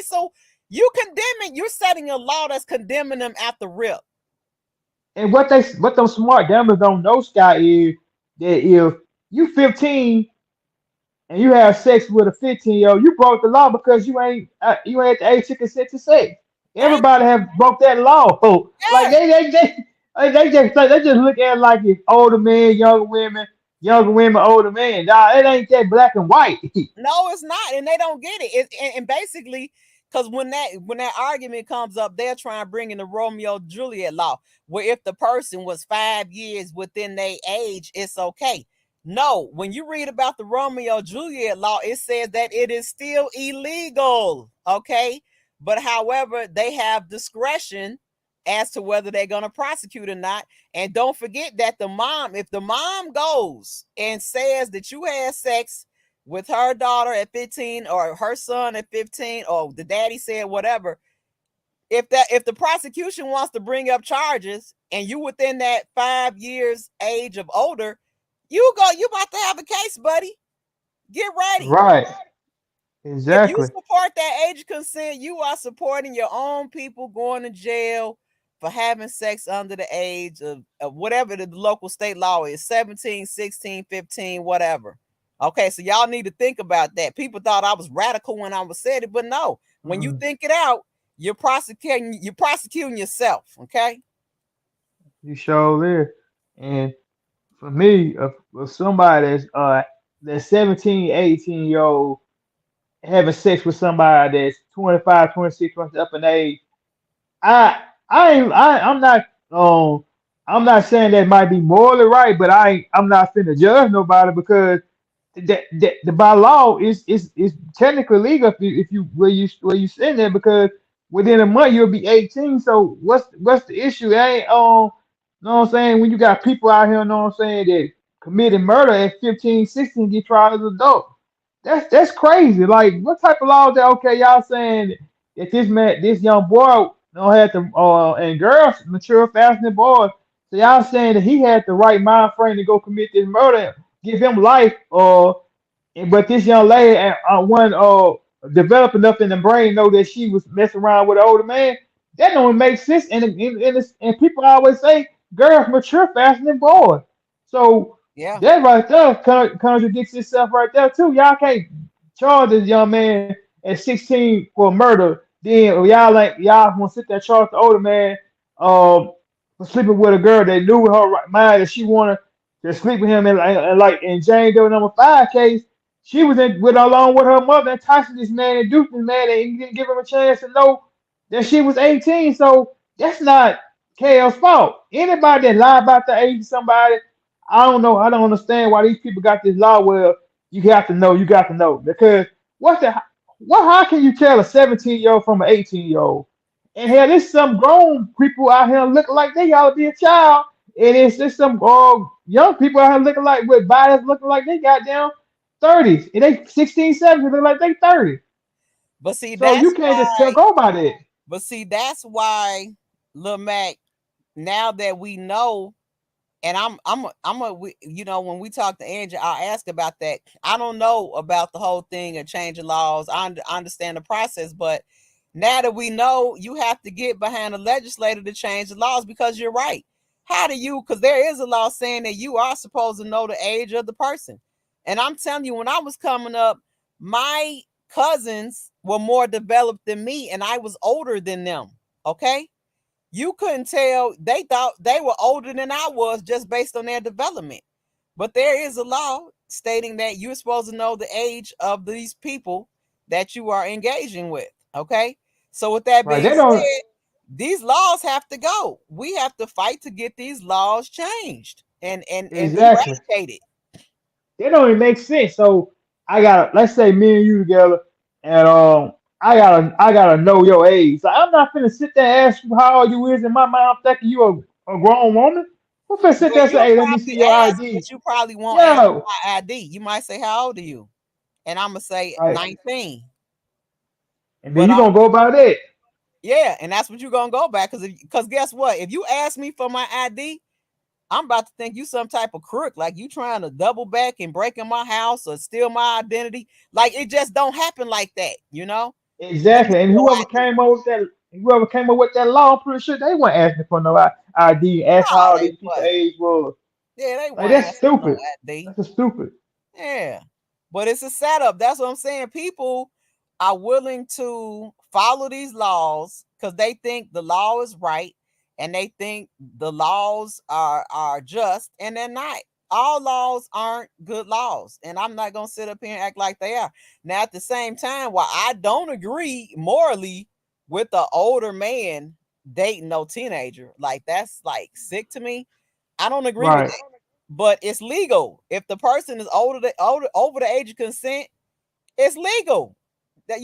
16. So you condemning, you're setting a law that's condemning them at the rip. and what them smart gamblers don't know, Sky, is that if you 15 and you have sex with a 15-year-old, you broke the law because you ain't at the age to consent to sex. Thank Everybody have broke that law. Like you. they just look at it like it's older men, younger women, older men. Nah, it ain't that black and white. No, it's not, and they don't get it. And basically, because when that argument comes up, they're trying to bring in the Romeo Juliet law, where if the person was 5 years within their age, it's okay. No, when you read about the Romeo Juliet law, it says that it is still illegal. Okay, but however, they have discretion as to whether they're going to prosecute or not. And don't forget that if the mom goes and says that you had sex with her daughter at 15 or her son at 15 or the daddy said whatever, if the prosecution wants to bring up charges and you within that 5 years age of older, you about to have a case, buddy. Get ready. Right. If you Exactly. support that age of consent, you are supporting your own people going to jail for having sex under the age of whatever the local state law is, 17, 16, 15, whatever. Okay, so y'all need to think about that. People thought I was radical when I was said it, but no, when you Mm, think it out, you're prosecuting yourself. Okay. you sure there. And for me, if somebody that's 17, 18-year old having sex with somebody that's 25, 26, 20 up in age, I um I'm not saying that might be morally right, but I'm not finna judge nobody because the by law is technically legal if you where you sitting there because within a month you'll be 18. So what's the issue? It ain't know what I'm saying, when you got people out here, know what I'm saying, that committed murder at 15, 16 get tried as adult. That's crazy. Like what type of law is that? Okay, y'all saying that this young boy No, had to and girls mature faster than boys. So y'all saying that he had the right mind frame to go commit this murder, give him life, but this young lady one developed enough in the brain know that she was messing around with an older man. That don't make sense. And people always say girls mature faster than boys. So Yeah. that right there contradicts itself right there too. Y'all can't charge this young man at 16 for murder. Then y'all want to sit there and charge the older man for sleeping with a girl that knew in her right mind that she wanted to sleep with him. And like in Jane Doe number 5 case, she was in with along with her mother and Tyson this man and Duke this man and didn't give him a chance to know that she was 18. So that's not Kale's fault. Anybody that lie about the age of somebody, I don't know. I don't understand why these people got this law where you got to know. Because what the what how can you tell a 17-year-old from an 18-year-old? And hell, there's some grown people out here looking like they ought to be a child. And it's just some young people out here looking like with bodies looking like they got down 30s. And they 16, 17, look like they 30. But see, So you that's can't just tell why. go by that. That's why, Lil Mac. Now that we know, and you know, when we talk to Angie, I'll ask about that. I don't know about the whole thing of changing laws. I understand the process, but now that we know, you have to get behind the legislator to change the laws because you're right. How do you? Because there is a law saying that you are supposed to know the age of the person. And I'm telling you, when I was coming up, my cousins were more developed than me, and I was older than them. Okay, you couldn't tell. They thought they were older than I was just based on their development. But there is a law stating that you're supposed to know the age of these people that you are engaging with. Okay. So with that Right. being They don't said, these laws have to go. We have to fight to get these laws changed and exactly. eradicated. They don't even make sense. So I gotta let's say me and you together, and I gotta know your age. So I'm not finna sit there and ask you how old you is in my mind thinking you a grown woman. Who finna sit Well, there and say, you'll hey, let me see probably your ask, ID? but you probably won't ask Yo, my ID. You might say, "How old are you?" And I'm gonna say right. 19. And then But you gonna go by that. yeah, and that's what you're gonna go back because guess what? If you ask me for my ID, I'm about to think you some type of crook, like you trying to double back and break in my house or steal my identity. Like it just don't happen like that, you know. Let me Exactly. see And your ID. whoever came up with that law, I'm pretty sure they weren't asking for no ID, ask No, how old they these people wasn't. age was. Yeah, they Like weren't that's asking for no stupid. ID. That's a stupid. Yeah. But it's a setup. That's what I'm saying. People are willing to follow these laws because they think the law is right and they think the laws are just, and they're not. All laws aren't good laws. And I'm not gonna sit up here and act like they are. Now, at the same time, while I don't agree morally with the older man dating no teenager, like that's like sick to me. I don't agree with Right. that, but it's legal. If the person is older over the age of consent, it's legal. That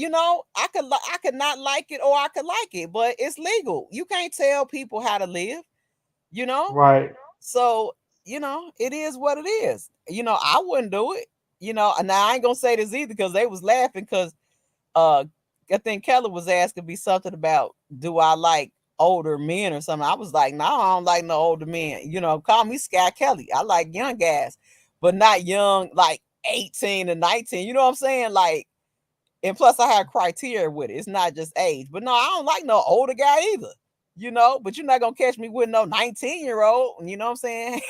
I could not like it or I could like it, but it's legal. You can't tell people how to live, you know? Right. So, it is what it is. I wouldn't do it. And now I ain't gonna say this either because they was laughing because uh I think Keller was asking me something about do I like older men or something. I was like, no, I don't like no older men. Call me Sky Kelly. I like young guys, but not young like 18 and 19. You know what I'm saying? Like, and plus I have criteria with it. It's not just age. But no, I don't like no older guy either. But you're not gonna catch me with no 19-year-old. You know what I'm saying?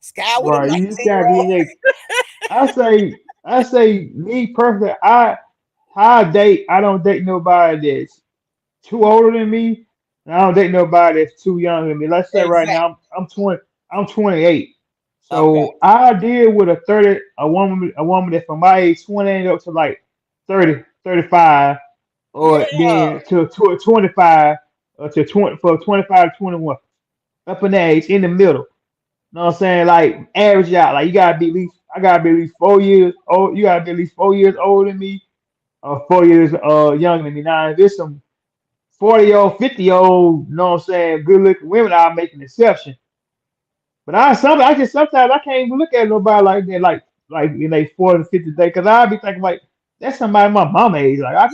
Sky with a Right. You just 19 year gotta be in old. there. I say me personally, I date I don't date nobody that's too older than me, and I don't date nobody that's too young than me. Let's say right Exactly. now I'm 20, I'm 28. Okay. So I deal with a woman that's from my age, 28 up to like 30, 35, or Yeah. then to 25, to 20 for 25 to 21, up in that age, in the middle. Know what I'm saying? Like average out. Like you gotta be at least I gotta be at least 4 years old. You gotta be at least 4 years older than me, or 4 years younger than me. Now if there's some 40-year-old, 50-year-old, you know what I'm saying, good looking women, I'll make an exception. But I just sometimes I can't even look at nobody like that, like in they 40 to 50 day, because I'll be thinking like, that's somebody my mama age. Like I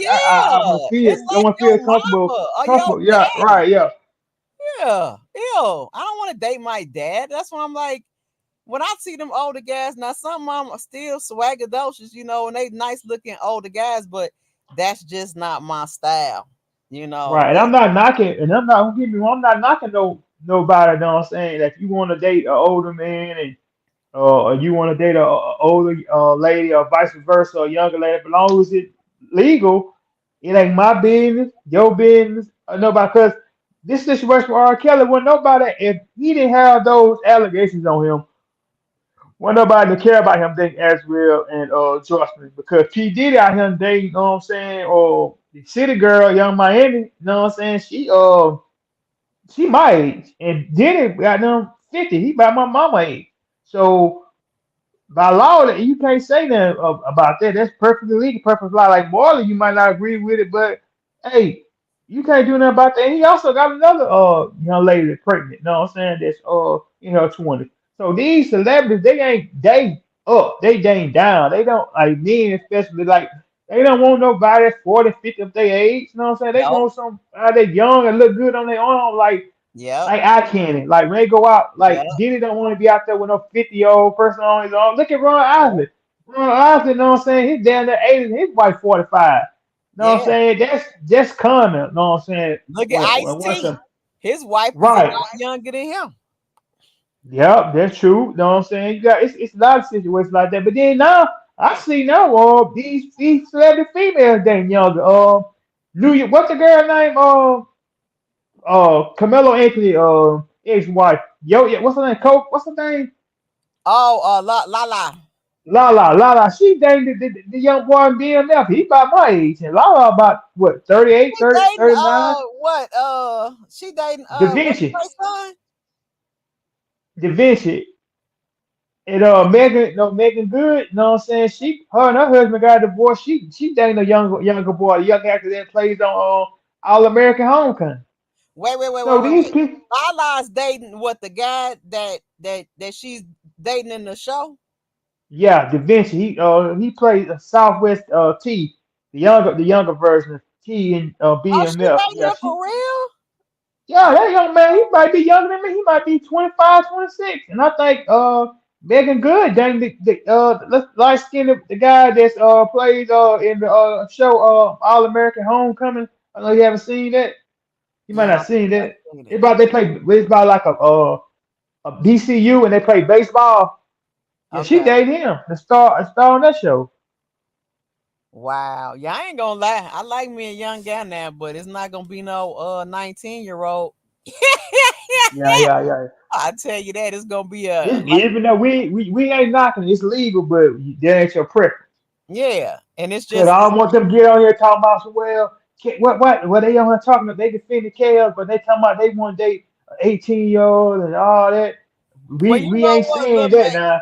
want to Yeah, feel, it's I like want to your feel comfortable, mama or your comfortable. Yeah, daddy. right, yeah, Yeah, ew. I don't want to date my dad. That's why I'm like, when I see them older guys, now some of them are still swaggadocious, and they nice looking older guys, but that's just not my style, right. And I'm not knocking, and I'm not, don't get me wrong, I'm not knocking nobody. You know what I'm saying? That you want to date an older man and or you want to date a older lady or vice versa, a younger lady, as long as it's legal, it ain't my business, your business, or nobody. Because this situation with R. Kelly, when nobody, if he didn't have those allegations on him, when nobody to care about him dating Asriel and Jocelyn, because P Diddy out here dating, you know what I'm saying, or the city girl, Young Miami, you know what I'm saying, she my age, and Diddy got them 50, he about my mama age. So by law, that you can't say that about that. That's perfectly legal, perfect law. Like Marley, you might not agree with it, but hey, you can't do nothing about that. And he also got another young lady that's pregnant. You know what I'm saying? That's in her 20s. So these celebrities, they up, they ain't down. They don't like men especially like they don't want nobody that's 40, 50 of their age. You know what I'm saying? They Yep, want some they young and look good on their own. yep, Like eye candy. Like when they go out, yep, like Diddy don't want to be out there with no 50-year-old person on his own. Look at Ron yep, Isley. Ron Isley, you know what I'm saying? He's down there 80, his wife 45. You know what I'm yeah. saying? That's common, you know what I'm saying? Look at When Ice once T. a His wife is a right. lot younger than him. Yep, that's true. You know what I'm saying? You got it's a lot of situations like that. But then now I see now these celebrity females dating younger. New York, what's the girl name? Carmelo Anthony ex-wife. Yo, yeah, what's her name? Coke, what's her name? Oh, la. Lala, she dated the young boy in BMF. He about my age. And Lala about what, 38, She 30, dating 39? what? She dating Da what's Vinci. her son? Da Vinci. And Megan, no, Megan Good, you know what I'm saying? Her and her husband got divorced. She dating a younger boy, a young actor that plays on All American Homecoming. So these Wait. people, Lala's dating what, the guy that she's dating in the show? yeah, Da Vinci. He plays Southwest T, the younger version of T in Oh, she BMF. dating Yeah, him for real? yeah, that young man, he might be younger than me. He might be 25, 26. And I think Megan Good, dang the light skinned the guy that's plays in the show All American Homecoming. I know you haven't seen that. You might No, not seen I that. seen it. It's about like a BCU and they play baseball. Yeah, she Okay. dated him. The star on that show. Wow. Yeah, I ain't gonna lie. I like me a young guy now, but it's not gonna be no 19-year-old. Yeah, yeah, yeah. I tell you that it's gonna be a It's, like, even though we ain't knocking, it's legal, but that ain't your preference. yeah, and it's Cause just I don't want them to get on here talking about some well, what they on here talking about they defending KL, but they talking about they want to date an 18-year-old and all that. well, We ain't what, saying little that man, now.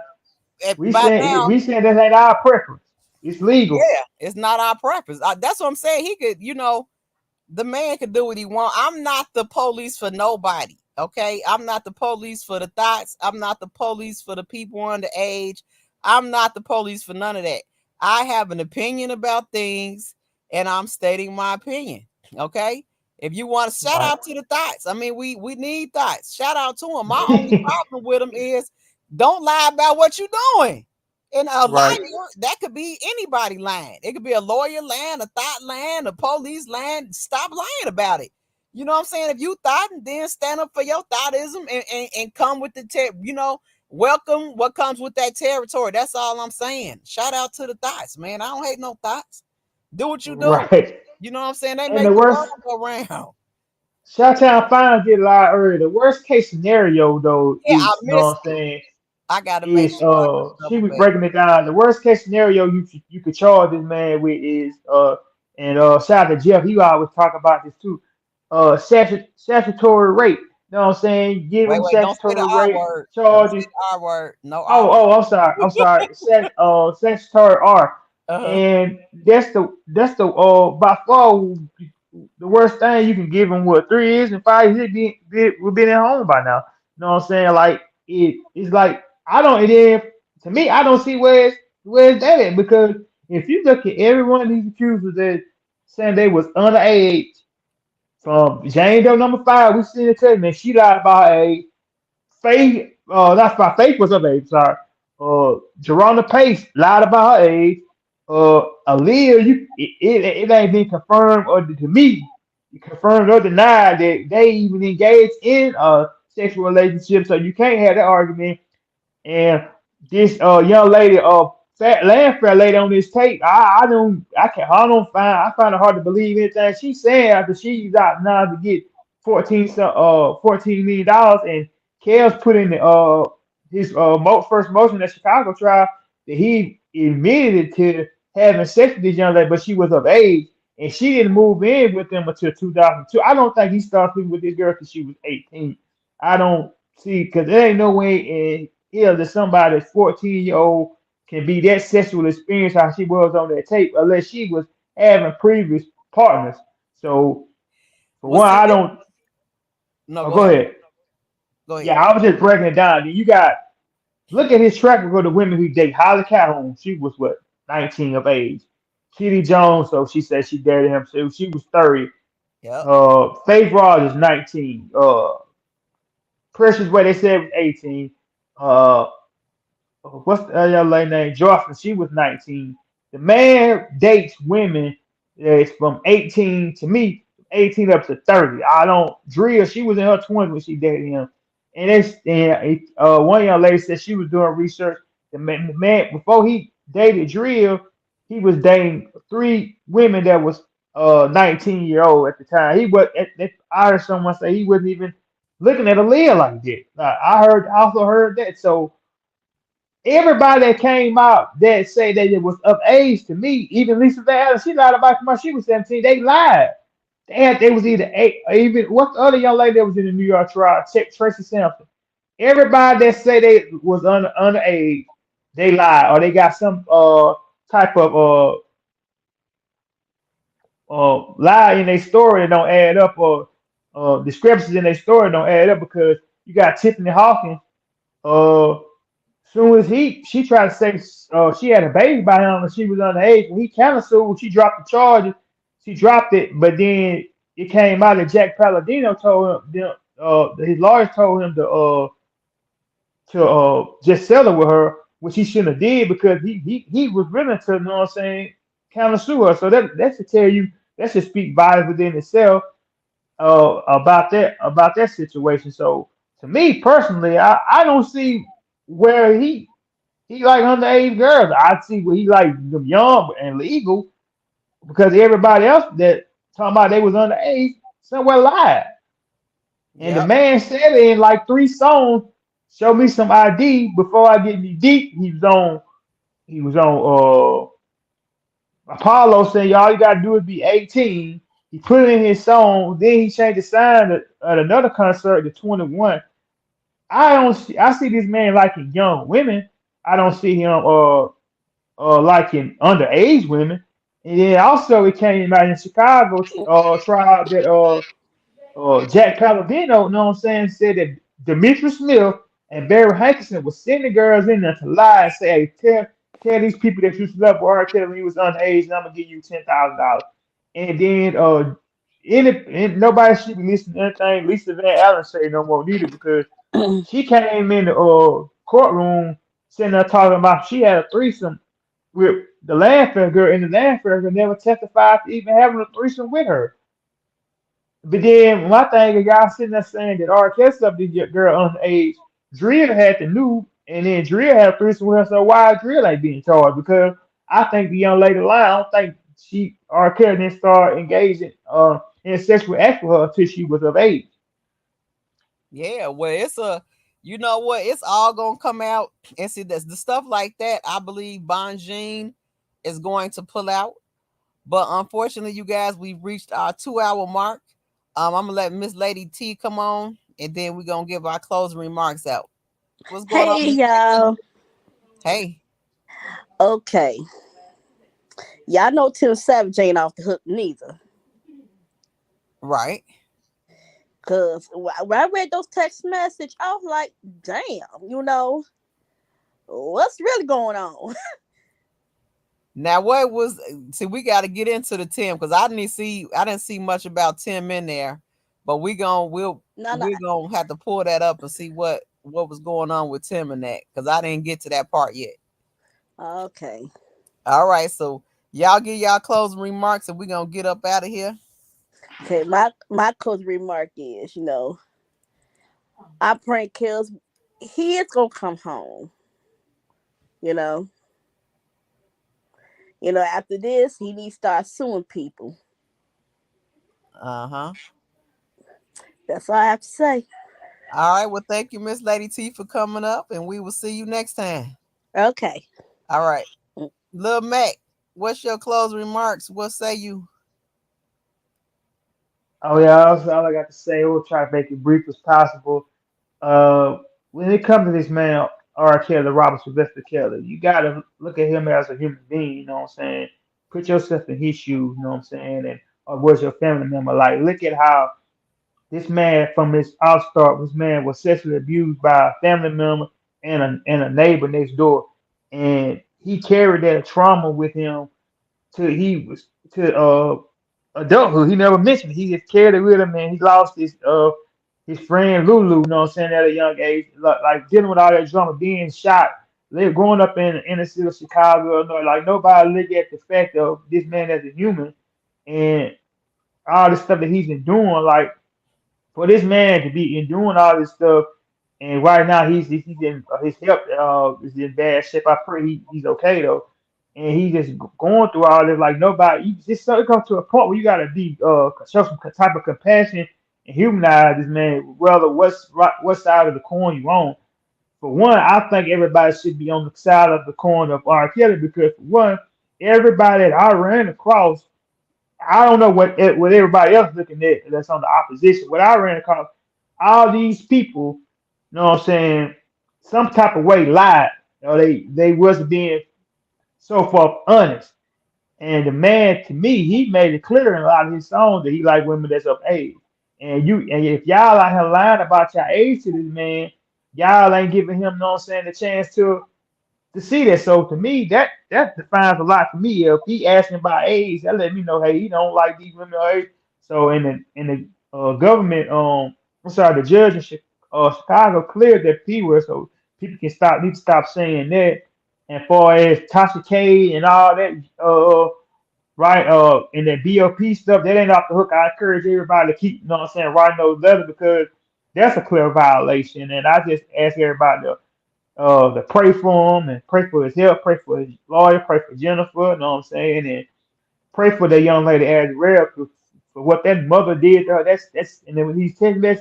by now, We saying that ain't our preference. It's legal. yeah, it's not our preference. That's what I'm saying. He could, the man can do what he want. I'm not the police for nobody. Okay, I'm not the police for the thoughts. I'm not the police for the people underage. I'm not the police for none of that. I have an opinion about things, and I'm stating my opinion. Okay, if you want to shout Right. out to the thoughts, I mean, we need thoughts. Shout out to them. My only problem with them is don't lie about what you're doing. And a Right. liar, that could be anybody lying. It could be a lawyer lying, a thought lying, a police lying. Stop lying about it. You know what I'm saying? If you thought, and then stand up for your thoughtism and come with welcome what comes with that territory. That's all I'm saying. Shout out to the thoughts, man. I don't hate no thoughts. Do what you do. Right. You know what I'm saying? They And the make the worst world go round. Chi-Town finals get a lot earlier. The worst case scenario though Yeah, I is, you know what missed I'm it. saying, I gotta make is sure I she double was back. breaking it down. The worst case scenario you could charge this man with is and shout out to Jeff, he always talk about this too. Statutory rape. You know what I'm saying? Give him Wait, don't say the statutory R rape word. Don't say charges. the R word. No R Oh, word. I'm sorry. I'm sorry. Statutory R. Uh-huh. And that's the by far the worst thing you can give him. What, 3 years and 5 years? We've been at home by now. You know what I'm saying? Like it's like I don't. And then to me, I don't see where's that at because if you look at every one of these accusers that saying they was underage, from Jane Doe number 5, we seen it tell man, she lied about her age. Faith, not about Faith was of age, sorry. Jerona Pace lied about her age. Aaliyah, it ain't been confirmed or to me, confirmed or denied that they even engaged in a sexual relationship. So you can't have that argument. And this young lady, fat landfair lady on this tape, I find it hard to believe anything she's saying after she's out now to get 14 million dollars, and Kels put in the his first motion at Chicago trial that he admitted to having sex with this young lady, but she was of age and she didn't move in with them until 2002. I don't think he started sleeping with this girl because she was 18. I don't see, because there ain't no way in hell that somebody 14-year-old can be that sexual experience how she was on that tape unless she was having previous partners. So for Well, one, see, I don't. no, Oh, go go ahead. ahead. Go ahead. Yeah, I was just breaking it down. You got look at his track record of women who date. Holly Calhoun, she was what 19 of age. Kitty Jones, so she said she dated him. So she was 30. Yep. Faith Rogers, 19. Precious, what they said was 18. Uh, what's the other young lady name? Jocelyn, she was 19. The man dates women that's from 18 to me, 18 up to 30. I don't Drea, she was in her 20s when she dated him. One young lady said she was doing research. The man before he dated Drea, he was dating 3 women that was 19-year old at the time. He was I heard someone say he wasn't even looking at a Leah like that. I also heard that. So everybody that came out that say that it was of age to me, even Lisa Van Allen, she lied about when she was 17. They lied. They was either eight, or even what's the other young lady that was in the New York trial, Tracy Sampson. Everybody that say they was underage, they lied or they got some type of lie in their story that don't add up, or discrepancies in their story don't add up, because you got Tiffany Hawkins. Uh, Soon as she tried to say she had a baby by him and she was underage, when he countersued, she dropped the charges. She dropped it, but then it came out that Jack Palladino told him, his lawyers told him to just settle with her, which he shouldn't have did, because he was willing to, you know what I'm saying, countersue her. So that should tell you, that should speak volumes within itself about that situation. So to me personally, I don't see where he like underage girls. I see where he like them young and legal, because everybody else that talking about they was underage somewhere lied. And the Yep. man said in like 3 songs, show me some ID before I get me deep. He was on Apollo saying all you gotta do is be 18. He put it in his song, then he changed the sign at another concert to 21. I see this man liking young women. I don't see him liking underage women. And then also it came out in Chicago trial that Jack Palladino, you know what I'm saying, said that Demetrius Smith and Barry Hankerson was sending girls in there to lie and say, hey, tell these people that you slept with R.Kelly when he was underage, and I'm gonna give you $10,000. And then nobody should be listening to anything Lisa Van Allen say no more neither, because she came in the courtroom sitting there talking about she had a threesome with the Landfair girl, and the Landfair girl never testified to even having a threesome with her. But then my thing is, y'all sitting there saying that R. Kelly stuff this girl underage. Drill had the new, and then Drill had a threesome with her. So why Drill ain't being charged? Because I think the young lady lied. I don't think R. Kelly didn't start engaging in sexual acts with her until she was of age. Yeah. Well, it's a, you know what? It's all gonna come out, and see that's the stuff like that. I believe Bonjean is going to pull out, but unfortunately, you guys, we've reached our 2 hour mark. I'm gonna let Miss Lady T come on, and then we're gonna give our closing remarks out. What's going on, Hey Miss Lady T? y'all. Hey, Okay. Y'all know Tim Savage ain't off the hook neither. right? Cause when I read those text message, I was like, damn, what's really going on? Now, what was see? We got to get into the Tim because I didn't see much about Tim in there, but No, no. we're gonna have to pull that up and see what was going on with Tim and that because I didn't get to that part yet. Okay. All right, so y'all get y'all closing remarks and we're gonna get up out of here. Okay. My closing remark is, I pray kills. He is gonna come home. You know. After this, he needs to start suing people. Uh huh. That's all I have to say. All right. Well, thank you, Miss Lady T, for coming up, and we will see you next time. Okay. All right, Lil Mac, what's your closing remarks? What say you? Oh yeah, all I got to say, we'll try to make it brief as possible. Uh, when it comes to this man, R. Kelly, Robert Sylvester Kelly, you gotta look at him as a human being. You know what I'm saying? Put yourself in his shoes. You know what I'm saying? And or was your family member like? Look at how this man from his outstart, this man was sexually abused by a family member and a neighbor next door, and he carried that trauma with him till he was to adulthood. He never mentioned it. He just carried it with him, and he lost his friend Lulu. You know what I'm saying, at a young age, like dealing with all that drama, being shot. Growing up in the inner city of Chicago, like nobody look at the fact of this man as a human and all the stuff that he's been doing. Like for this man to be in doing all this stuff, and right now he's in his health is in bad shape. I pray he's okay though, and he just going through all this like nobody. You just so it comes to a point where you gotta be show some type of compassion and humanize this man, whether what side of the coin you on. For one, I think everybody should be on the side of the coin of R. Kelly because for one, everybody that I ran across I don't know what everybody else looking at that's on the opposition. What I ran across, all these people, you know what I'm saying, some type of way lied. They wasn't being so far honest. And the man, to me, he made it clear in a lot of his songs that he like women that's of age. And if y'all out here lying about your age to this man, y'all ain't giving him, you know what I'm saying, the chance to see that. So to me, that defines a lot for me. If he asking about age, that let me know, hey, he don't like these women of age. So in the government, I'm sorry, the judge in Chicago cleared that P word, so people need to stop saying that. And far as Tasha K and all that, right, and that BOP stuff, that ain't off the hook. I encourage everybody to keep, you know what I'm saying, writing those letters because that's a clear violation. And I just ask everybody to pray for him and pray for his health, pray for his lawyer, pray for Jennifer, you know what I'm saying, and pray for that young lady as well for what that mother did to her. That's and then when he's telling me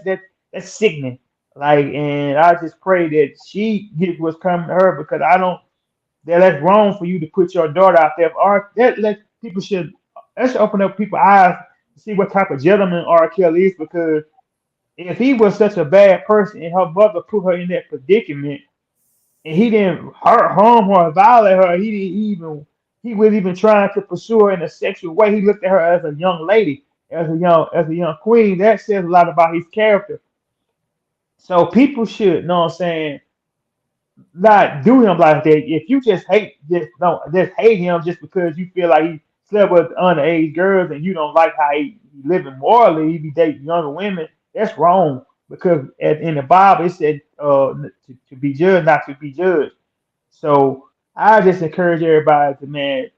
that's sickening. Like, and I just pray that she gets what's coming to her because I don't that's wrong for you to put your daughter out there. Or that should open up people's eyes to see what type of gentleman R. Kelly is because if he was such a bad person and her mother put her in that predicament and he didn't hurt, harm her, or violate her. He was even trying to pursue her in a sexual way. He looked at her as a young lady, as a young queen. That says a lot about his character. So people should, know what I'm saying, not do him like that. If you just hate him just because you feel like he slept with underage girls and you don't like how he living morally, he be dating younger women. That's wrong because in the Bible it said to be judged, not to be judged. So I just encourage everybody to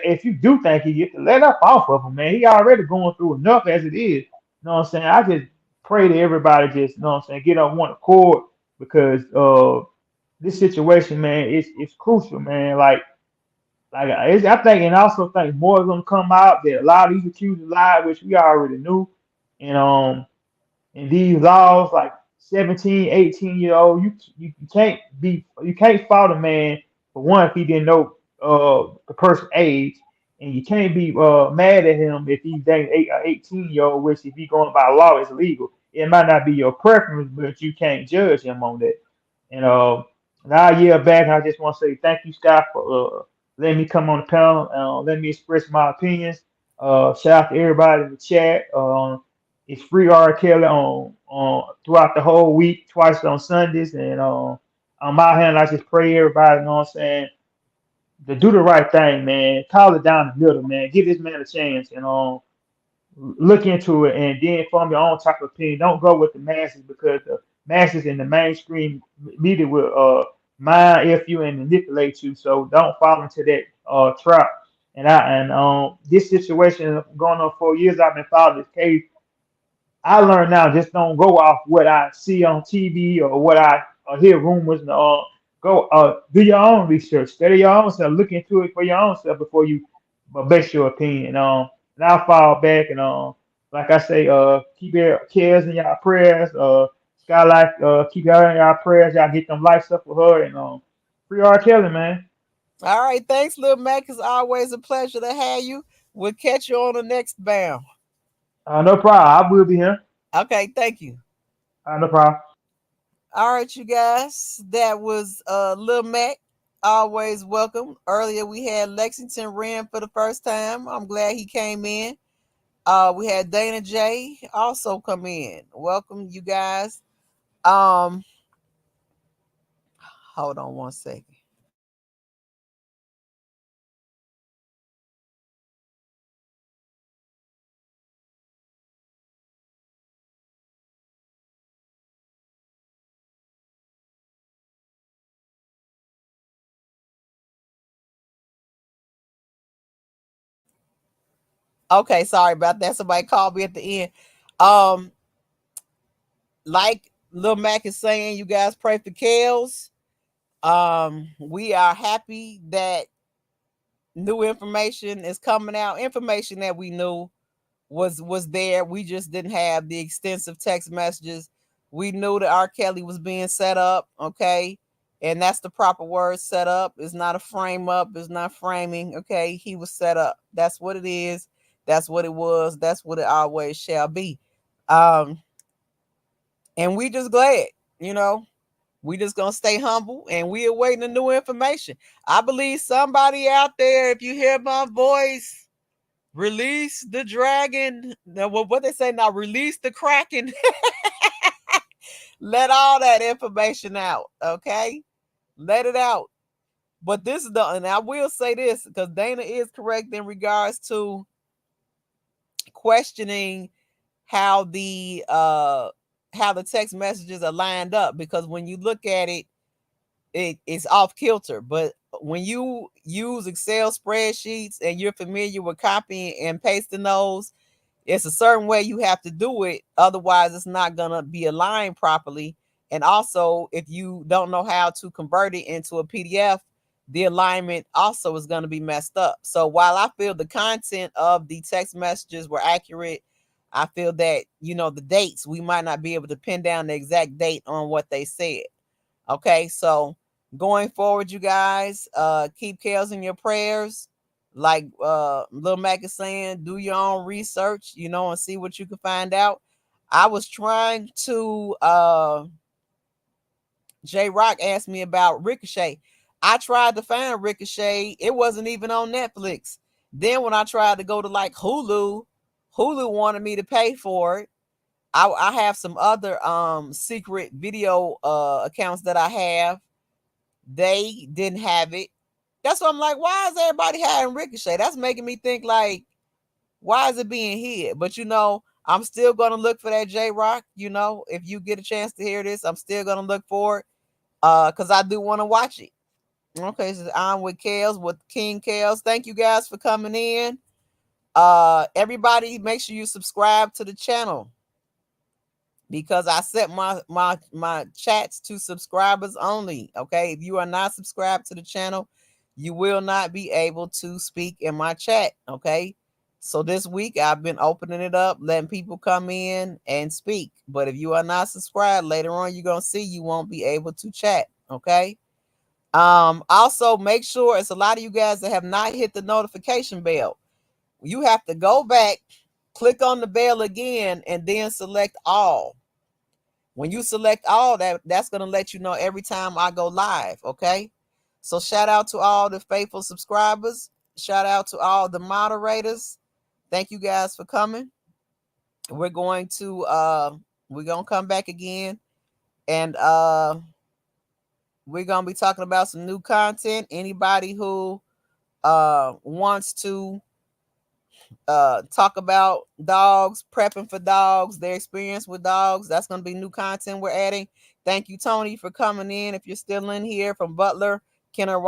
if you do think he get to let up off of him, man. He already going through enough as it is. You know what I'm saying? I just pray that everybody just, you know what I'm saying, get on one accord because this situation, man, it's crucial, man. I think, and I also think more is gonna come out that a lot of these accusers lied, which we already knew, and and these laws like 17, 18 year old, you can't fault a man for one if he didn't know the person's age, and you can't be mad at him if he's dating 18 year old, which if he going by law is legal. It might not be your preference, but you can't judge him on that. And now a year back, I just want to say thank you, Scott, for letting me come on the panel, letting me express my opinions. Shout out to everybody in the chat. It's free R. Kelly on throughout the whole week, twice on Sundays, and on my hand, I just pray everybody, you know what I'm saying, to do the right thing, man. Call it down the middle, man. Give this man a chance and look into it and then form your own type of opinion. Don't go with the masses because the masses in the mainstream media will mind if you and manipulate you. So don't fall into that trap. And this situation going on 4 years, I've been following this case. I learned now just don't go off what I see on TV or what I hear rumors. And, go do your own research, study your own self, look into it for your own self before you base your opinion. And I'll fall back and like I say, keep your cares in y'all prayers. Skylight, keep y'all in y'all prayers. Y'all get them lights up for her and free R.Kelly, man. All right, thanks, Lil Mac. It's always a pleasure to have you. We'll catch you on the next bound. No problem. I will be here. Okay, thank you. No problem. All right, you guys. That was Lil Mac. Always welcome. Earlier we had Lexington Ren for the first time. I'm glad he came in. We had Dana J also come in. Welcome, you guys. Um, hold on one second. Okay, sorry about that. Somebody called me at the end. Um, like Lil Mac is saying, you guys pray for Kels. We are happy that new information is coming out. Information that we knew was there. We just didn't have the extensive text messages. We knew that R. Kelly was being set up, okay? And that's the proper word, set up. It's not a frame up, it's not framing, okay? He was set up. That's what it is. That's what it was. That's what it always shall be. Um, and we just glad, you know, we just gonna stay humble and we awaiting the new information. I believe somebody out there, if you hear my voice, release the dragon. What they say now, release the kraken. Let all that information out, okay? Let it out. But this is the, and I will say this because Dana is correct in regards to questioning how the text messages are lined up, because when you look at it, it's off kilter. But when you use Excel spreadsheets and you're familiar with copying and pasting those, it's a certain way you have to do it. Otherwise, it's not going to be aligned properly. And also, if you don't know how to convert it into a PDF, the alignment also is going to be messed up. So while I feel the content of the text messages were accurate, I feel that, the dates, we might not be able to pin down the exact date on what they said. Okay, so going forward, you guys, keep Kels in your prayers. Like Lil Mac is saying, do your own research, and see what you can find out. I was trying to J Rock asked me about Ricochet. I tried to find Ricochet. It wasn't even on Netflix. Then when I tried to go to like Hulu wanted me to pay for it. I have some other secret video accounts that I have. They didn't have it. That's why I'm like, why is everybody having Ricochet? That's making me think like, why is it being hid? But I'm still gonna look for that J Rock. If you get a chance to hear this, I'm still gonna look for it. Because I do want to watch it. Okay, so I'm with Kels, with King Kels. Thank you guys for coming in. Everybody, make sure you subscribe to the channel, because I set my chats to subscribers only. Okay, if you are not subscribed to the channel, you will not be able to speak in my chat. Okay, so this week I've been opening it up, letting people come in and speak. But if you are not subscribed, later on you're gonna see you won't be able to chat. Okay. Also make sure, it's a lot of you guys that have not hit the notification bell. You have to go back, click on the bell again, and then select all. When you select all, that's going to let you know every time I go live. Okay, so shout out to all the faithful subscribers. Shout out to all the moderators. Thank you guys for coming. We're going to come back again, and we're going to be talking about some new content. Anybody who wants to talk about dogs, prepping for dogs, their experience with dogs. That's going to be new content we're adding. Thank you, Tony, for coming in. If you're still in here from Butler, Kennel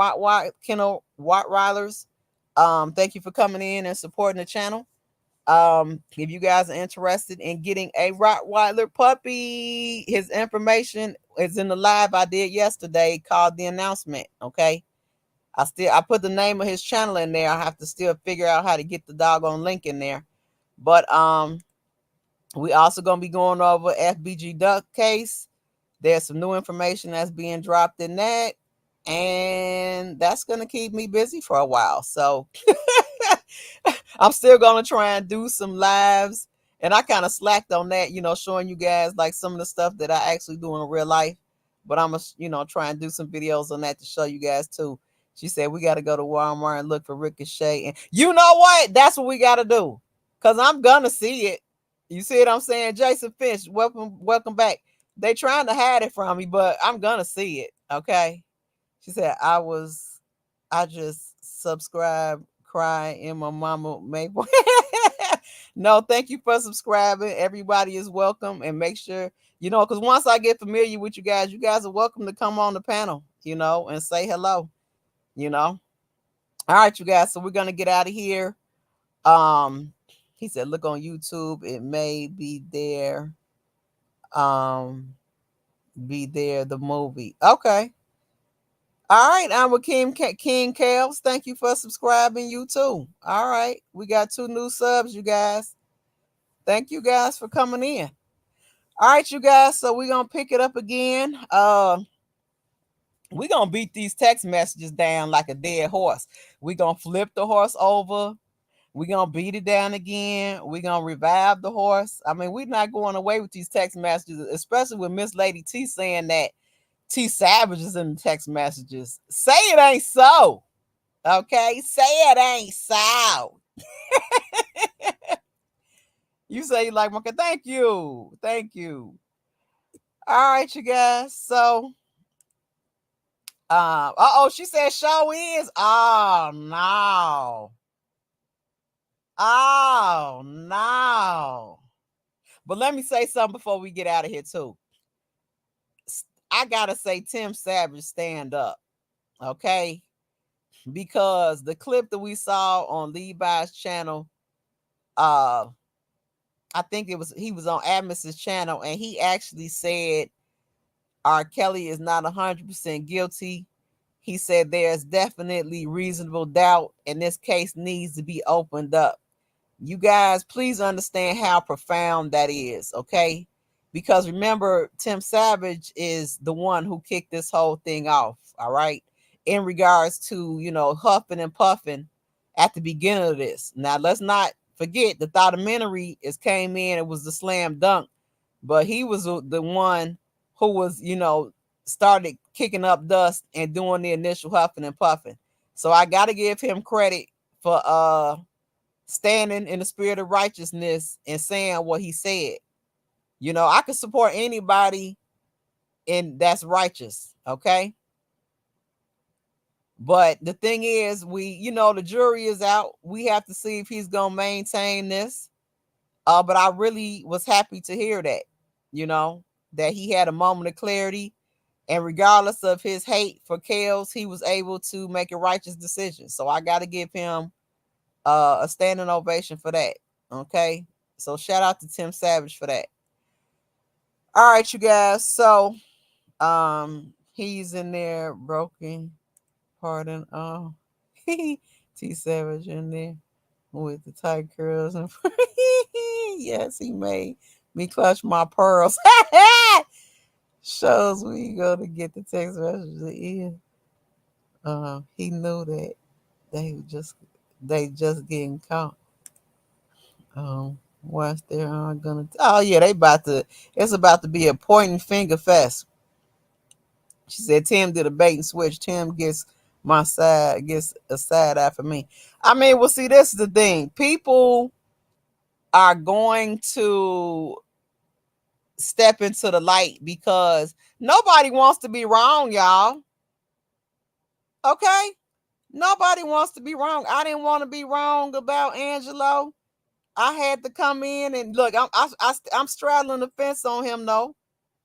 Rottweilers, thank you for coming in and supporting the channel. If you guys are interested in getting a Rottweiler puppy, his information is in the live I did yesterday called The Announcement. Okay. I put the name of his channel in there. I have to still figure out how to get the doggone link in there. But we also gonna be going over FBG duck case. There's some new information that's being dropped in that, and that's gonna keep me busy for a while. So I'm still gonna try and do some lives, and I kind of slacked on that, showing you guys like some of the stuff that I actually do in real life. But I'm gonna, try and do some videos on that to show you guys too. She said we got to go to Walmart and look for Ricochet, and you know what? That's what we got to do, cause I'm gonna see it. You see what I'm saying, Jason Finch? Welcome back. They trying to hide it from me, but I'm gonna see it. Okay. She said I just subscribe, cry, and my mama make. No, thank you for subscribing. Everybody is welcome, and make sure because once I get familiar with you guys are welcome to come on the panel, and say hello. All right, you guys. So we're gonna get out of here. He said, look on YouTube. It may be there. Be there. The movie. Okay. All right, I'm with King Kales. Thank you for subscribing. You too. All right, we got 2 new subs, you guys. Thank you guys for coming in. All right, you guys. So we're gonna pick it up again. We're gonna beat these text messages down like a dead horse. We're gonna flip the horse over. We're gonna beat it down again. We're gonna revive the horse. I mean, we're not going away with these text messages, especially with Miss Lady T saying that T Savage is in the text messages. Say it ain't so. Okay? Say it ain't so. You say you like Mocha. Thank you. Thank you. All right, you guys. So she said show is. Oh no. Oh no. But let me say something before we get out of here too. I gotta say Tim Savage stand up. Okay. Because the clip that we saw on Levi's channel, I think he was on Admis's channel, and he actually said R.Kelly is not 100% guilty. He said there's definitely reasonable doubt, and this case needs to be opened up. You guys, please understand how profound that is, okay? Because remember, Tim Savage is the one who kicked this whole thing off, all right? In regards to, huffing and puffing at the beginning of this. Now, let's not forget the documentary came in, it was the slam dunk, but he was the one who was, started kicking up dust and doing the initial huffing and puffing. So I got to give him credit for standing in the spirit of righteousness and saying what he said. I could support anybody and that's righteous, okay? But the thing is, the jury is out. We have to see if he's gonna maintain this. But I really was happy to hear that, that he had a moment of clarity, and regardless of his hate for Kels, he was able to make a righteous decision. So I got to give him a standing ovation for that. Okay, so shout out to Tim Savage for that. All right, you guys. So he's in there broken. Pardon. T Savage in there with the tight curls and yes, he made me clutch my pearls. Shows we go to get the text messages in. He knew that they just getting caught. Watch they're gonna. Oh yeah, they about to. It's about to be a pointing finger fest. She said Tim did a bait and switch. Tim gets gets a side eye for me. I mean, well, see, this is the thing. People are going to step into the light because nobody wants to be wrong, y'all. Okay? Nobody wants to be wrong. I didn't want to be wrong about Angelo. I had to come in and look. I'm straddling the fence on him. No,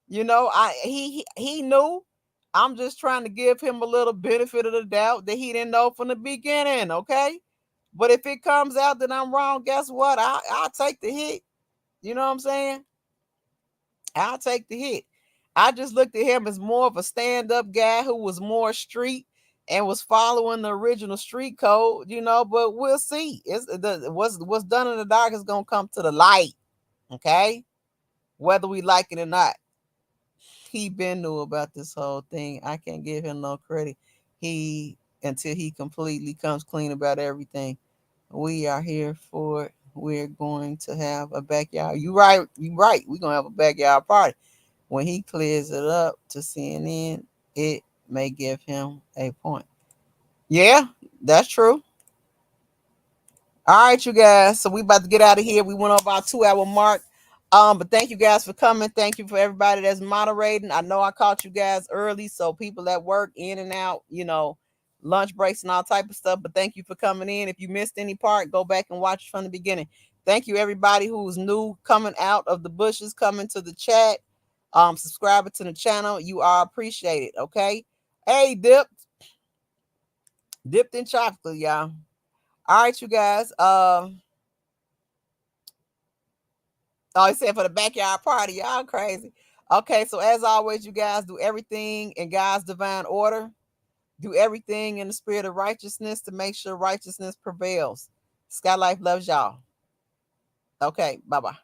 he knew. I'm just trying to give him a little benefit of the doubt that he didn't know from the beginning. Okay, but if it comes out that I'm wrong, guess what? I'll take the hit. You know what I'm saying? I'll take the hit. I just looked at him as more of a stand-up guy who was more street and was following the original street code, but we'll see. What's done in the dark is gonna come to the light. Okay? Whether we like it or not. He been knew about this whole thing. I can't give him no credit. He until he completely comes clean about everything. We are here for it. We're going to have a backyard. You right, you right. We're gonna have a backyard party. When he clears it up to CNN, it may give him a point. Yeah, that's true. All right, you guys. So we about to get out of here. We went over our 2 hour mark. But thank you guys for coming. Thank you for everybody that's moderating. I know I caught you guys early, so people at work in and out, lunch breaks and all type of stuff. But thank you for coming in. If you missed any part, go back and watch from the beginning. Thank you everybody who's new coming out of the bushes, coming to the chat, subscribing to the channel. You are appreciated. Okay. Hey, dipped in chocolate, y'all. All right, you guys. Oh, he said for the backyard party. Y'all crazy. Okay, so as always, you guys do everything in God's divine order. Do everything in the spirit of righteousness to make sure righteousness prevails. Skylife loves y'all. Okay, bye-bye.